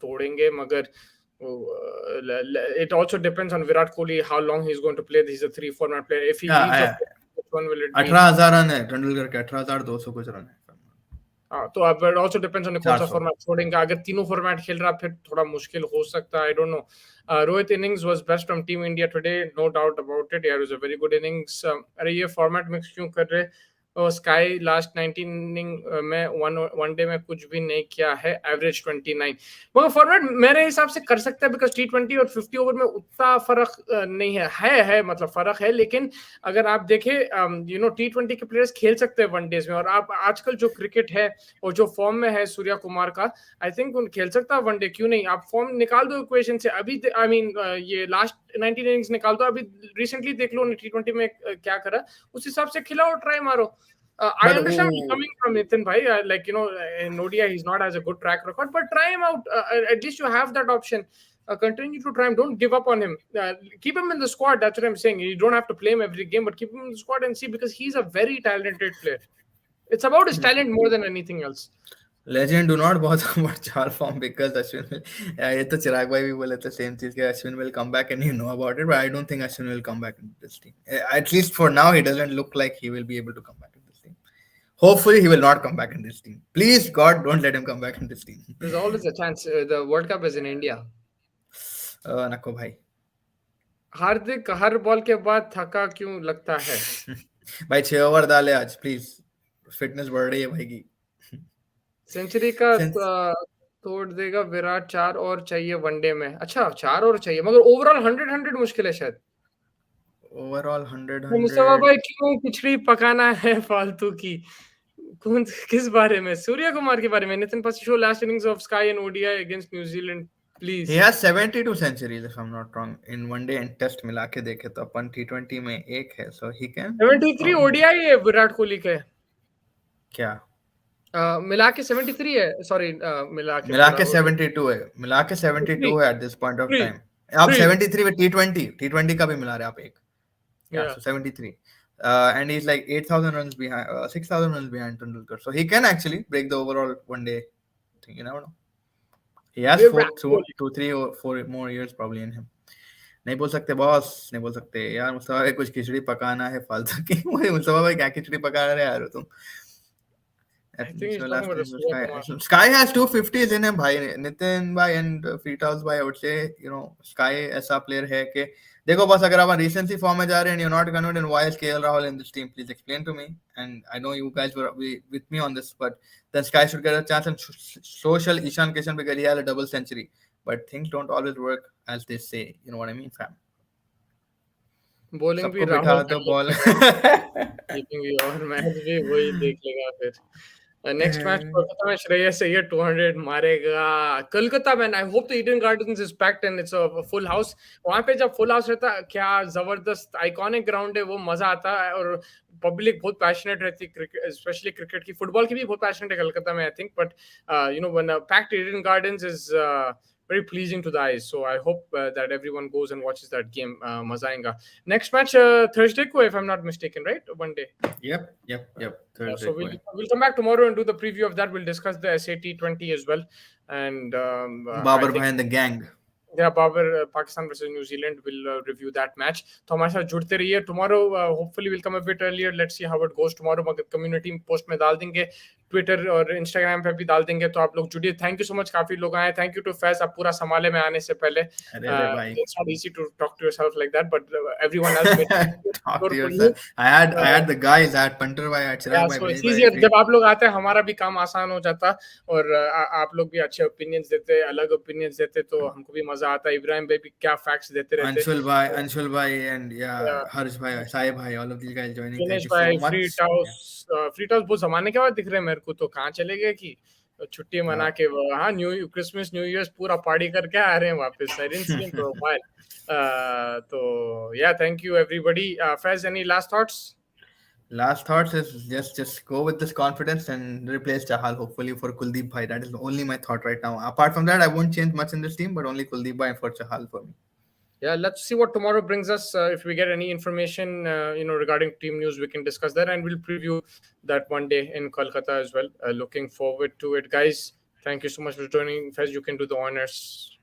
तोड़ेंगे, मगर it also depends on Virat Kohli, how long he's going to play. He's a three format player. If he leaves off, which one will it be? 18,000 run है तेंदुलकर के, 18,200 कुछ run है। हाँ, तो अब it also depends on कौन सा 400। Format छोड़ेंगे। अगर तीनों फॉर्मेट खेल रहा फिर थोड़ा मुश्किल हो सकता है, आई don't no. Rohit innings was best from team India today, no doubt about it. Yeah, it was a very good innings. अरे ये फॉर्मेट मिक्स क्यों कर रहे? स्काई लास्ट 19 इनिंग में वन डे में कुछ भी नहीं किया है, एवरेज 29। मगर फॉर्मेट मेरे हिसाब से कर सकता है, बिकॉज T20 और 50 ओवर में उतना फर्क नहीं है मतलब फर्क है, लेकिन अगर आप देखें T20 के प्लेयर्स खेल सकते हैं वनडेज में, और आप आजकल जो क्रिकेट है और जो फॉर्म में है सूर्या कुमार का, आई थिंक उन खेल सकता है वनडे, क्यों नहीं? आप फॉर्म निकाल दो इक्वेशन से अभी, आई मीन ये लास्ट 19 इनिंग्स निकाल दो, अभी रिसेंटली देख लो T20 में क्या करा, उस हिसाब से खिलाओ, ट्राई मारो। I understand coming from Nitin bhai, like in ODI he's not has a good track record, but try him out. At least you have that option. Continue to try him. Don't give up on him. Keep him in the squad. That's what I'm saying. You don't have to play him every game, but keep him in the squad and see, because he's a very talented player. It's about his talent more than anything else. Legend do not bother about Char form because Ashwin will. ये तो चिराग भाई भी बोले थे same चीज कि Ashwin will come back and you know about it, but I don't think Ashwin will come back in this team. At least for now, he doesn't look like he will be able to come back in this team. Hopefully, he will not come back in this team. Please, God, don't let him come back in this team. There's always a chance. The World Cup is in India. नको भाई। हार्दिक हर ball के बाद थका क्यों लगता है? भाई 6 over डाले आज, प्लीज। फिटनेस बढ़ रही है भाई की। सेंचुरी का तोड़ देगा विराट, 4 और चाहिए वनडे में। अच्छा 4 और चाहिए, मगर ओवरऑल 100 मुश्किल है शायद। ओवरऑल 100 मुस्तफा भाई क्यों खिचड़ी पकाना है फालतू की? कौन किस बारे में? सूर्य कुमार के बारे में। Nitin first show last innings of sky and ODI against New Zealand please. He has 72 centuries if I'm not wrong in one day and test मिला के देखे तो अपन T20 में एक है, so he can 73 ओडीआई है विराट कोहली के। क्या मिला के 73 है, सॉरी मिला के 72 है, मिला के 72 है at this point of time। आप 73 में T20 का भी मिला रहे आप एक, yeah, so 73 and he's like 8,000 runs behind 6,000 runs behind Tendulkar, so he can actually break the overall one day thing, you never know। He has 2, 3 or 4 more years probably in him। नहीं बोल सकते boss, नहीं बोल सकते यार। मुस्तफा भाई कुछ खिचड़ी पकाना है फालतू की। मुस्तफा भाई क्या खिचड़ी पका रहे यार तुम? Sky has 250s in him भाई। नितिन भाई and Freethouse भाई, I would say Sky ऐसा player है कि देखो बस, अगर आप recency form में जा रहे हैं and you're not confident, why is KL Rahul in this team? Please explain to me, and I know you guys were with me on this, but then Sky should get a chance and social Ishan Kishan because he had a double century, but things don't always work as they say, you know what I mean fam? Bowling भी बिठा दो ball. Keeping भी, और match भी वही देख लेगा फिर। नेक्स्ट मैच कोलकाता में श्रेयस अय्यर 200 मारेगा। कोलकाता में I hope the Eden gardens is packed and it's a full house. वहां पे जब फुल हाउस रहता क्या जबरदस्त आइकॉनिक ग्राउंड है, वो मजा आता है, और पब्लिक बहुत पैशनेट रहती है क्रिकेट, स्पेशली क्रिकेट की। फुटबॉल की भी बहुत पैशनेट है कोलकाता में I think, but when packed Eden gardens is very pleasing to the eyes. So I hope that everyone goes and watches that game. Maza आएगा। Next match Thursday को, if I'm not mistaken, right? One day. Yep. Thursday so we'll come back tomorrow and do the preview of that. We'll discuss the SAT20 as well. And Babar Bhai and the gang. Yeah, Babar, Pakistan versus New Zealand. We'll review that match. तो हमारे साथ जुड़ते रहिए। Tomorrow hopefully we'll come a bit earlier. Let's see how it goes tomorrow. मगर community post में डाल देंगे, Twitter और Instagram पे भी डाल देंगे, तो आप लोग जुड़िए। Thank you so much, काफी लोग आए। Thank you to Faiz, आप पूरा संभाले में आने से पहले। It's not easy to talk to yourself like that, but everyone else made talk to yourself. I had the guys, I had Punter bhai, I had Chirag bhai, it's easier जब आप लोग आते हैं, हमारा भी काम आसान हो जाता, और आप लोग भी अच्छे ओपिनियंस देते, अलग ओपिनियंस देते, तो हमको भी मजा आता। इब्राहिम भाई भी क्या फैक्ट्स देते रहते। अंशुल भाई and हर्ष भाई, साहिब भाई, all of these guys joining. Thank you so much. Freethouse बहुत जमाने के बाद दिख रहे हैं मेरे को, तो कहाँ चले गए कि छुट्टी मना के, हाँ क्रिसमस न्यू ईयर्स पूरा पार्टी करके आ रहे हैं वापस। I didn't see him for a while. तो yeah, thank you everybody. Faiz, any last thoughts? Last thoughts is just go with this confidence and replace Chahal hopefully for Kuldeep bhai. That is only my thought right now. Apart from that, I won't change much in this team, but only Kuldeep bhai for Chahal for me. Yeah, let's see what tomorrow brings us. If we get any information, regarding team news, we can discuss that, and we'll preview that one day in Kolkata as well. Looking forward to it, guys. Thank you so much for joining. Fez, you can do the honors.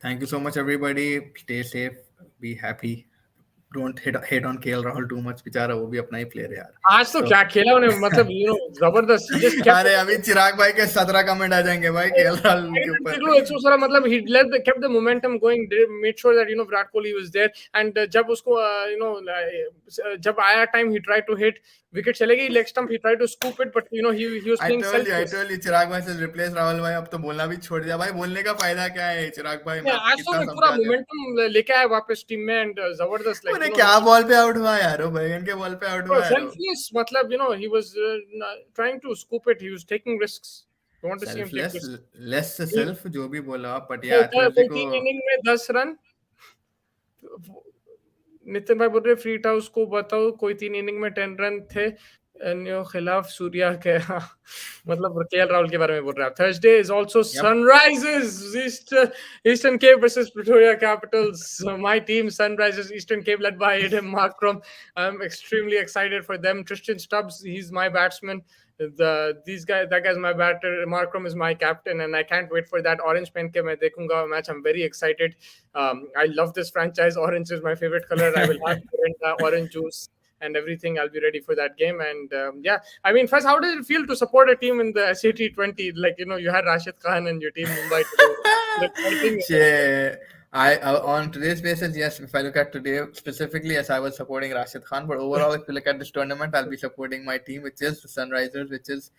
Thank you so much, everybody. Stay safe, be happy. Don't hate on KL Rahul too much. बेचारा वो भी अपना ही player है यार. आज तो So क्या खेला उन्हें, मतलब जबरदस्त. He just kept अरे अभी चिराग भाई के 17 कमेंट आ जाएंगे भाई केएल राहुल के ऊपर. मतलब he kept the momentum going. They made sure that Virat Kohli was there, and जब उसको जब आया time, he tried to hit wicket चले गई leg stump, he tried to scoop it, but he was playing selfless. I told you चिराग भाई से replace Rahul भाई. अब तो बोलना भी छोड़ दिया भाई. बोलने का फायदा क्या है चिराग भाई. मैं आज तो पूरा momentum लेके आया वापस टीम में, and जबरदस्त. उन्हें क्या बॉल पे आउट हुआ यार. वो बैगन के बॉल पे आउट हुआ यार. Selfless, मतलब he was trying to scoop it. He was taking risks. You want to see him take risks. Less self जो भी बोला आप, but यार तीन इनिंग में 10 रन. नितिन भाई बोल रहे फ्री हाउस को बताओ कोई 3 इनिंग में 10 रन थे खिलाफ सूर्या के. मतलब केएल राहुल के बारे में बोल रहे हैं. Thursday is also Sunrisers Eastern Cape versus Pretoria Capitals. My team Sunrisers Eastern Cape led by Adam Markram. I'm extremely excited for them. Tristan Stubbs, he's my batsman. That guy's my batter. Markram is my captain, and I can't wait for that. Orange pen ke main dekhunga match. I'm very excited. I love this franchise. Orange is my favorite color. I will have orange juice and everything. I'll be ready for that game. And I mean, first, how does it feel to support a team in the SAT20? Like, you had Rashid Khan and your team Mumbai today. On today's basis, yes, if I look at today specifically, yes, I was supporting Rashid Khan. But overall, if you look at this tournament, I'll be supporting my team, which is the Sunrisers, which is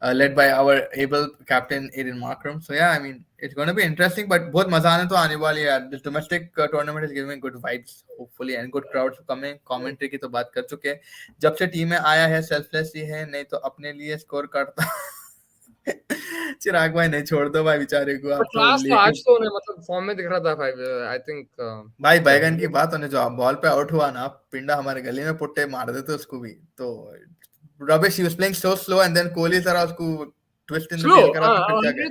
led by our able captain Aiden Markram. So yeah, I mean, it's going to be interesting, but बहुत मजा आने तो आने वाली है. This domestic tournament is giving good vibes, hopefully, and good crowds coming. Commentary की तो बात कर चुके हैं. जब से टीम में आया है, selfless ही है, नहीं तो अपने लिए स्कोर करता. चिराग भाई नहीं छोड़ दो भाई बेचारे को. आप तो आज तो उन्हें मतलब फॉर्म में दिख रहा था भाई. आई थिंक भाई बैगन की बात होने जो बॉल पे आउट हुआ ना, पिंडा हमारे गली में पुट्टे मार देते उसको भी. तो rubbish, he was playing so slow, and then Kohli जरा उसको ट्विस्ट इन द फील्ड करा तो फिर जाके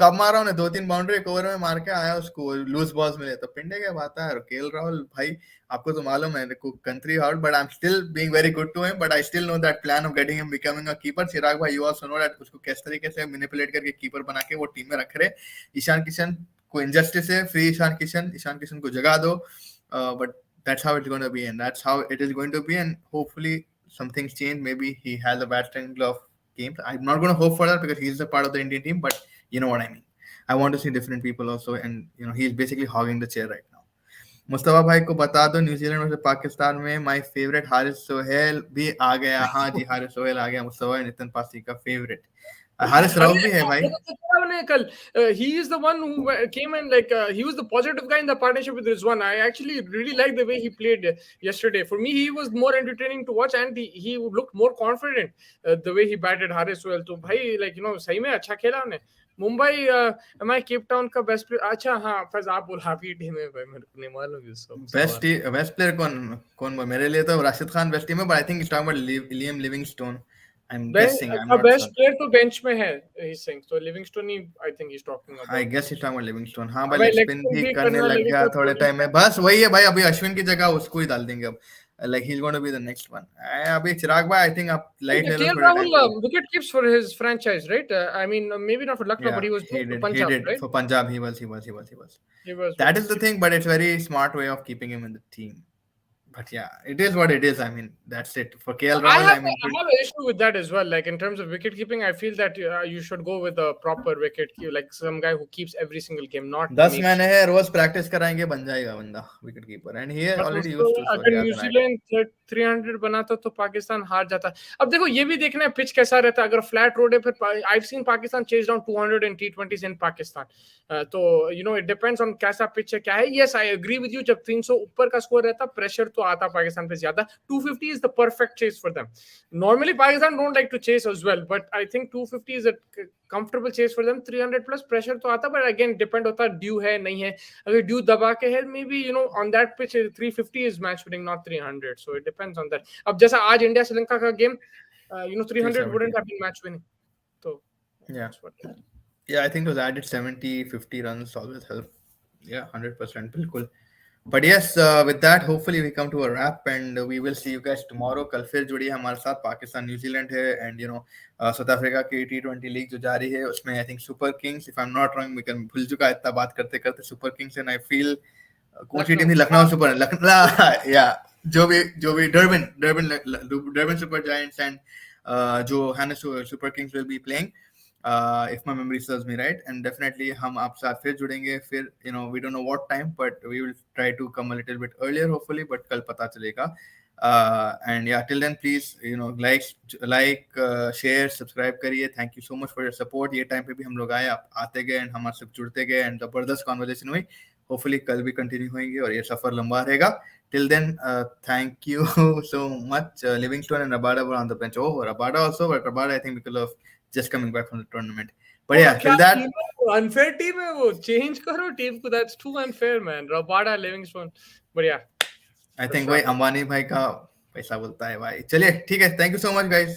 कब मारा उन्हें 2-3 बाउंड्री एक ओवर में मार के आया उसको. लूज बॉल्स मिले तो पिंडे क्या बात है. केएल राहुल भाई आपको तो मालूम है country out, but I am still being very good to him. But I still know that plan of getting him becoming a keeper. Chirag भाई यू आल्सो नो दैट उसको किस तरीके से मैनिपुलेट करके कीपर बना के वो टीम में रख रहे. ईशान किशन को इनजस्टिस है. फ्री ईशान किशन को जगा दो. But that's how it's going to be, and that's how it is going to be, and hopefully some things change. Maybe he has a bad string of games. I'm not going to hope for that because he's a part of the Indian team, but you know what I mean. I want to see different people also, and he's basically hogging the chair right now. Mustafa भाई को बता दो New Zealand versus Pakistan में my favourite Haris Sohail भी आ गया. हाँ जी, हारिस सोहेल आ गया. मुस्तफा नितिन पासी का फेवरेट हारिस राउल भी है भाई. He is the one who came and he was the positive guy in the partnership with Rizwan. I actually really like the way he played yesterday. For me, he was more entertaining to watch, and he looked more confident the way he batted Haris Sohail. So भाई सही में अच्छा खेला उन्हें. मुंबई मैं Cape Town का best player. अच्छा हाँ फैज आप बोल आपकी टीम है भाई, मेरे को नहीं मालूम. बेस्ट प्लेयर कौन मेरे लिए तो राशिद खान बेस्ट टीम है, but I think it's talking about Liam Livingstone. I'm guessing. I'm not best player तो bench में है he's saying. So Livingston he I think he's talking about. I guess he's talking about Livingston. हाँ भाई leg spin भी करने लग गया थोड़े टाइम में. बस वही है भाई, अभी अश्विन की जगह उसको ही डाल देंगे अब. Like he's going to be the next one. अभी चिराग भाई I think आप लाइट ले लो थोड़ा time. Rahul wicket keeps for his franchise, right? I mean maybe not for Lucknow, but he was for Punjab, right? For Punjab he was. That is the thing, but it's very smart way of keeping him in the team. But yeah, it is what it is. I mean, that's it. For KL Rahul, I have an issue with that as well. Like in terms of wicket keeping, I feel that you should go with a proper wicket keeper, like some guy who keeps every single game. Not 10 महीने है रोज practice कराएंगे बन जाएगा बंदा wicket keeper. And he already used to. अगर New Zealand 300 बनाता तो पाकिस्तान हार जाता. अब देखो ये भी देखना है पिच कैसा रहता है. अगर फ्लैट रोड है फिर I've seen Pakistan chase down 200 in T20s in Pakistan. तो it depends on कैसा पिच है क्या है. Yes, I agree with you. जब 300 ऊपर का स्कोर रहता प्रेशर तो आता पाकिस्तान पे ज्यादा. 250 is the perfect chase for them. Normally Pakistan don't like to chase as well, but I think 250 is a comfortable chase for them. 300 plus pressure तो आता, but again depend होता ड्यू है नहीं है. अगर ड्यू दबा के है maybe on that pitch 350 is match winning, not 300. So it depends on that. अब जैसा आज इंडिया श्रीलंका का game 300 wouldn't have been match winning. So yeah, I think those added 70-50 runs always help. Yeah, 100%, बिल्कुल. But yes, with that, hopefully we come to a wrap, and we will see you guys tomorrow. कल फिर जुड़िए हमारे साथ. Pakistan New Zealand है, and south Africa की T20 league जो जारी है उसमें I think super Kings, if I'm not wrong, मैं भूल चुका इतना बात करते करते. Super Kings and I feel कौन सी टीम थी, लखनऊ सुपर, लखनऊ या जो भी Durban super giants and Johannesburg super Kings will be playing, if my memory serves me right. And definitely हम आप साथ फिर जुड़ेंगे. फिर we don't know what time, but we will try to come a little bit earlier hopefully, but कल पता चलेगा. And yeah, till then please share, subscribe करिए. Thank you so much for your support. ये time पे भी हम लोग आए, आप आते गए एंड हमारे साथ जुड़ते गए एंड जबरदस्त कॉन्वर्जेशन हुई. होपफुली कल भी कंटिन्यू होंगे और ये सफर लंबा रहेगा. Till then, thank you so much. Livingston and Rabada were on the bench. Oh, Rabada also, but Rabada I think because of just coming back from the tournament. But yeah, till that, unfair team है वो, change करो team को. That's too unfair, man. Rabada, Livingston. But yeah, I think भाई अंबानी भाई का पैसा बोलता है भाई. चलिए ठीक है. Thank you so much guys.